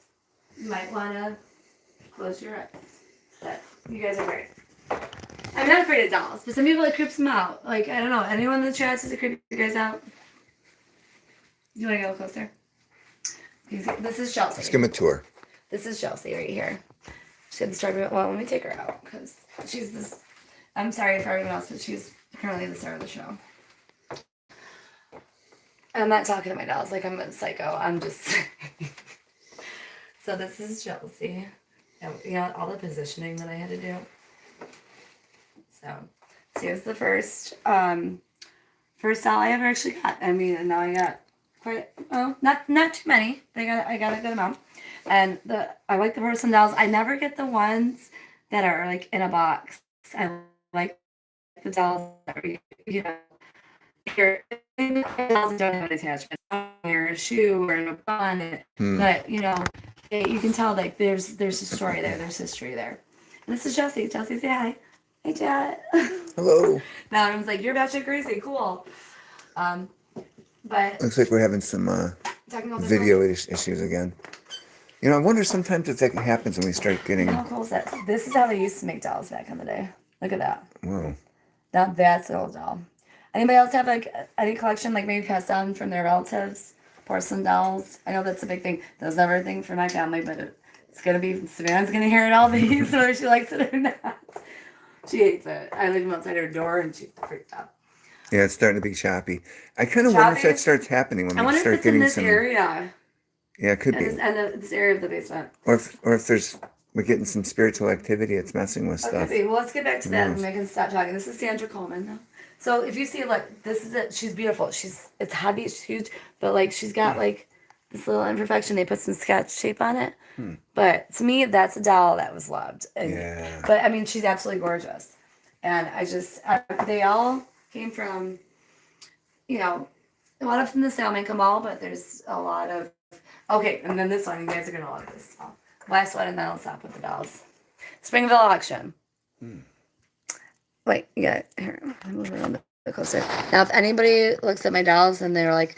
you might want to close your eyes. But you guys are great. I'm not afraid of dolls, but some people, it creeps them out. Like, I don't know. Anyone in the chat says it creeps you guys out? You want to go closer? This is Chelsea. Let's give him a tour. This is Chelsea right here. She's at the start of it. Well, let me take her out because she's this. I'm sorry for everyone else, but she's currently the star of the show. I'm not talking to my dolls like I'm a psycho. I'm just. So this is Chelsea. Yeah, all the positioning that I had to do. So here's the first doll I ever actually got. I mean, and now I got not too many. I got a good amount. And I like the porcelain dolls. I never get the ones that are like in a box. I like the dolls that are, you know, dolls don't have an attachment, or a shoe or a bun. But you know, you can tell like there's a story there. There's history there. And this is Chelsea. Chelsea, say hi. Hey, Chat. Hello. Now everyone's like, you're batshit crazy. Cool. But Looks like we're having some technical video difficulties. issues again. You know, I wonder sometimes if that happens when we start getting. How cool is that? This is how they used to make dolls back in the day. Look at that. Whoa. Now that's an old doll. Anybody else have like any collection like maybe passed down from their relatives? Porcelain dolls. I know that's a big thing. That was never a thing for my family, but it's gonna be. Savannah's gonna hear it all these, whether she likes it or not. She hates it. I leave them outside her door and she freaks out. Yeah, it's starting to be choppy. I kind of wonder if Choppy? that starts happening when I we wonder if start it's in getting this some. area. Yeah, it could be. This area of the basement. Or if there's we're getting some spiritual activity, it's messing with stuff. Okay, well, let's get back to that and we can stop talking. This is Sandra Coleman now. So if you see, like, this is it. She's beautiful. It's heavy, it's huge, but like she's got like this little imperfection. They put some sketch tape on it. But to me, that's a doll that was loved. And, Yeah. But I mean, she's absolutely gorgeous. And they all came from, you know, a lot of from the Salmaker Mall, but there's a lot of, okay, and then this one, you guys are going to love this doll. Last one, and then I'll stop with the dolls. Springville auction. Wait, yeah, here, move it a little bit closer. Now, if anybody looks at my dolls and they're like,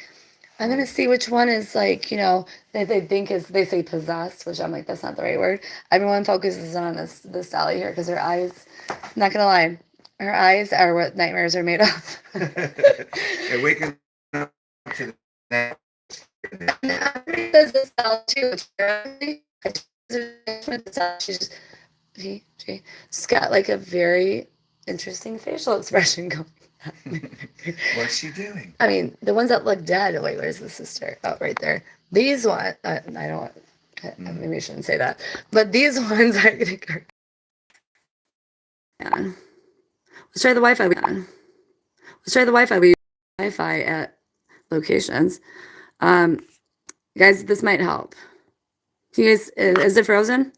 I'm gonna see which one is like, you know, that they think is, they say possessed, which I'm like, that's not the right word. Everyone focuses on this dolly here because her eyes, I'm not gonna lie, her eyes are what nightmares are made of. Yeah, waking up to that. Everybody does this doll too. She's got like a very interesting facial expression going on. What's she doing? I mean, the ones that look dead. Wait, where's the sister? Oh, right there. These ones. I don't. Maybe I shouldn't say that. But these ones, I think are. Yeah. Let's try the Wi-Fi. Let's try the Wi-Fi. We use Wi-Fi at locations. Guys, this might help. Can you guys, is it frozen?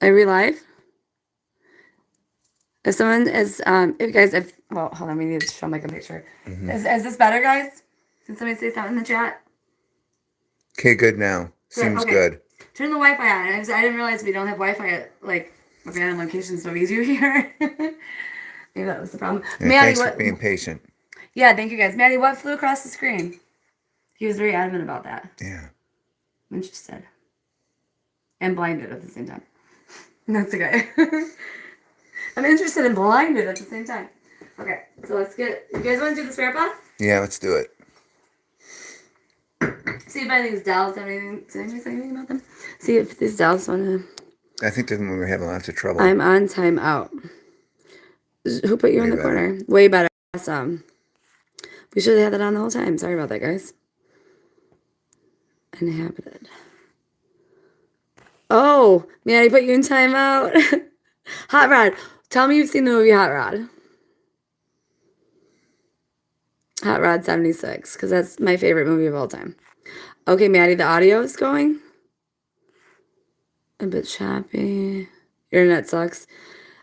Are we live? If someone is, well, hold on, we need to show Mike a picture. Is this better, guys? Can somebody say something in the chat? Okay, good now. Seems okay. good. Turn the Wi-Fi on. I didn't realize we don't have Wi-Fi at, like, random locations, but we do here. Maybe that was the problem. Yeah, Maddie, thanks for being patient. Yeah, thank you, guys. Maddie, what flew across the screen? He was very adamant about that. Yeah. I'm interested. And blinded at the same time. That's okay. I'm interested and blinded at the same time. Okay, so let's get. You guys want to do the spirit box? Yeah, let's do it. See if any of these dolls have anything. Does anybody say anything about them? See if these dolls want to. I think that we're having lots of trouble. I'm on time out. Who put you in the corner? Way better. Awesome. We should have had that on the whole time. Sorry about that, guys. Inhabited. Oh, man, I put you in timeout. Hot Rod. Tell me you've seen the movie Hot Rod. Hot Rod 76, because that's my favorite movie of all time. Okay, Maddie, the audio is going. A bit choppy. Your internet sucks.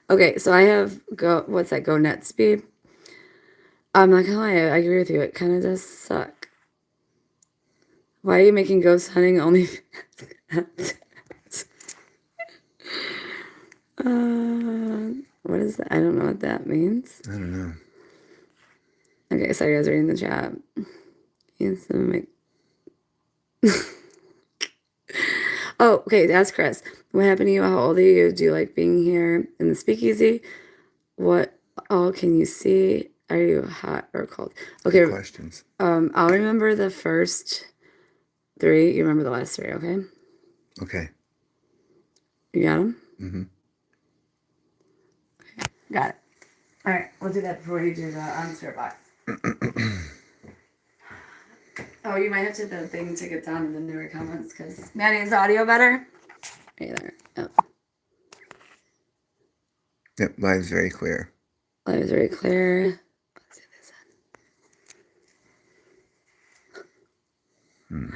Okay, so I have what's that? Go net speed. I'm not gonna lie, I agree with you. It kind of does suck. Why are you making ghost hunting only? What is that? I don't know what that means. I don't know. Okay, sorry guys, reading the chat. Oh, okay, ask Chris. What happened to you? How old are you? Do you like being here in the speakeasy? What all can you see? Are you hot or cold? Okay. Good questions. I'll remember the first 3. You remember the last 3, okay? Okay. You got them? Mm-hmm. Okay, got it. All right, we'll do that before you do the spirit box. Oh, you might have to the thing to get down in the newer comments because Maddie, is the audio better? Right there. Oh. Yep, live's very clear. Live is very clear. Let's do this one.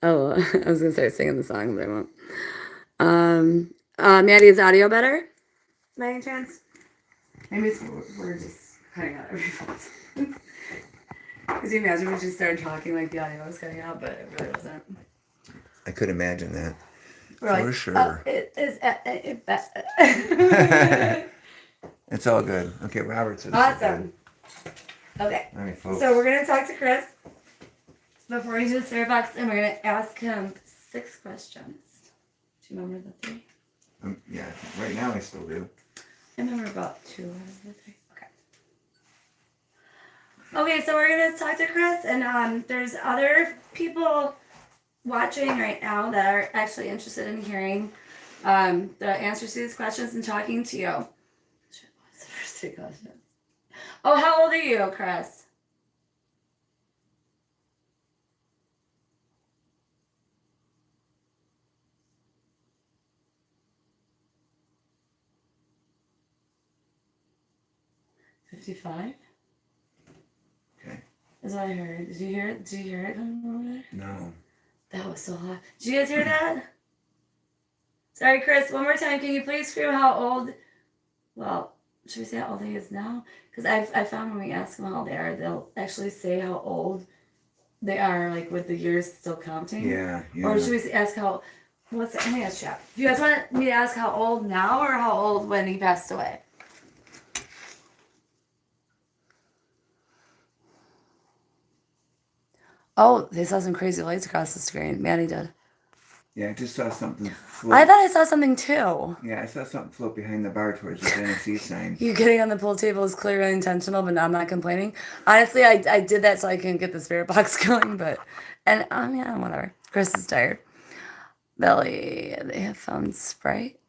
Oh, I was gonna start singing the song, but I won't. Maddie, is audio better? By any chance? Maybe we're just cutting out every fault. Could you imagine we just started talking like the audio was cutting out, but it really wasn't. I could imagine that. We're like, For sure. It is. It's all good. Okay, Robert says Awesome. Okay. All right, folks. So we're gonna talk to Chris before we do the spirit box, and we're gonna ask him 6 questions. Do you remember the 3? Yeah, right now I still do. I remember about 2 out of the 3. Okay. Okay, so we're gonna talk to Chris, and there's other people watching right now that are actually interested in hearing the answers to these questions and talking to you. What's the first 2 questions? Oh, how old are you, Chris? $55? Okay. That's what I heard. Did you hear it? Did you hear it coming over there? No. That was so hot. Did you guys hear that? Sorry, Chris. One more time. Can you please scream how old? Well, should we say how old he is now? Because I found when we ask them how old they are, they'll actually say how old they are, like with the years still counting. Yeah. Or should we ask how? What's that? Let me ask chat. Do you guys want me to ask how old now or how old when he passed away? Oh, they saw some crazy lights across the screen. Manny did. Yeah, I just saw something float. I thought I saw something too. Yeah, I saw something float behind the bar towards the Tennessee sign. You getting on the pool table is clearly intentional, but I'm not complaining. Honestly, I did that so I can get the spirit box going, but, and yeah, whatever. Chris is tired. Billy, they have found Sprite.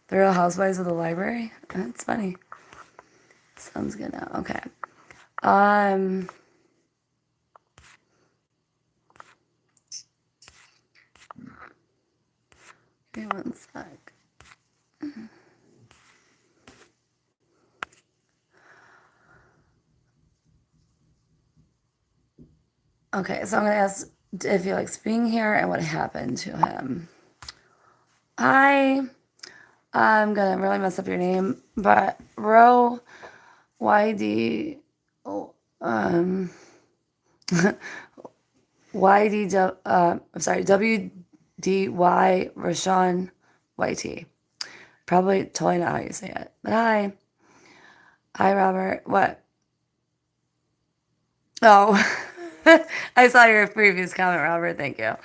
The Real Housewives of the Library. That's funny. Sounds good now. Okay. Give me one sec. Okay, so I'm gonna ask if he likes being here and what happened to him. I'm gonna really mess up your name, but Ro YD YD I'm sorry, WDY Rashawn YT. Probably totally not how you say it. But hi. Hi Robert. What? Oh, I saw your previous comment, Robert. Thank you.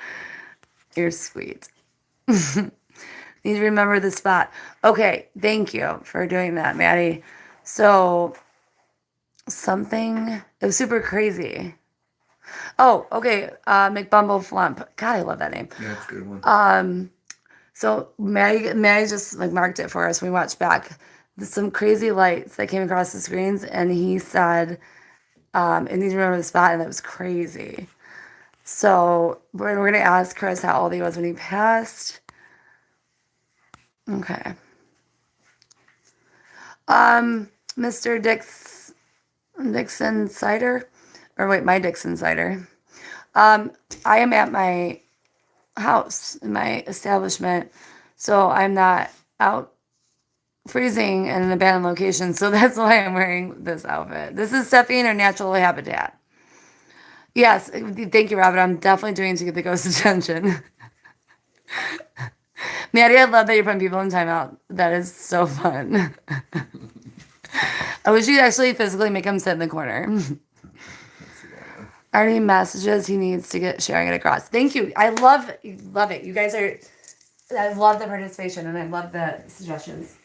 You're sweet. Need to remember the spot. Okay, thank you for doing that, Maddie. So, it was super crazy. Oh, okay, McBumble Flump. God, I love that name. Yeah, that's a good one. So Maddie just like marked it for us. We watched back. There's some crazy lights that came across the screens, and he said, "I need to remember the spot," and that was crazy. So we're gonna ask Chris how old he was when he passed. Okay. Mr. Dixon Cider, or wait, my Dixon Cider. I am at my house in my establishment, so I'm not out freezing in an abandoned location. So that's why I'm wearing this outfit. This is Steffi in her natural habitat. Yes, thank you, Robert. I'm definitely doing it to get the ghost attention. Maddie, I love that you're putting people in timeout. That is so fun. I wish you'd actually physically make him sit in the corner. Are any messages he needs to get sharing it across? Thank you. I love it. You guys I love the participation and I love the suggestions.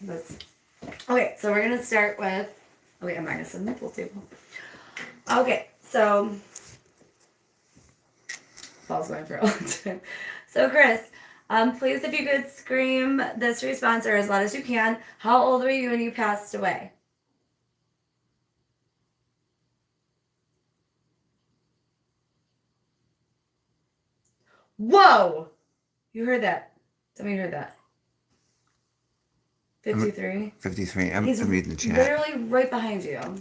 Okay, so we're gonna start with. Oh wait, I'm minus the pool table. Okay, so Paul's going for a long time. So Chris, please, if you could scream this response or as loud as you can. How old were you when you passed away? Whoa! You heard that. Somebody heard that. 53. 53. I'm He's reading the chat. literally right behind you.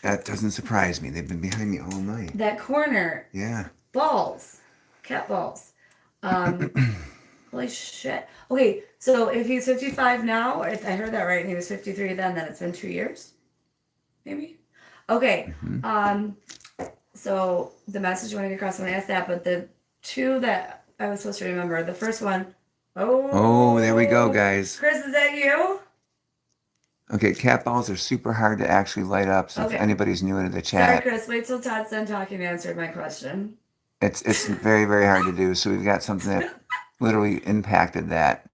That doesn't surprise me. They've been behind me all night. That corner. Yeah. Balls. Cat balls. Holy shit. Okay, so if he's 55 now, or if I heard that right, and he was 53 then it's been 2 years? Maybe? Okay. So the message you want to get across when I asked that, but the 2 that I was supposed to remember, the first one, Oh, there we go, guys. Chris, is that you? Okay, cat balls are super hard to actually light up, so Okay. if anybody's new into the Sorry, chat, Chris. Wait till Todd's done talking and answered my question. it's very, very hard to do. So we've got something that literally impacted that.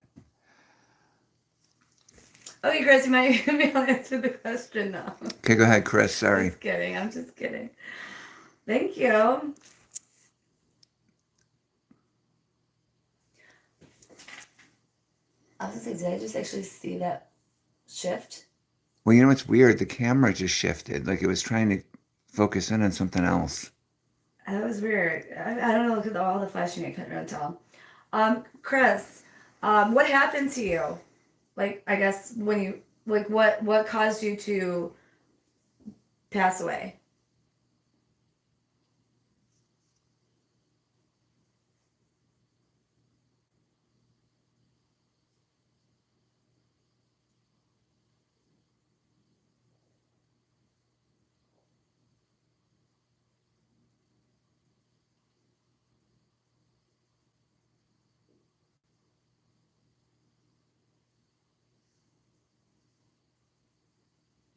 Okay, Chris, you might be able to answer the question now. Okay, go ahead, Chris. Sorry. Just kidding. I'm just kidding. Thank you. I was gonna say, did I just actually see that shift? Well, you know what's weird? The camera just shifted. Like it was trying to focus in on something else. That was weird. I don't know. Look at all the flashing. I couldn't really tell. Chris, what happened to you? Like, I guess when you like, what caused you to pass away?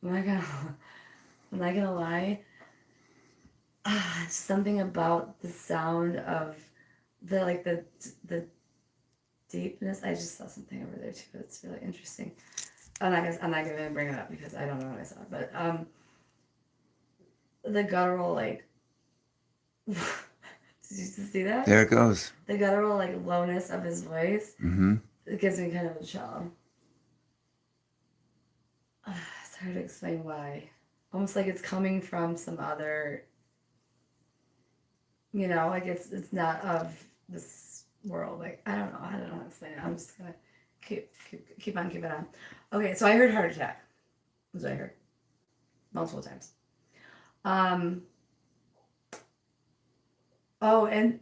I'm not gonna, I'm not gonna lie. Something about the sound of the deepness. I just saw something over there too. That's really interesting. I'm not gonna bring it up because I don't know what I saw. But the guttural like. Did you see that? There it goes. The guttural like lowness of his voice. Mm-hmm. It gives me kind of a chill. It's hard to explain why. Almost like it's coming from some other. Like it's not of this world. Like I don't know how to explain it. I'm just gonna keep on keeping on. Okay, so I heard heart attack. That's what I heard multiple times. Oh, and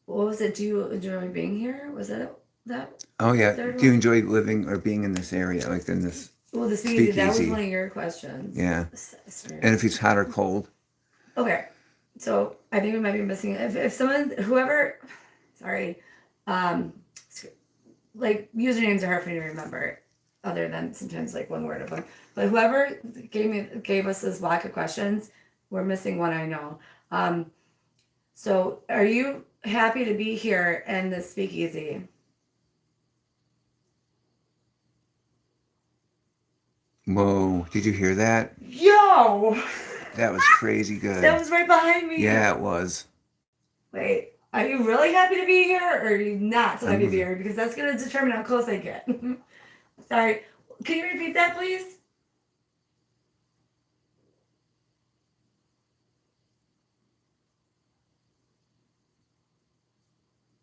what was it? Do you enjoy being here? Was that that? Oh yeah. Third Do you one? enjoy living or being in this area, like in this Well, the speakeasy. That was speakeasy? one of your questions. Yeah. Sorry. And if it's hot or cold? Okay, so I think we might be missing if someone whoever, sorry, um, like usernames are hard for me to remember, other than sometimes like one word of them. But whoever gave us this block of questions, we're missing one I know. So are you happy to be here in the speakeasy? Whoa! Did you hear that? Yo, That was crazy good. that was right behind me. Yeah, it was. Wait, are you really happy to be here, or are you not so happy to be I'm- here? Because that's gonna determine how close I get. Sorry, can you repeat that, please?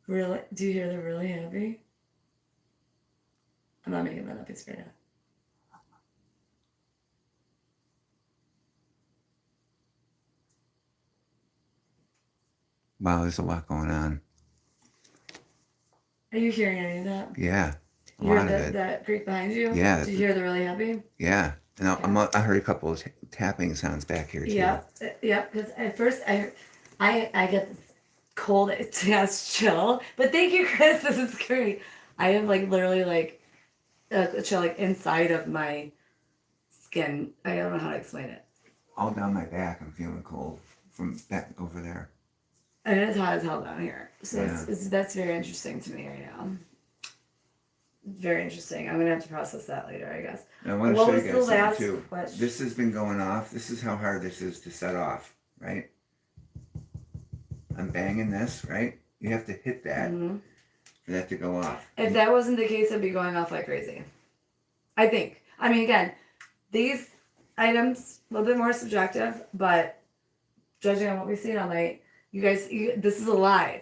Really? Do you hear they're really happy? I'm not making that up. It's straight up. Wow, there's a lot going on. Are you hearing any of that? Yeah, a You heard lot of it. that creak behind you? Yeah. Do you hear they're really happy? Yeah, and Yeah. I heard a couple of tapping sounds back here too. Yep. Yep. Because at first I get this cold ass chill. But thank you, Chris. This is great. I have like literally like a chill like inside of my skin. I don't know how to explain it. All down my back, I'm feeling cold from back over there. And it's hot as hell down here. So Yeah. that's very interesting to me right now. Very interesting. I'm gonna have to process that later, I guess. And I want to What show was you the guys last something too. question? This has been going off. This is how hard this is to set off, right? I'm banging this, right? You have to hit that Mhm. for that to go off. If that wasn't the case, it'd be going off like crazy. I think. I mean, again, these items a little bit more subjective, but judging on what we've seen all night, you guys, this is alive.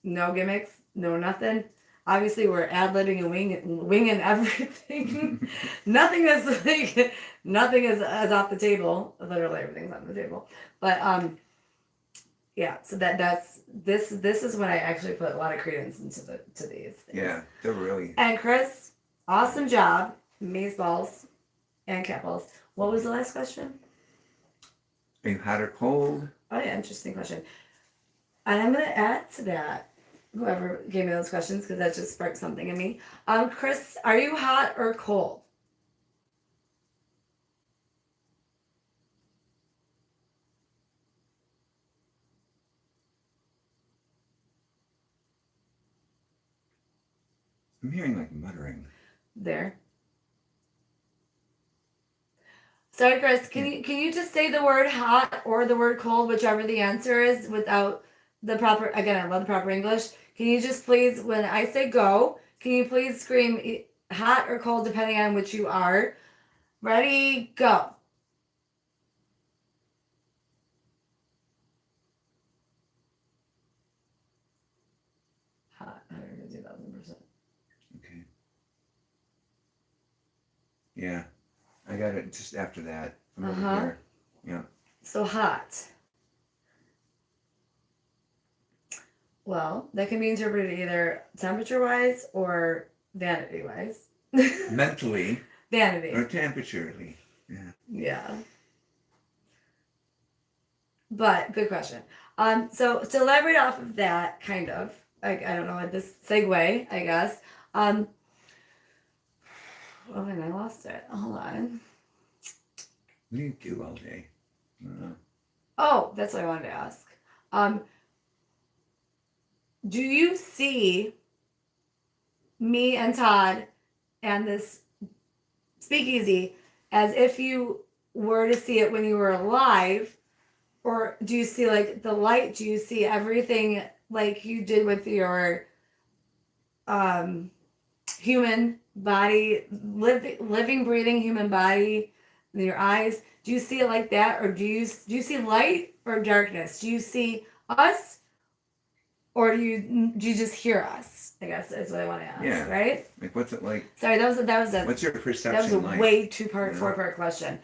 No gimmicks, no nothing. Obviously, we're ad-libbing and winging everything. Nothing is off the table. Literally, everything's on the table. But yeah. So that's this is when I actually put a lot of credence into these things. Yeah, they're really. And Chris, awesome job. Maze balls and cat balls. What was the last question? Are you hot or cold? Oh yeah, interesting question. And I'm gonna add to that. whoever gave me those questions because that just sparked something in me. Chris, are you hot or cold? I'm hearing like muttering. There. Sorry, Chris. Can you just say the word hot or the word cold, whichever the answer is, without the proper? Again, I love the proper English. Can you just please, when I say go, can you please scream hot or cold depending on which you are? Ready, go. Hot, 102,000%. Okay. Yeah, I got it just after that. I'm over here. Yeah. So hot. Well, that can be interpreted either temperature-wise or vanity-wise. Mentally Vanity. or temperaturely. Yeah. Yeah. But good question. So to elaborate off of that, kind of, like I don't know what this segue, I guess. Oh, and I lost it. Hold on. What do you do all day? I don't know. Oh, that's what I wanted to ask. Do you see me and Todd and this speakeasy as if you were to see it when you were alive? Or do you see like the light? Do you see everything like you did with your human body, living, breathing human body in your eyes? Do you see it like that, or do you see light or darkness? Do you see us, or do you just hear us? I guess is what I want to ask. Yeah. Right? Like, what's it like? Sorry, that was a What's your perception that was a like? way four-part question.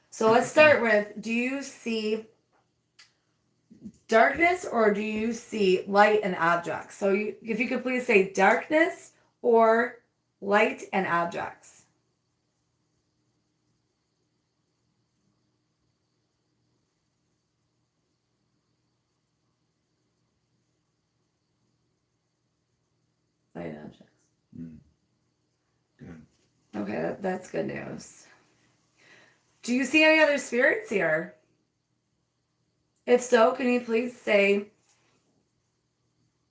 So let's start with: do you see darkness or do you see light and objects? So if you could please say darkness or light and objects. Light and objects. Good. Okay, that's good news. Do you see any other spirits here? If so, can you please say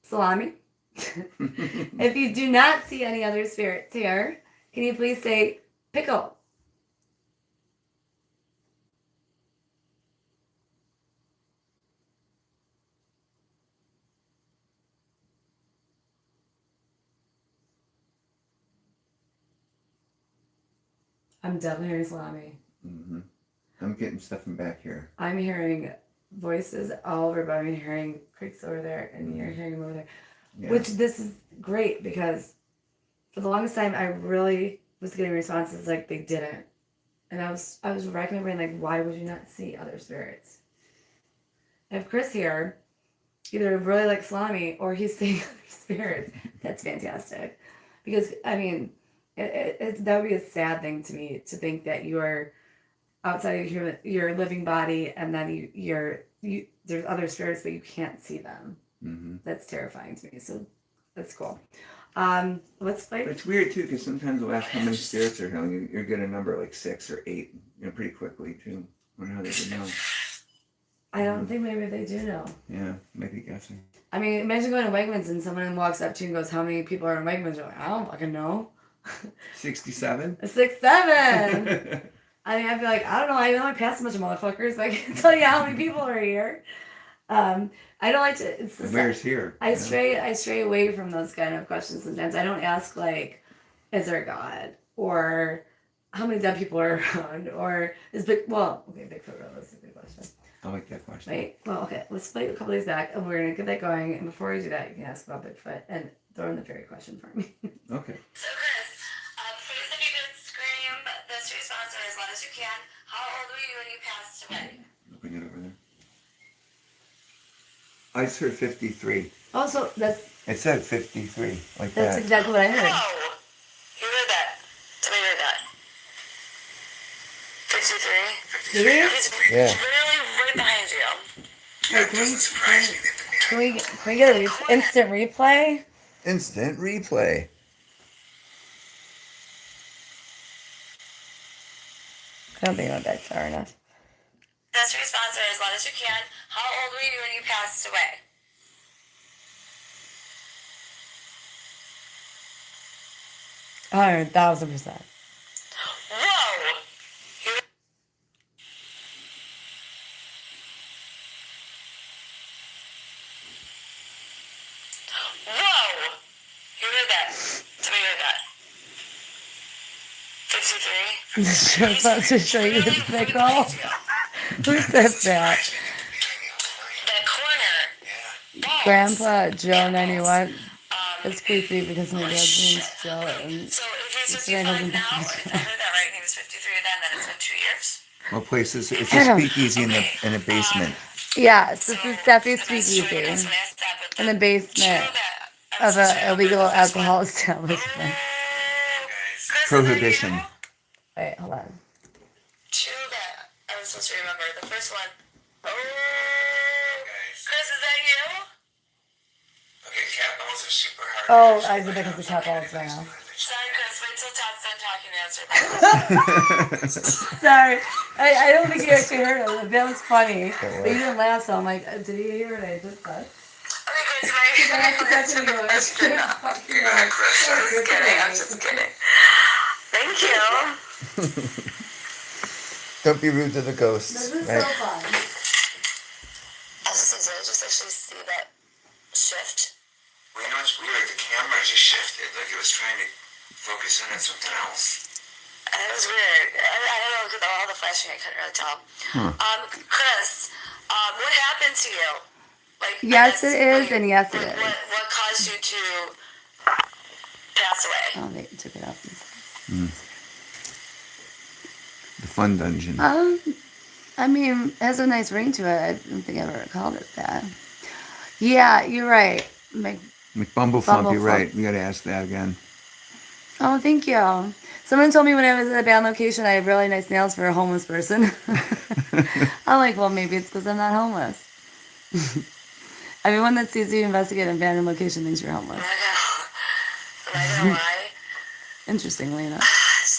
salami? If you do not see any other spirits here, can you please say pickle? I'm definitely hearing salami. Mm-hmm. I'm getting stuff from back here. I'm hearing voices all over, but I'm hearing creaks over there, and you're hearing them over there. Yeah. Which this is great because for the longest time I really was getting responses like they didn't, and I was racking my brain like, why would you not see other spirits? And if Chris here either really likes salami or he's seeing other spirits, that's fantastic, because I mean, that would be a sad thing to me to think that you are outside of your living body, and then there's other spirits, but you can't see them. Mm-hmm. That's terrifying to me. So that's cool. Let's play. But it's weird too, because sometimes they'll ask how many spirits are healing. You get a number like 6 or 8, pretty quickly too. I wonder how they would know. I don't think maybe they do know. Yeah, maybe guessing. I mean, imagine going to Wegmans and someone walks up to you and goes, "How many people are in Wegmans?" You're like, "I don't fucking know." 67. 6, 7. I mean, I'd be like, I don't know. I know I passed a bunch of motherfuckers, but I can't tell you how many people are here. I don't like to. Where's here? I stray away from those kind of questions sometimes. I don't ask like, is there a God, or how many dead people are around, or is Bigfoot real? That's a good question. I like that question. Wait, well, okay, let's play a couple days back, and we're gonna get that going. And before we do that, you can ask about Bigfoot and throw in the fairy question for me. Okay. So Chris, please if you could scream this response or as loud as you can. How old were you when you passed away? I'll bring it over there. I heard 53. Also, It said 53, like that's that. exactly what I heard. Oh, you heard that. Tell me you heard that. 53? Serious? He's Yeah. literally right behind you. Wait, can we? Surprised me that the Can we get a instant replay? Instant replay. I don't think I went back far enough. Just respond as long as you can. How old were you when you passed away? 100,000%. Whoa! Whoa! You heard that. Somebody heard that. 53? This show's supposed to show you this pickle. Who said that? That corner. Balls. Grandpa Joe 91. It's creepy because my dad's name's Joe and So if he's this man 55 doesn't now, have if I heard that right, he was 53 then it's been 2 years. What place is it? It's a speakeasy in the basement. Yes, this is Steffi's That's true, Speakeasy that's when I asked that, but in the basement I was of supposed to an remember illegal the first alcohol one. establishment. Chris, is that Prohibition. you? Wait, hold on. Two that I was supposed to remember. The first one. Oh, Chris, is that you? Okay, cat balls are super hard. Oh, I did because the cat balls right now. Sorry, Chris. Wait till Todd's done talking to answer that. Sorry, I don't think you actually heard it. That was funny, but you didn't laugh. So I'm like, did he hear what I just said? Okay, Chris, my answer the question. Good night, Chris. Just kidding. I'm just kidding. Thank you. Don't be rude to the ghosts. This is Right? so fun. I just actually see that shift. Well, you know, it's weird. The camera just shifted. Like it was trying to focus in on something else. And it was weird. I don't know, with all the flashing, I couldn't really tell. Chris, what happened to you? Like, Yes, it is, like, and yes, it like, is. What caused you to pass away? Oh, they took it off. The fun dungeon. I mean, it has a nice ring to it. I don't think I ever called it that. Yeah, you're right. McBumbleflump, you're right. We got to ask that again. Oh, thank you. Someone told me when I was at a band location I have really nice nails for a homeless person. I'm like, well, maybe it's because I'm not homeless. Everyone that sees you investigate an abandoned location thinks you're homeless. Am I gonna lie? Interestingly enough.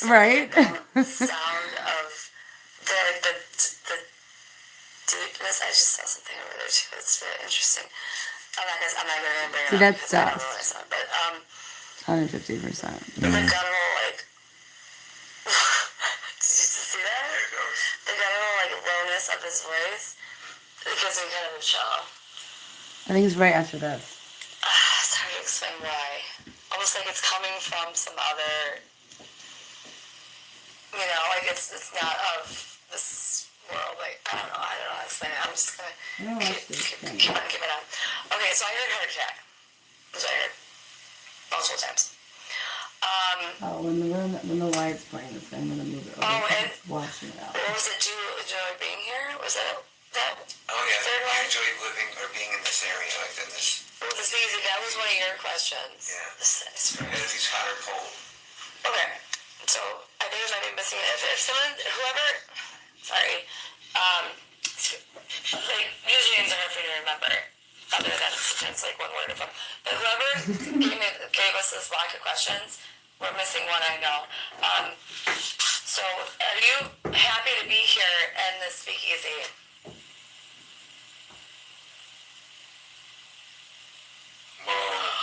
Right? Sound of the deepness. I just saw something over there too. It's very interesting. I'm not gonna bring it See, up that's because I don't know dust. what I saw. But 150%. the guttural like. Did you see that? There it goes. The guttural like lowness of his voice. It gives me kind of a chill. I think it's right after this. It's hard to explain why. Almost like it's coming from some other. You know, like it's not of this world. Like I don't know how to explain it. I'm just gonna keep it on. Okay, so I heard heart attack. That's what I heard multiple times. Oh, when the light's playing, it's I'm gonna move it over. Oh, and Watching it out. what was it? Do you enjoy being here? Was that Oh yeah, third I one? enjoyed living or being in this area, like in this. Well, this means that was one of your questions. Yeah. This If it's hot or cold. Okay, so I think it might be missing. If someone, whoever, sorry, like usually names are hard for you to remember. Other than sometimes like one word of them. But whoever gave us this block of questions, we're missing one. I know. So are you happy to be here in the Speakeasy? Whoa,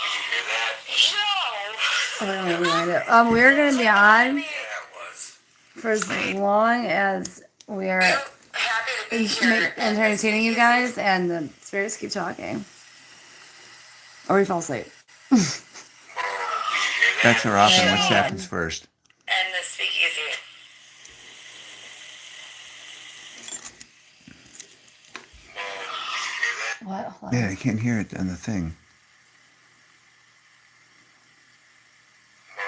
did you hear that? No. Oh, I don't mind it. We're gonna be on Yeah, it was. for as long as we're Happy to be here. entertaining you guys, and the spirits keep talking, or we fall asleep. Whoa, did you hear that? That's our option. Which happens first? And the Speakeasy. Whoa, did you hear that? What? Hold on. Yeah, I can't hear it on the thing. Whoa,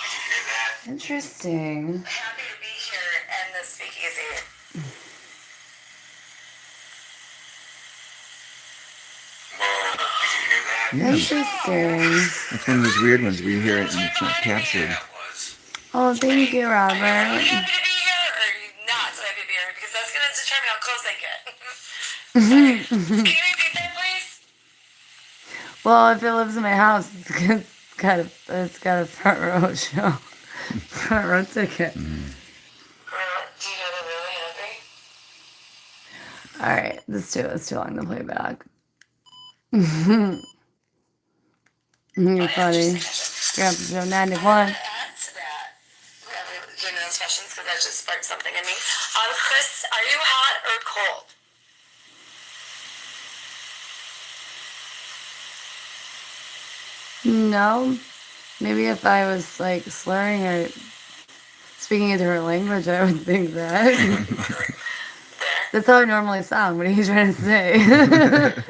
did you hear that? Interesting. Happy to be here in the Speakeasy. Whoa, did you hear that? Yeah, Interesting. it's one of those weird ones where you hear it and it's not captured. Yeah, it was. Oh, thank you, Are Robert. you happy to be here or are you not so happy to be here? Because that's going to determine how close I get. Sorry. Can you repeat that, please? Well, if it lives in my house, it's got a front row show, front row ticket. Do you know they're really hungry? All right, it's too long to play back. You're funny. Grandpa Joe 91. I'm gonna add to that. Whoever hearing those questions because that just sparked something in me. Chris, are you hot or cold? No, maybe if I was like slurring or speaking a different language, I would think that. There. That's how I normally sound. What are you trying to say? Sorry, Chris.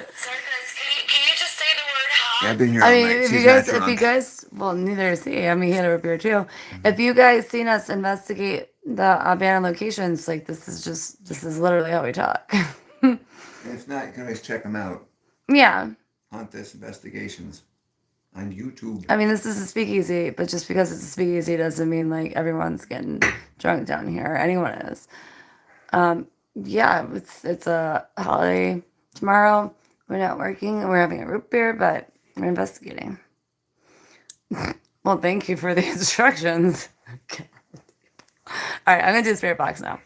Can you just say the word Yeah, hot? I've been here I all mean, night. if you She's not guys, drunk. well, neither is he. I mean, he had a root beer too. If you guys seen us investigate the abandoned locations, like this is literally how we talk. If not, you can always check them out. Yeah. Haunt This Investigations on YouTube. I mean, this is a speakeasy, but just because it's a speakeasy doesn't mean like everyone's getting drunk down here. Anyone is. Yeah, it's a holiday tomorrow. We're not working and we're having a root beer, but we're investigating. Well, thank you for the instructions. Okay. All right, I'm gonna do the spirit box now.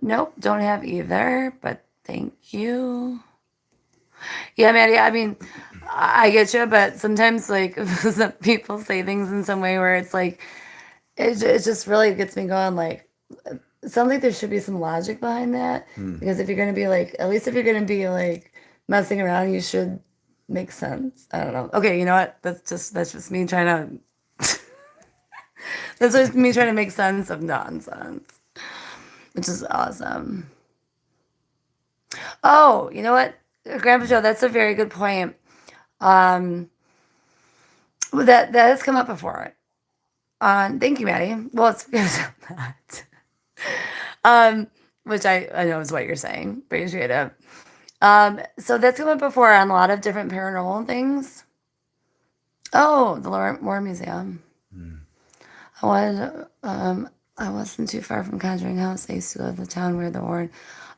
Nope, don't have either, but thank you. Yeah, Maddie, I mean, I get you, but sometimes like some people say things in some way where it's like it just really gets me going. Like, it sounds like there should be some logic behind that because if you're gonna be like, at least if you're gonna be like messing around, you should make sense. I don't know. Okay, you know what? That's just me trying to. That's just me trying to make sense of nonsense, which is awesome. Oh, you know what, Grandpa Joe, that's a very good point. Um, that has come up before. Thank you, Maddie. Well, it's because of that. Which I know is what you're saying. Appreciate it. So that's come up before on a lot of different paranormal things. Oh, the War Museum. I wanted. I wasn't too far from Conjuring House. I used to go to the town where the Warren.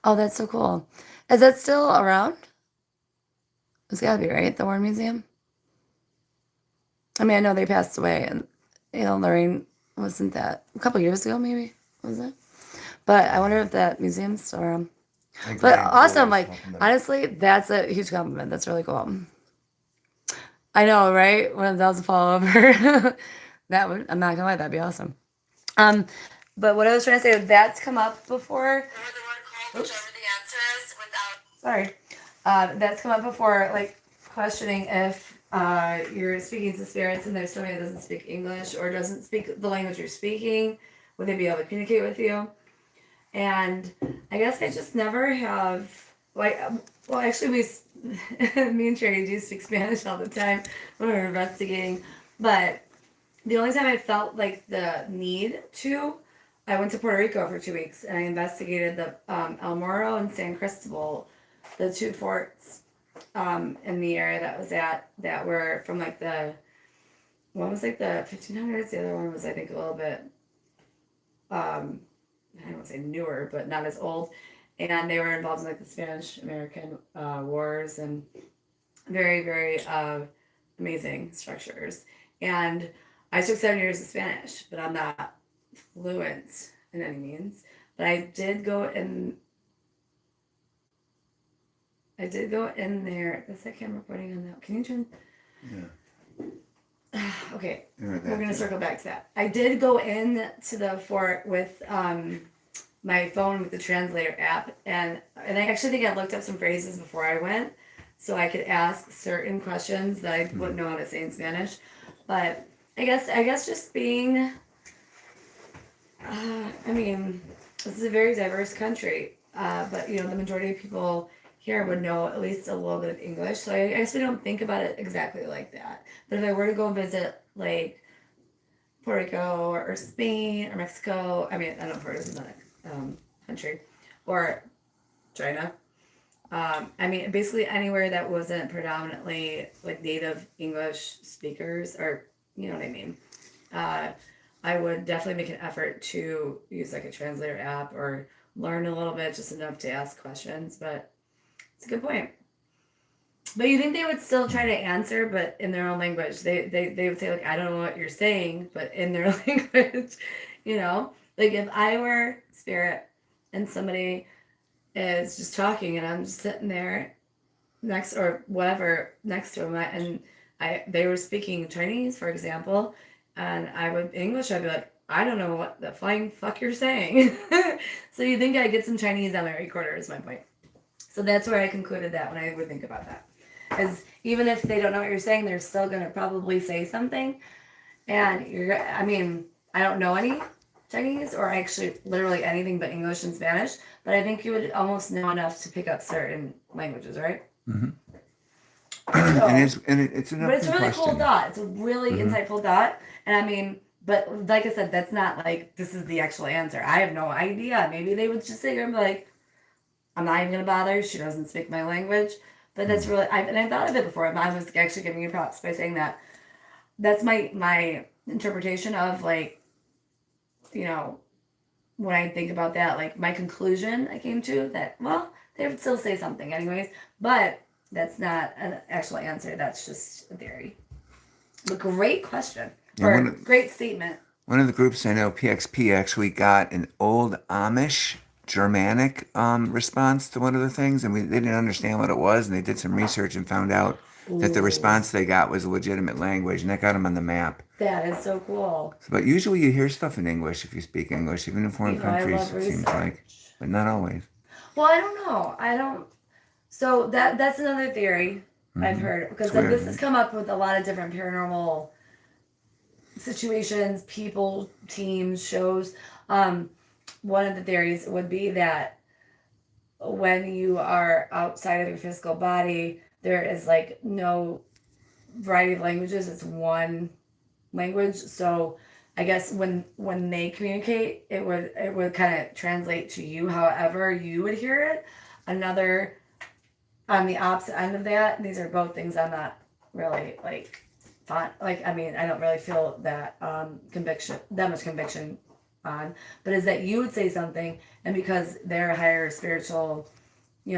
Oh, that's so cool. Is that still around? It's got to be, right? The Warren Museum. I mean, I know they passed away, and Lorraine wasn't that a couple years ago, maybe was it? But I wonder if that museum's still around. But awesome, like honestly, that's a huge compliment. That's really cool. I know, right? When that was a followover, that would I'm not gonna lie, that'd be awesome. But what I was trying to say, that's come up before. Or the word cold, whichever the answer is, without. Sorry, that's come up before, like questioning if you're speaking to spirits and there's somebody that doesn't speak English or doesn't speak the language you're speaking, would they be able to communicate with you? And I guess I just never have like. Well, actually, me and Cherry do speak Spanish all the time when we're investigating, but the only time I felt like the need to, I went to Puerto Rico for 2 weeks and I investigated the El Morro and San Cristobal, the two forts in the area that were from like one was like the 1500s, the other one was I think a little bit, I don't want to say newer, but not as old. And they were involved in like the Spanish-American wars and very, very amazing structures. And I took 7 years of Spanish, but I'm not fluent in any means. But I did go in there. Is that camera recording on that? Can you turn? Yeah. Okay, we're gonna circle back to that. I did go in to the fort with my phone with the translator app, and I actually think I looked up some phrases before I went, so I could ask certain questions that I wouldn't know how to say in Spanish. But I guess just being, I mean, this is a very diverse country, but the majority of people here would know at least a little bit of English. So I guess we don't think about it exactly like that. But if I were to go visit like Puerto Rico or Spain or Mexico, I mean, I don't know if Puerto Rico is not a country, or China. I mean, basically anywhere that wasn't predominantly like native English speakers, or you know what I mean. I would definitely make an effort to use like a translator app or learn a little bit, just enough to ask questions. But It's a good point. But you think they would still try to answer, but in their own language? They would say, like, I don't know what you're saying, but in their language, you know? Like, if I were spirit and somebody is just talking and I'm just sitting there next or whatever next to them, and they were speaking Chinese, for example, and I would English, I'd be like, I don't know what the flying fuck you're saying. So you think I get some Chinese on my recorder is my point. So that's where I concluded that when I would think about that. Because even if they don't know what you're saying, they're still going to probably say something. And I mean, I don't know any Chinese or actually literally anything but English and Spanish, but I think you would almost know enough to pick up certain languages, right? Mm-hmm. So, and it's an but it's a really question. cool thought. It's a really insightful thought. And I mean, but like I said, that's not like this is the actual answer. I have no idea. Maybe they would just sit here and be like, I'm not even gonna bother. She doesn't speak my language. But that's really, and I thought of it before. I was actually giving you props by saying that. That's my interpretation of, like, you know, when I think about that, like my conclusion I came to that, well, they would still say something anyways, but that's not an actual answer. That's just a theory. But great question. Or great statement. One of the groups I know, PXP, actually got an old Amish Germanic response to one of the things, and they didn't understand what it was, and they did some research and found out that the response they got was a legitimate language, and that got them on the map. That is so cool. But usually you hear stuff in English if you speak English, even in foreign countries, it seems like, but not always. Well, I don't know. So that's another theory I've heard, because this has come up with a lot of different paranormal situations, people, teams, shows. One of the theories would be that when you are outside of your physical body, there is like no variety of languages. It's one language. So I guess when they communicate, it would kind of translate to you however you would hear it. Another, on the opposite end of that, these are both things I'm not really like fun. Like, I mean, I don't really feel that that much conviction on, but is that you would say something, and because they're a higher spiritual,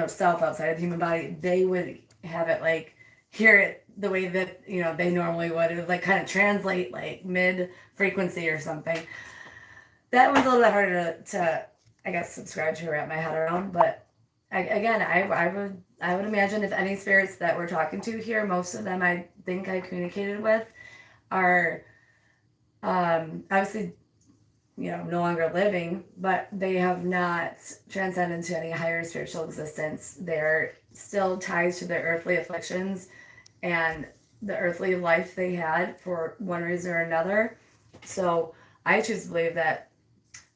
self outside of the human body, they would have it like hear it the way that they normally would. It would like kind of translate like mid frequency or something. That one's a little bit harder to I guess subscribe to or wrap my head around. But I would imagine if any spirits that we're talking to here, most of them I think I communicated with are obviously no longer living, but they have not transcended to any higher spiritual existence. They're still tied to their earthly afflictions and the earthly life they had for one reason or another. So I choose to believe that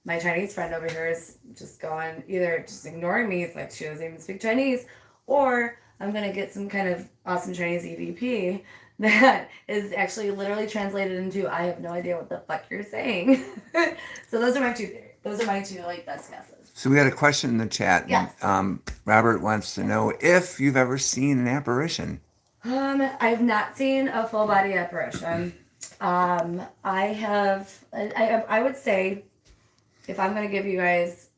my Chinese friend over here is just going, either just ignoring me, it's like she doesn't even speak Chinese, or I'm going to get some kind of awesome Chinese EVP that is actually literally translated into, I have no idea what the fuck you're saying. So those are my two theories. Those are my two best guesses. So we got a question in the chat. Yes. Robert wants to know if you've ever seen an apparition. I've not seen a full body apparition. I have. I would say, if I'm going to give you guys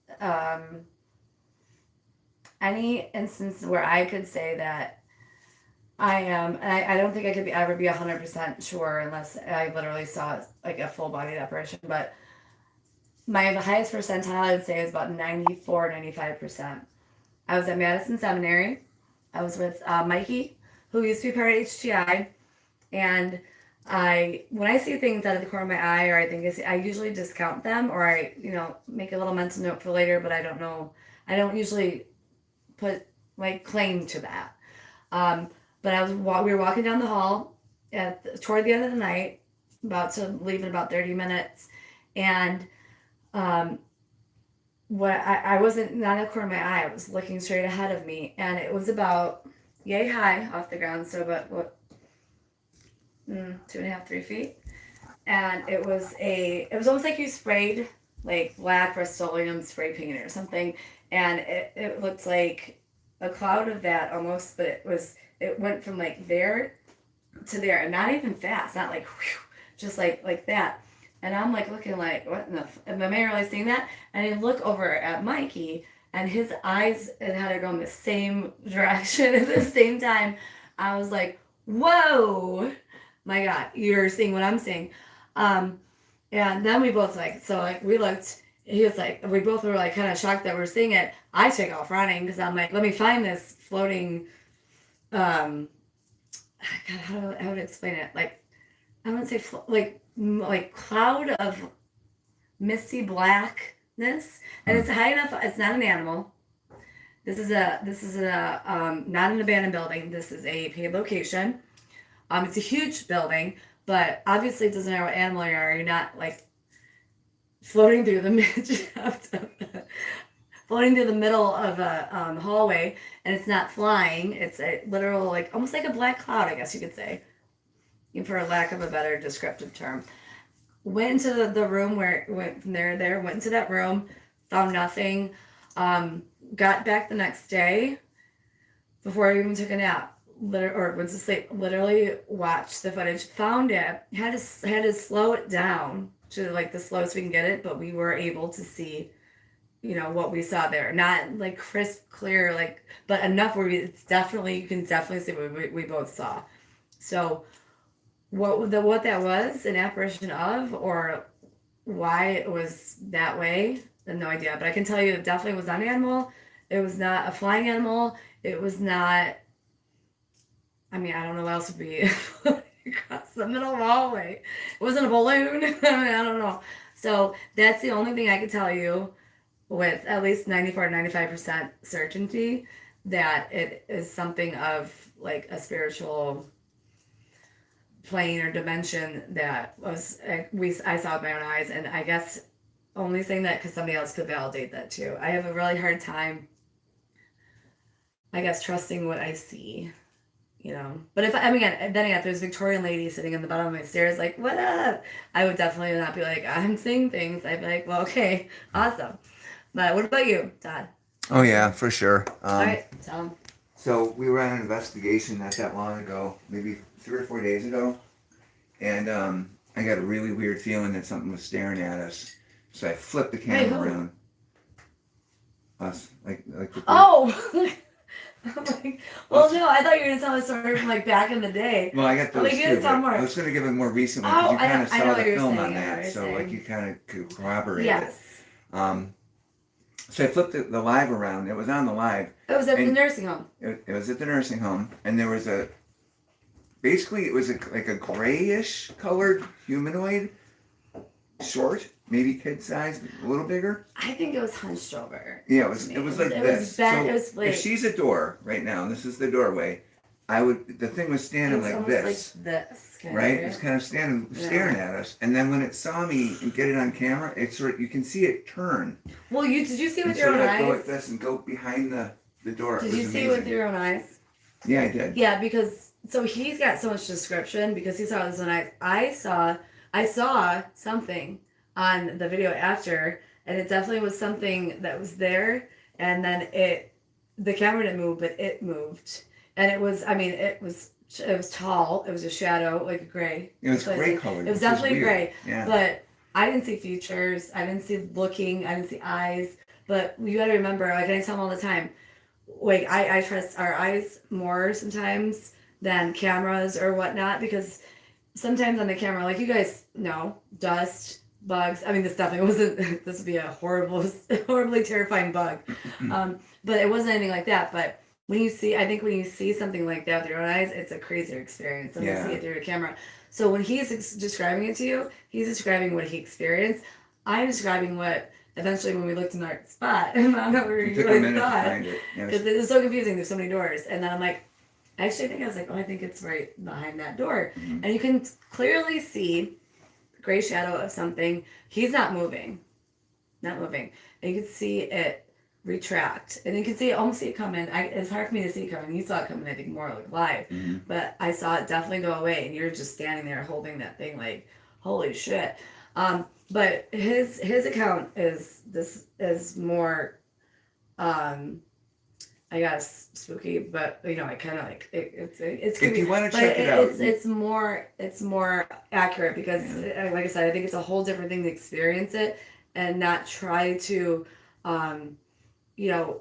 any instance where I could say that I am, and I don't think I could ever be 100% sure unless I literally saw like a full body apparition, but my highest percentile I'd say is about 94, 95%. I was at Madison Seminary. I was with Mikey, who used to be part of HTI, and when I see things out of the corner of my eye, or I usually discount them, or I make a little mental note for later, but I don't usually put like claim to that. But we were walking down the hall toward the end of the night, about to leave in about 30 minutes, and I wasn't not at the corner of my eye. I was looking straight ahead of me, and it was about yay high off the ground, so about 2.5, 3 feet, and it was almost like you sprayed like black Rust-Oleum spray paint or something, and it looked like a cloud of that almost, but it went from like there to there, and not even fast, not like whew, just like that. And I'm like looking like, what in the am I really seeing that? And I look over at Mikey, and his eyes and had to go in the same direction at the same time. I was like, whoa, my God, you're seeing what I'm seeing. And then we both like, so like we looked, he was like, we both were like kind of shocked that we're seeing it. I took off running because I'm like, let me find this floating, God, how to explain it? Like, I wouldn't say, like cloud of misty blackness. And it's high enough, it's not an animal. This is a not an abandoned building. This is a paid location. It's a huge building, but obviously it doesn't matter what animal you are. You're not like floating through the floating through the middle of a hallway, and it's not flying. It's a literal, like almost like a black cloud, I guess you could say, for a lack of a better descriptive term. Went into the room where went from there. Went into that room, found nothing. Got back the next day before I even took a nap, or went to sleep. Literally watched the footage, found it, had to slow it down to like the slowest we can get it, but we were able to see, what we saw there. Not like crisp, clear, like, but enough where you can definitely see what we both saw. So what that was an apparition of, or why it was that way, I have no idea, but I can tell you it definitely was not an animal. It was not a flying animal. It was not, I mean, I don't know what else would be across the middle of the hallway. It wasn't a balloon. I mean, I don't know. So that's the only thing I can tell you with at least 94 to 95% certainty that it is something of like a spiritual plane or dimension that was, I saw with my own eyes, and I guess only saying that because somebody else could validate that too. I have a really hard time, I guess, trusting what I see, But if there's a Victorian lady sitting in the bottom of my stairs, like, what up? I would definitely not be like, I'm seeing things. I'd be like, well, okay, awesome. But what about you, Todd? Oh yeah, for sure. All right, tell him. So we were on an investigation not that long ago, maybe 3 or 4 days ago, and I got a really weird feeling that something was staring at us. So I flipped the camera around. Us, like the oh. Well, no, I thought you were going to tell a story from like back in the day. Well, I got those too, but I was going to give a more recent one because you kind of saw the film on that, so like you kind of could corroborate it. So I flipped the live around. It was on the live. It was at the nursing home. It was at the nursing home, and there was basically it was like a grayish colored humanoid, short, maybe kid sized, a little bigger. I think it was hunched over. Yeah, it was like this. So if she's a door right now, and this is the doorway, the thing was standing like this. Like this. Right? It's kind of staring at us. And then when it saw me and get it on camera, you can see it turn. Well, did you see it with and your own eyes? Go like this and go behind the door. Did you see it with your own eyes? Yeah, I did. Yeah, because so he's got so much description because he saw this one. I saw something on the video after, and it definitely was something that was there, and then the camera didn't move, but it moved, and it was tall. It was a shadow, like a gray. It was gray colored. It was definitely gray. Yeah. But I didn't see features. I didn't see looking. I didn't see eyes. But you got to remember, like I tell them all the time, like I trust our eyes more sometimes than cameras or whatnot, because sometimes on the camera, like you guys know, dust, bugs. I mean, this definitely wasn't. This would be a horribly terrifying bug. But it wasn't anything like that. But when you see something like that with your own eyes, it's a crazier experience than to see it through your camera. So when he's describing it to you, he's describing what he experienced. I'm describing what eventually when we looked in our spot, and I don't know where you really thought, because it was so confusing. There's so many doors, and then I'm like, I was like, I think it's right behind that door, and you can clearly see gray shadow of something. He's not moving, and you can see it retract, and you can almost see it coming. It's hard for me to see it coming. You saw it coming, I think, more like live, but I saw it definitely go away, and you're just standing there holding that thing like, holy shit. But his account is more, I guess, spooky, but I kind of like it's if you want to check it out, it's more accurate because like I said, I think it's a whole different thing to experience it and not try to you know,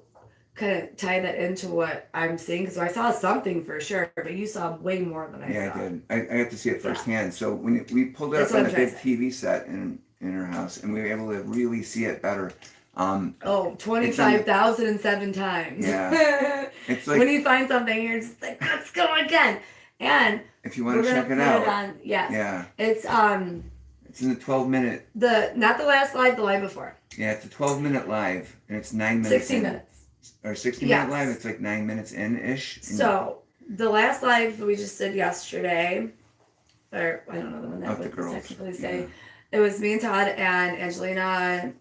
kind of tie that into what I'm seeing because I saw something for sure, but you saw way more than I Yeah, saw. I did. I got to see it firsthand. So when we pulled it That's up on what the I'm trying big to TV set in her house, and we were able to really see it better. Oh, It's in the- 25,007 times. Yeah. It's When like you find something, you're just like, let's go again. And if you we're want to gonna check put it it out. on. Yes, Yeah. it's It's in the 12-minute. the not the last live, the live before. Yeah, it's a 12-minute live, and it's 9 minutes 60 in. minutes. Or 60-minute Yes. live. It's like 9 minutes in ish. So the last live we just did yesterday, or I don't know when that Of the would girls, technically say. yeah. It was me and Todd and Angelina,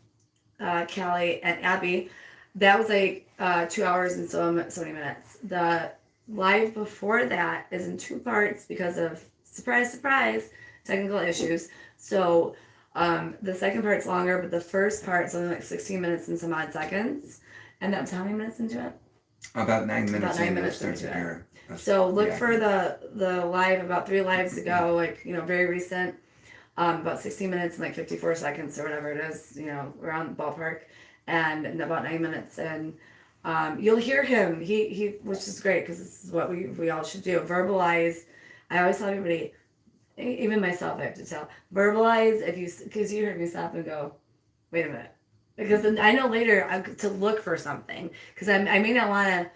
Callie, and Abby. That was like 2 hours and so many minutes. The live before that is in 2 parts because of surprise technical issues. So the second part's longer, but the first part's only like 16 minutes and some odd seconds. And that's how many minutes into it? About 9 minutes. About 9 in, minutes starts into to it. air. So look Yeah. for the live about 3 lives ago, like very recent, about 16 minutes and like 54 seconds or whatever it is, around the ballpark, and in about 9 minutes, and you'll hear him. He which is great because this is what we all should do. Verbalize. I always tell everybody, even myself, I have to tell, verbalize because you heard me stop and go, wait a minute, because then I know later to look for something because I may not want to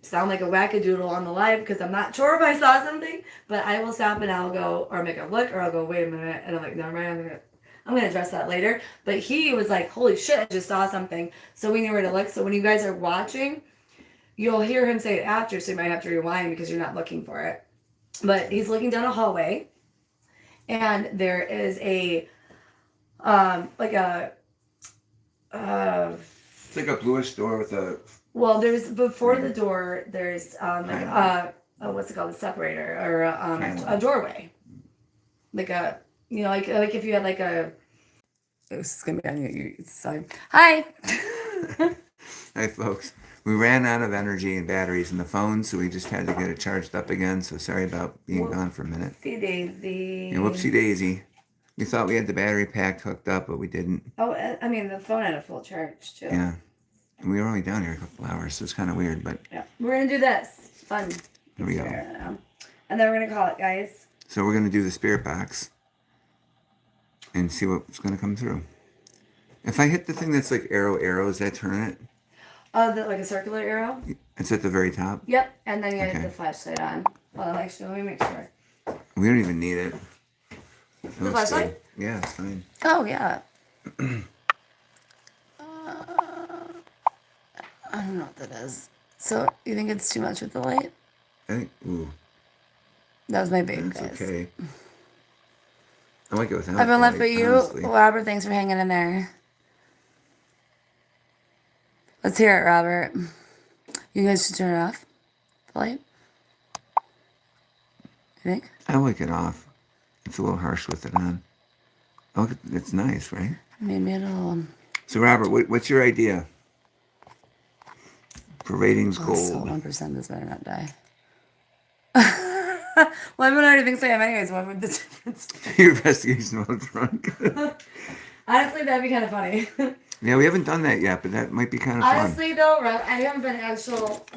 sound like a wackadoodle on the live because I'm not sure if I saw something, but I will stop and I'll go or make a look or I'll go, wait a minute, and I'm like, never mind, I'm gonna address that later. But he was like, holy shit, I just saw something. So we knew where to look. So when you guys are watching, you'll hear him say it after, so you might have to rewind because you're not looking for it. But he's looking down a hallway and there is a like a It's like a bluish door with a. well, there's before the door. There's what's it called? A separator or a doorway, like a like if you had like a. This is gonna be on your side. Hi. Hi, folks. We ran out of energy and batteries in the phone, so we just had to get it charged up again. So sorry about being gone for a minute. Whoopsie daisy. Yeah, whoopsie daisy. We thought we had the battery pack hooked up, but we didn't. Oh, I mean the phone had a full charge too. Yeah. And we were only down here a couple hours, so it's kind of weird, but. Yeah. We're gonna do this. Fun. Here we go. And then we're gonna call it, guys. So we're going to do the spirit box and see what's going to come through. If I hit the thing that's like arrows, that turn it? Like a circular arrow. It's at the very top. Yep. And then you Okay. have the flashlight on. Well, actually, let me make sure. We don't even need it. It looks flashlight? good. Yeah, it's fine. Oh yeah. I don't know what that is. So you think it's too much with the light? I think, ooh, That was my big that's guys. okay. I like it without Everyone the left but light, you. honestly. Robert, thanks for hanging in there. Let's hear it, Robert. You guys should turn it off. The light. You think? I like it off. It's a little harsh with it on. Oh, it's nice, right? Maybe it'll. So, Robert, what's your idea for ratings So gold? 1% this better not die. Well, everyone already thinks I am anyways. What would the difference be? Your investigation while drunk. Honestly, that'd be kind of funny. Yeah, we haven't done that yet, but that might be kind of fun. Honestly, though, I haven't been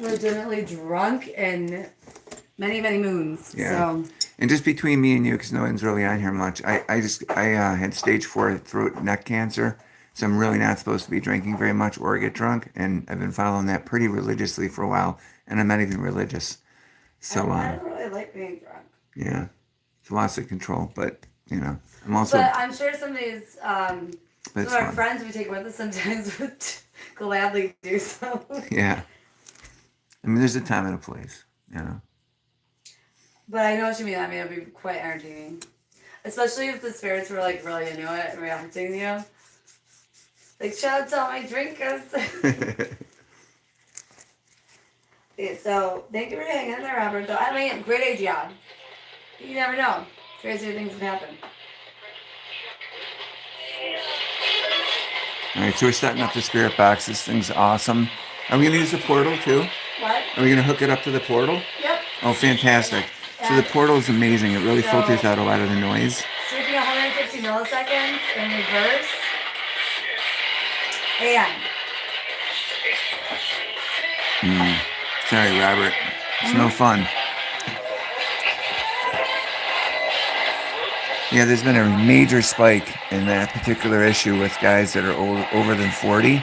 legitimately drunk in many, many moons. Yeah. So. And just between me and you, because no one's really on here much, I had stage 4 throat neck cancer, so I'm really not supposed to be drinking very much or get drunk, and I've been following that pretty religiously for a while, and I'm not even religious. So, I don't really like being drunk. yeah, it's lots of control, but, I'm also, But I'm sure some of these, some but of it's our fun. friends we take with us sometimes would gladly do so. Yeah. I mean, there's a time and a place, But I know what you mean. I mean, it'd be quite entertaining. Especially if the spirits were like really into it and reacting to you. Like, shout out to all my drinkers. Yeah, so, thank you for hanging in there, Robert. Though, I mean, great idea. You never know. Crazier things have happened. All right, so we're setting up the spirit box. This thing's awesome. Are we going to use the portal, too? What? Are we going to hook it up to the portal? Yep. Oh, fantastic. So the portal is amazing. It really So- filters out a lot of the noise. Sweeping 150 milliseconds in reverse. And Sorry, Robert. It's no fun. Yeah, there's been a major spike in that particular issue with guys that are over than 40,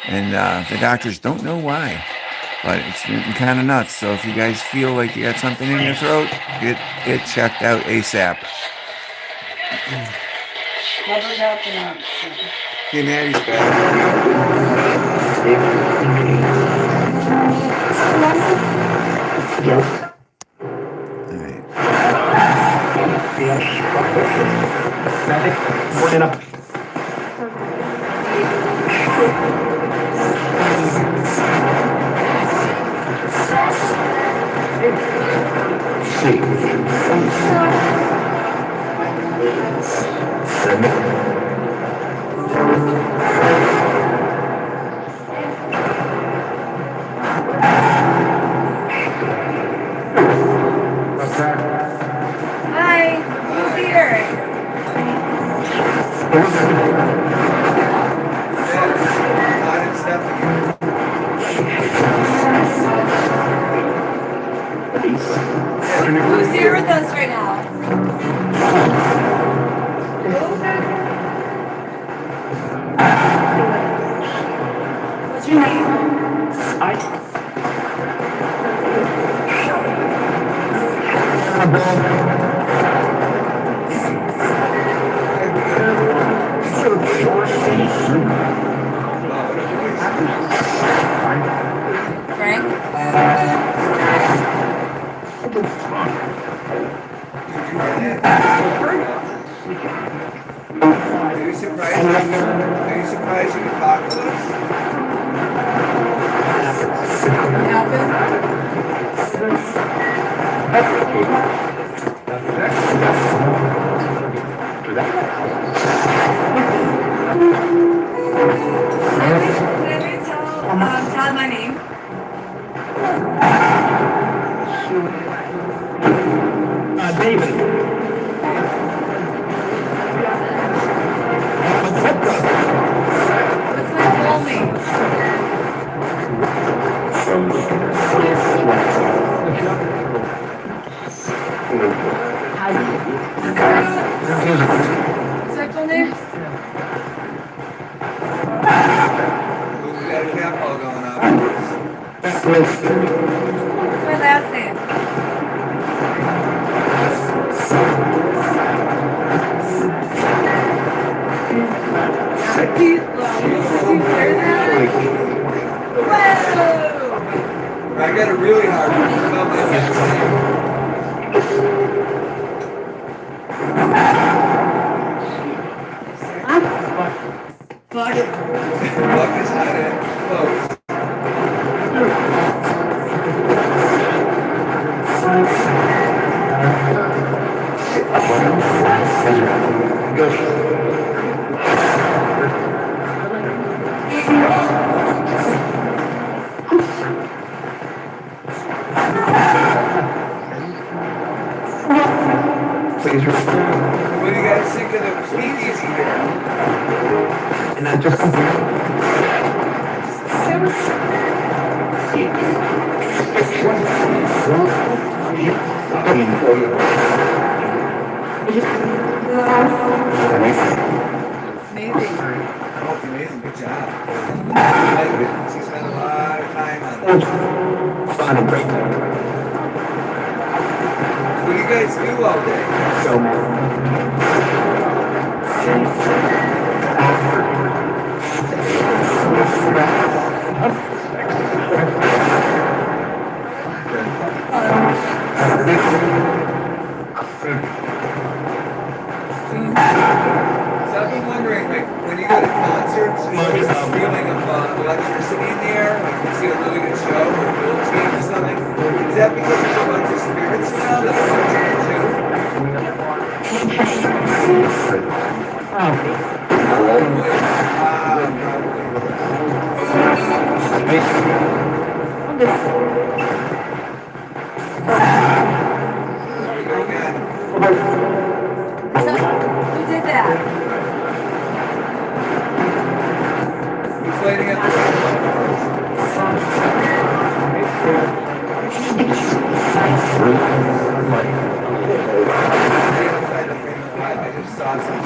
and the doctors don't know why. But it's kind of nuts. So if you guys feel like you got something in your throat, get it checked out ASAP. Okay, Maddie's back. All right. Hi, who's here? Who's here with us right now? What's your name? Frank? Are you surprised you can talk to us? Tell my name. David. What's my full name? What's my full name? We got a cap all going on. What's my last name? Do you hear that? Whoa! I got a really hard one. Fuck it. Fuck is not it. Close. What do you guys think of the speakeasy here? And I just Amazing. Oh, it's amazing. Good job. I like it. She spent a lot of time on this. What do you guys do all day? So I've been wondering, like, when you go to concerts, what is the feeling of electricity in the air? Like, you see a really good show or a Bills game or something? Is that because there's a bunch of spirits now that are There we go again. Who did that? Who's lighting up the awesome.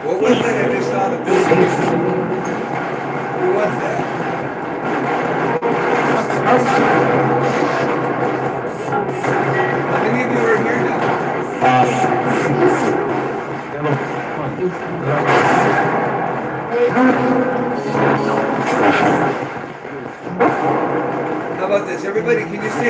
What was that I just saw the movie? Who was that? How many of you are here now? How about this? Everybody, can you stay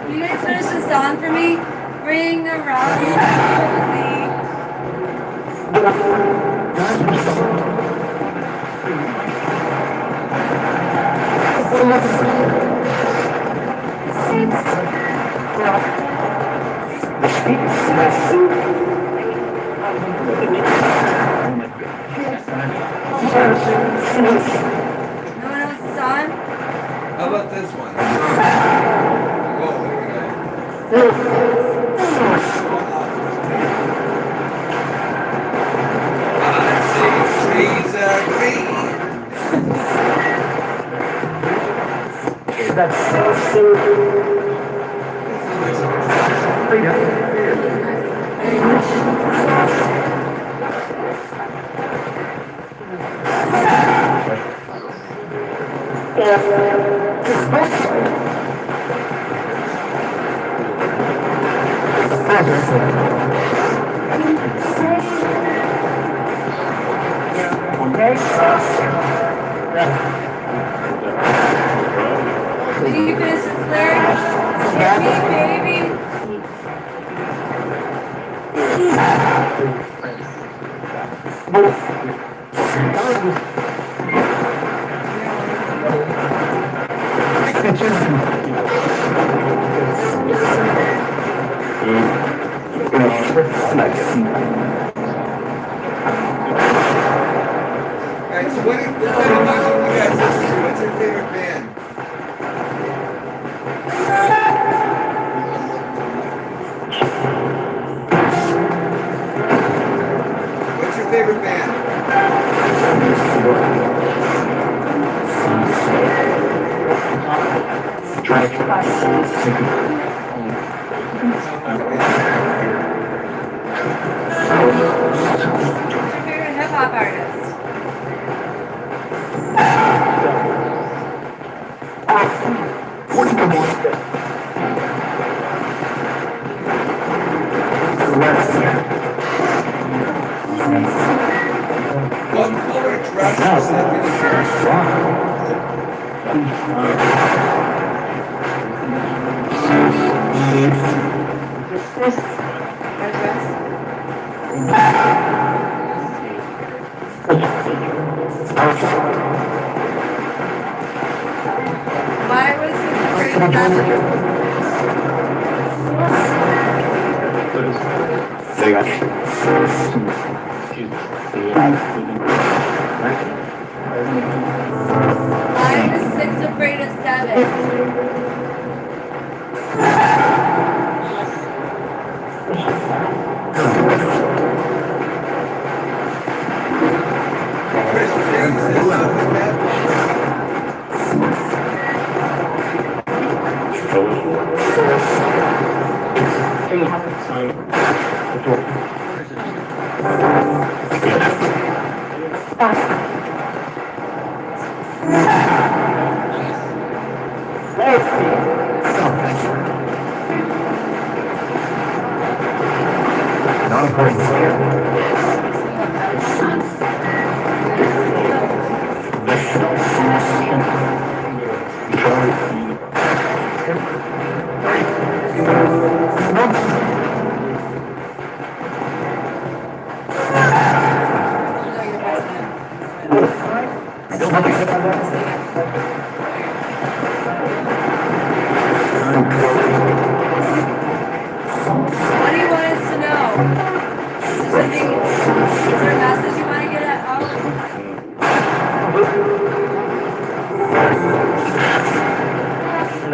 Can you guys finish the song for me? Ring around the cozy. No one knows the song? How about this one? Whoa, there we go. Trees are green. That's so Did you finish this lyric? Hit me, baby. Alright, so what kind of music you guys listen to? What's your favorite band? What's your favorite band? Who's your favorite hip hop artist? What color dress is Stephanie Her dress? Why was this great stuff? Why is 6 afraid of 7? Chris James says something bad. What do you want us to know? Is there something, is there a message you want to get Is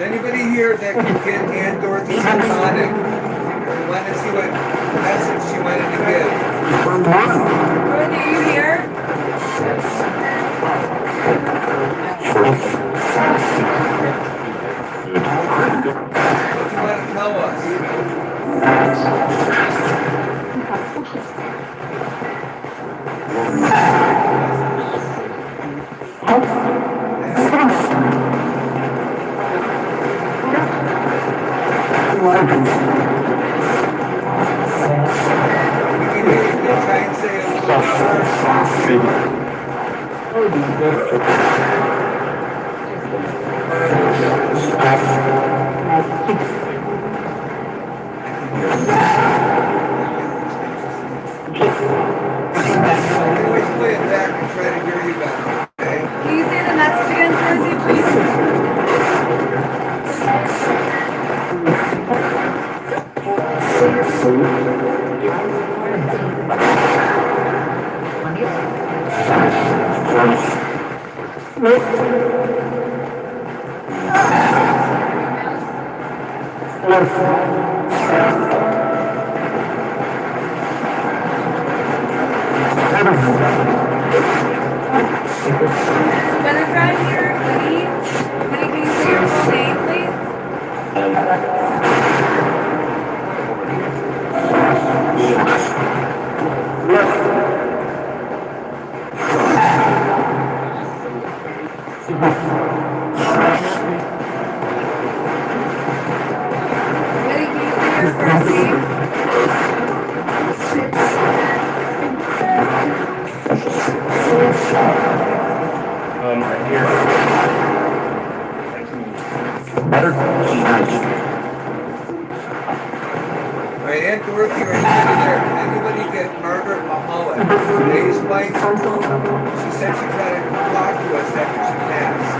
anybody here that can get Aunt Dorothy symptomatic? We want to see what message she wanted to give. Dorothy, are you here? What do you want to tell us? You can try and say a little louder. Always play it back and try to hear you better, okay? Can you say the message again, Dorothy, please? Butterfly here, Winnie. Winnie, can you say your full name, please? Winnie, can you say your first name? All right, Aunt Dorothy, right there. Can anybody get Margaret Mahalik? Today's wife. She said she tried to talk to us after she passed.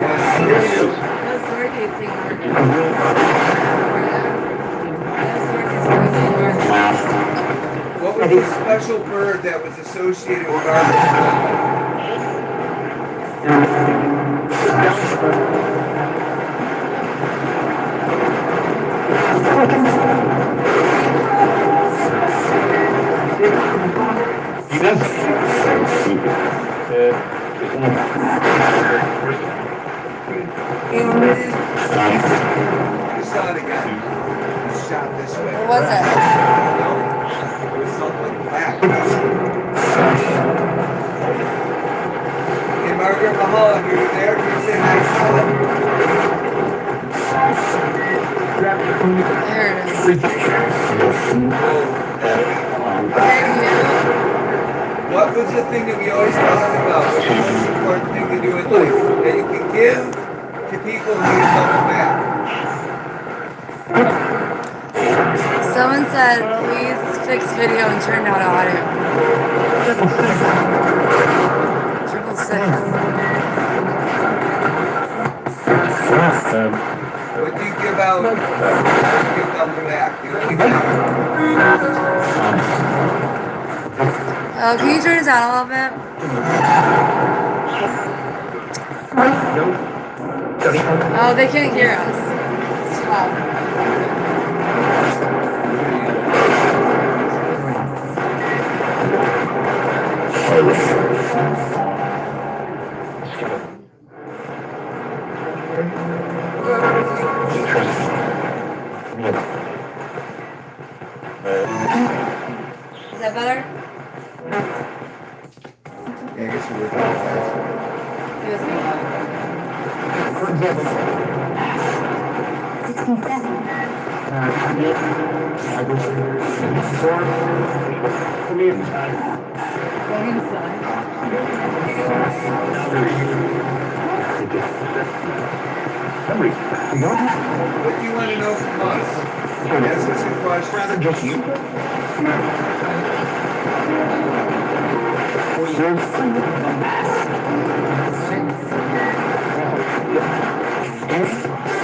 Yeah, I hear you. That's Dorothy saying Margaret. That's Dorothy's voice saying Margaret. What was the special bird that was associated with Margaret Mahalik? I saw it again. It was shot this way. What was it? No, it was something black. Hey, Margaret Mahalik, are you there? Can you say hi, son? There it is. What was the thing that we always talked about? What's the most important thing to do in life? That you can give to people who need something back. Someone said, please fix video and turn down audio. 666. What do you give out? Give them back. You know, Oh, can you turn it down a little bit? Oh, they can't hear us. Stop. Is that better? Yeah, I guess you were talking last It was me. What do you want to know from us? Ask us a question.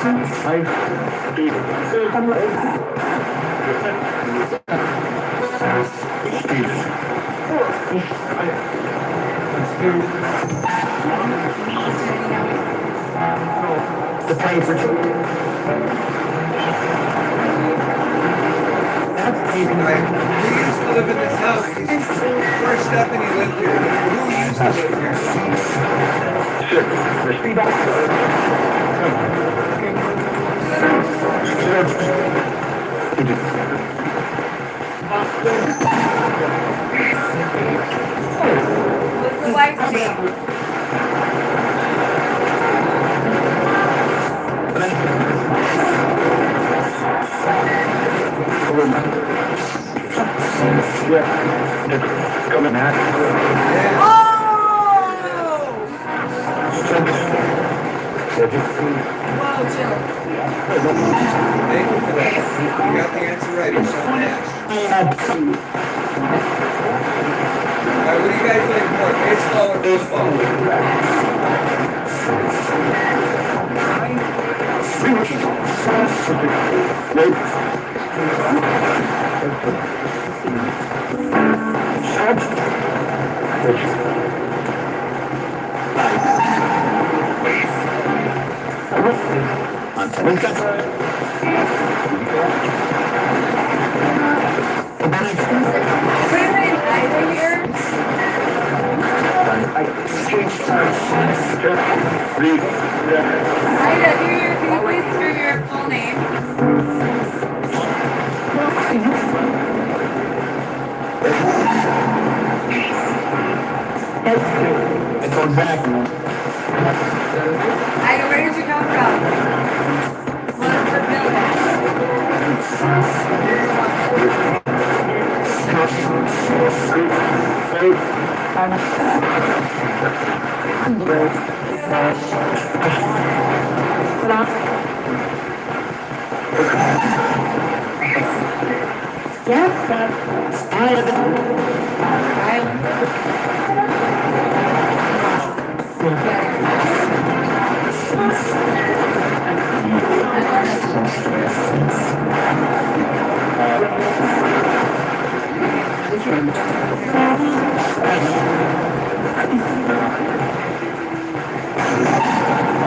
The paper. Right. Who used to live in this house? Before Stephanie lived here, who used to live here? The speed What's the wife's name? Coming out. Oh! Whoa, chills. Thank you for that. You got the answer right. It's Sean Nash. Alright, what do you guys like more, baseball or football? Really? Ida here? Ida, can you please hear your full name? It's on back. Ida, where did you come from? What's the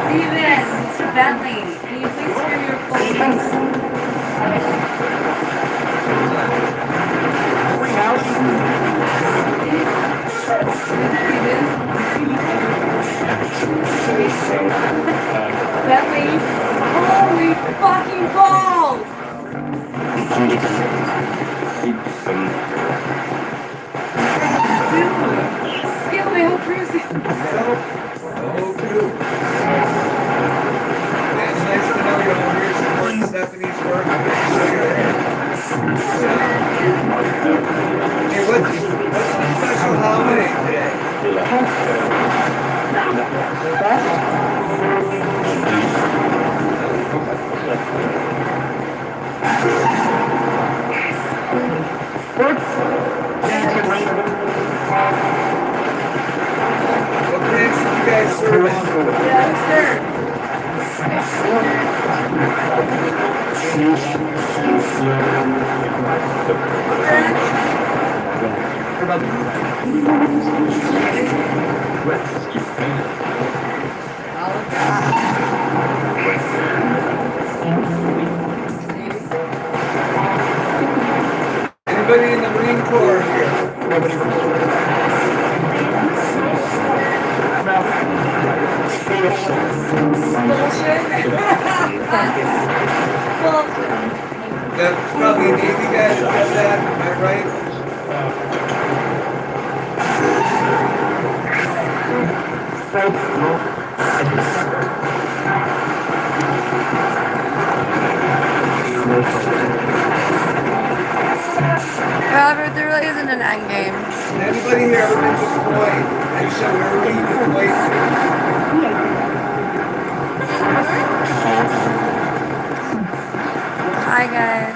Steven, Mr. Bentley, can you please hear your full name? Bentley, holy fucking balls! Get my whole cruise. Oh, cool. It's nice to know you're over here supporting Stephanie's work. Hey, what's the special holiday today? What drinks did you guys serve on? Yes, sir. Anybody in the Marine Corps here? Bullshit. Bullshit. That's probably a Navy guy that said that, am I right? Robert, there really isn't an end game. Anybody here ever been deployed? And so where were you deployed Hi, guys.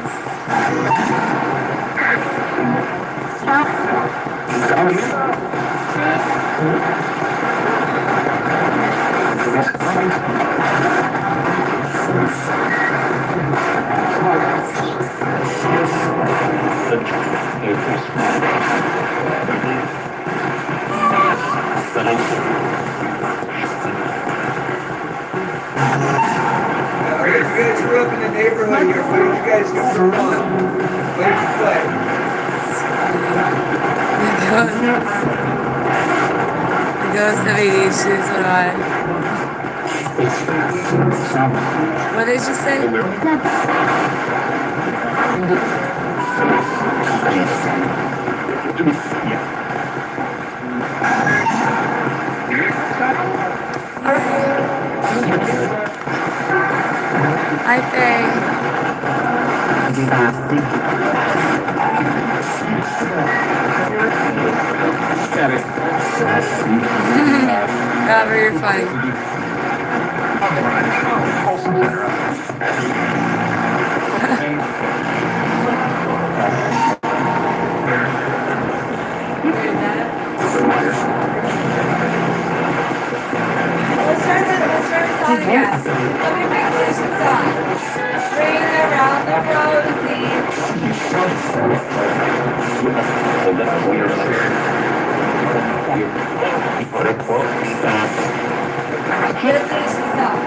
Okay, you guys grew up in the neighborhood here. What did you guys do for fun? What did you play? Ghost of ADHD, so do I. What did you say? Hi, Faye. Robert, you're funny. Let's try the song again. Somebody make this song. Ring around the rosy. Get a finish the song.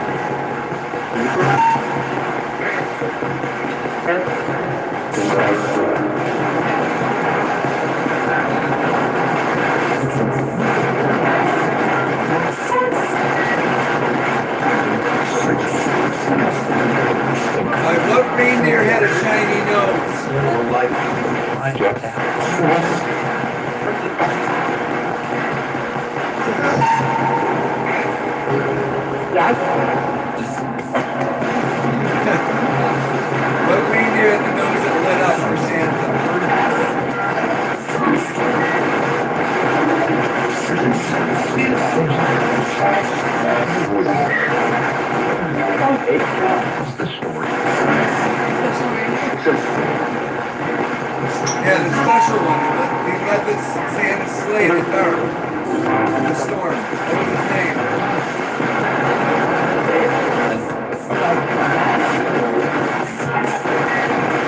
What reindeer had a shiny nose? What reindeer had the nose that lit up for Santa? Yeah, the special one. He got this Santa sleigh in the dark. In the storm. What was his name?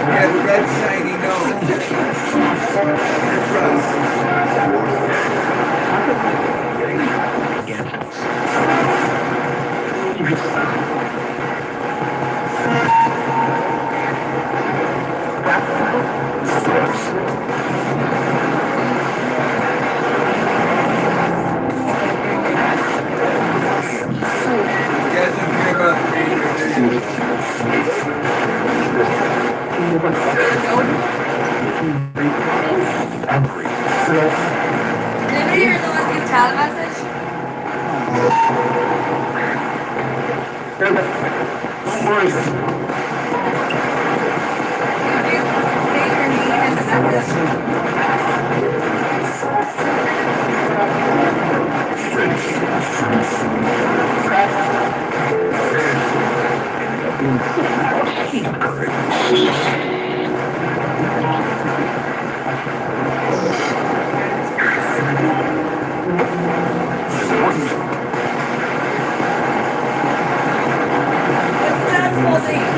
He had the red shiny nose. You guys don't care about the reindeer, do you? Anybody here that wants to give Tal a message? State your name and the message. What's Dad's full name?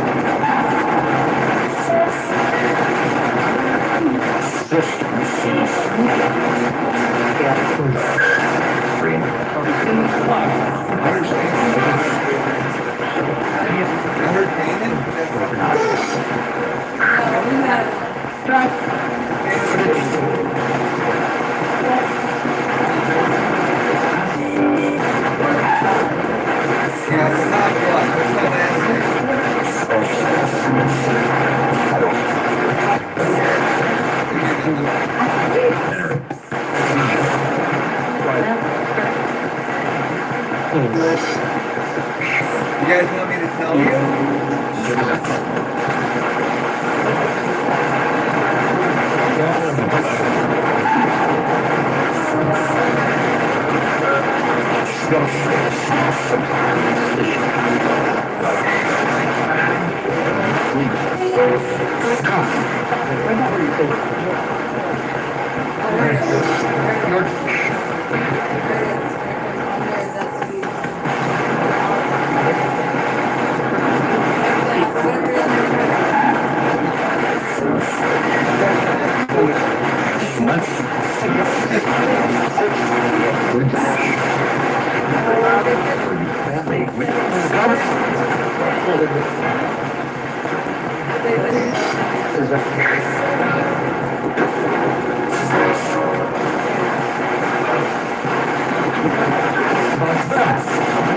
Yeah, it's not blood. What's that last name? You guys want me to tell you?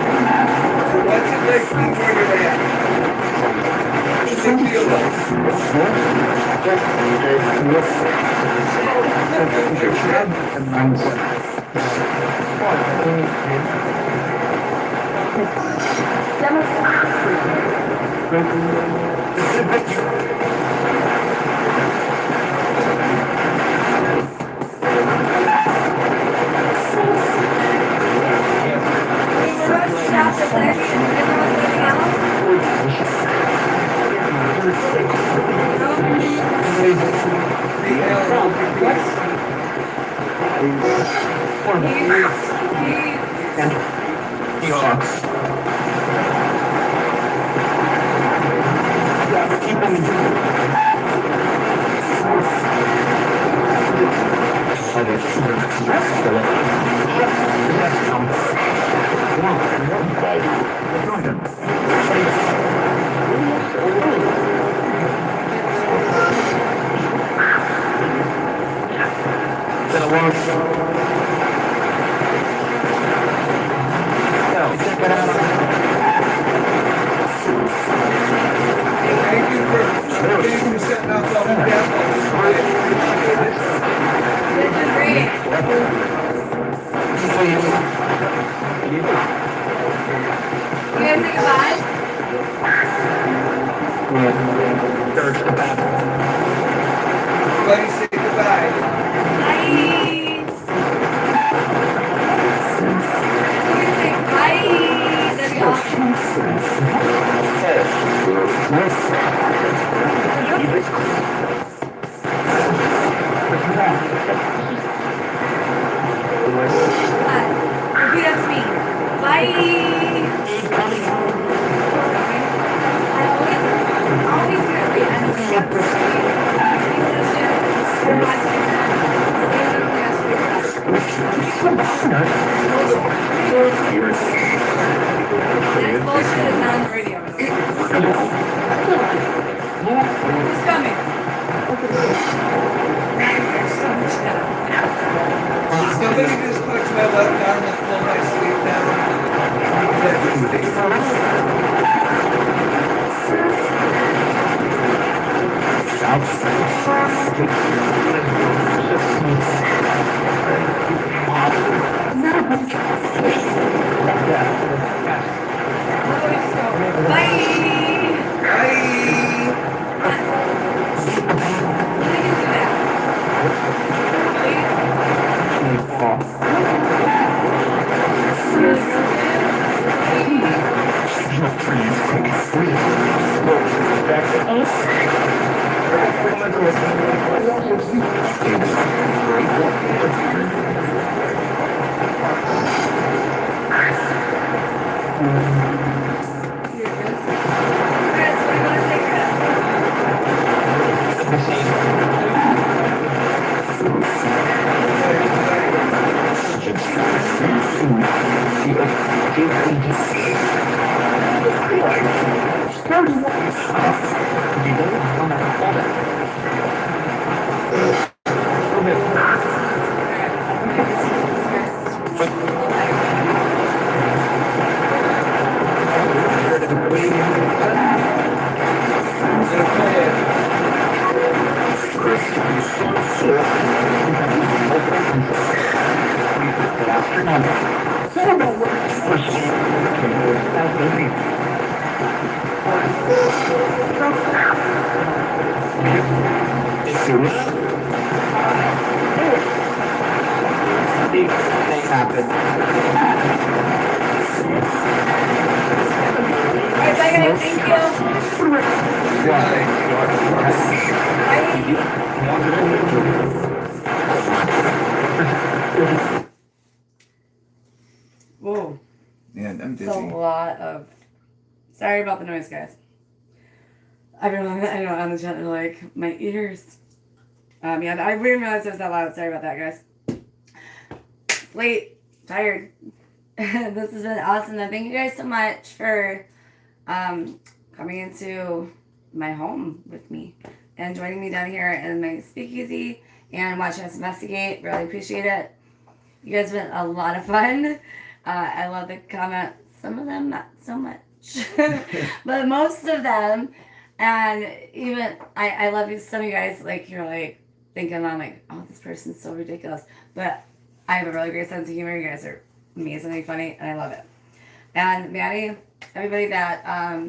What's it like being where you're at? What's it feel like? Thank you for setting up all the demos. I appreciate it. This is great. You guys say goodbye? Everybody say goodbye. Bye. You guys say bye. That'd be awesome. Repeat after me. Bye. I always do every end of the episode. This bullshit is not on the radio. Who's coming? Somebody just touched my left arm and pulled my sleeve down. Bye. Bye. Alright, bye guys, thank you. Whoa, Yeah, I'm it's a dizzy. lot of. Sorry about the noise, guys. Everyone I know on the chat are like, my ears. Yeah, I didn't realize it was that loud. Sorry about that, guys. Late, tired. This has been awesome. And thank you guys so much for coming into my home with me. and joining me down here in my speakeasy and watching us investigate. Really appreciate it. You guys have been a lot of fun. I love the comments. Some of them not so much, but most of them. And even I love you. Some of you guys like you're like thinking I'm like, oh, this person's so ridiculous. But I have a really great sense of humor. You guys are amazingly funny, and I love it. And Maddie, everybody that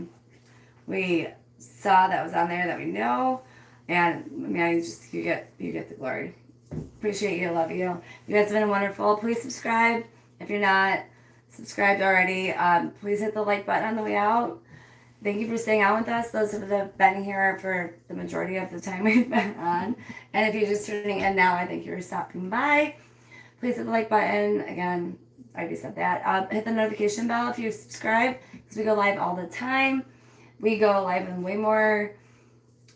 we saw that was on there that we know, and Maddie, just you get the glory. Appreciate you, love you. You guys have been wonderful. Please subscribe if you're not subscribed already. Please hit the like button on the way out. Thank you for staying on with us. Those that have been here for the majority of the time we've been on. And if you're just tuning in now, I think you're stopping by. Please hit the like button. Again, I already said that. Hit the notification bell if you subscribe, because we go live all the time. We go live in way more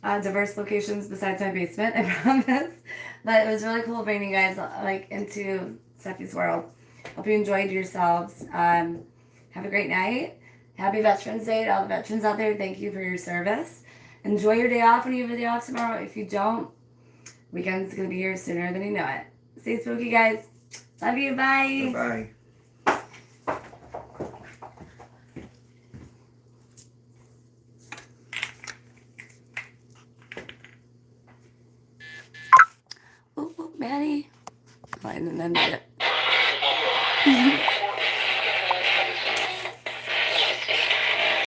diverse locations besides my basement, I promise. But it was really cool bringing you guys like into Steffi's world. Hope you enjoyed yourselves. Have a great night. Happy Veterans Day to all the veterans out there. Thank you for your service. Enjoy your day off when you have a day off tomorrow. If you don't, weekend's gonna be here sooner than you know it. Stay spooky, guys. Love you. Bye. Bye. Maddie. Oh, I didn't end it.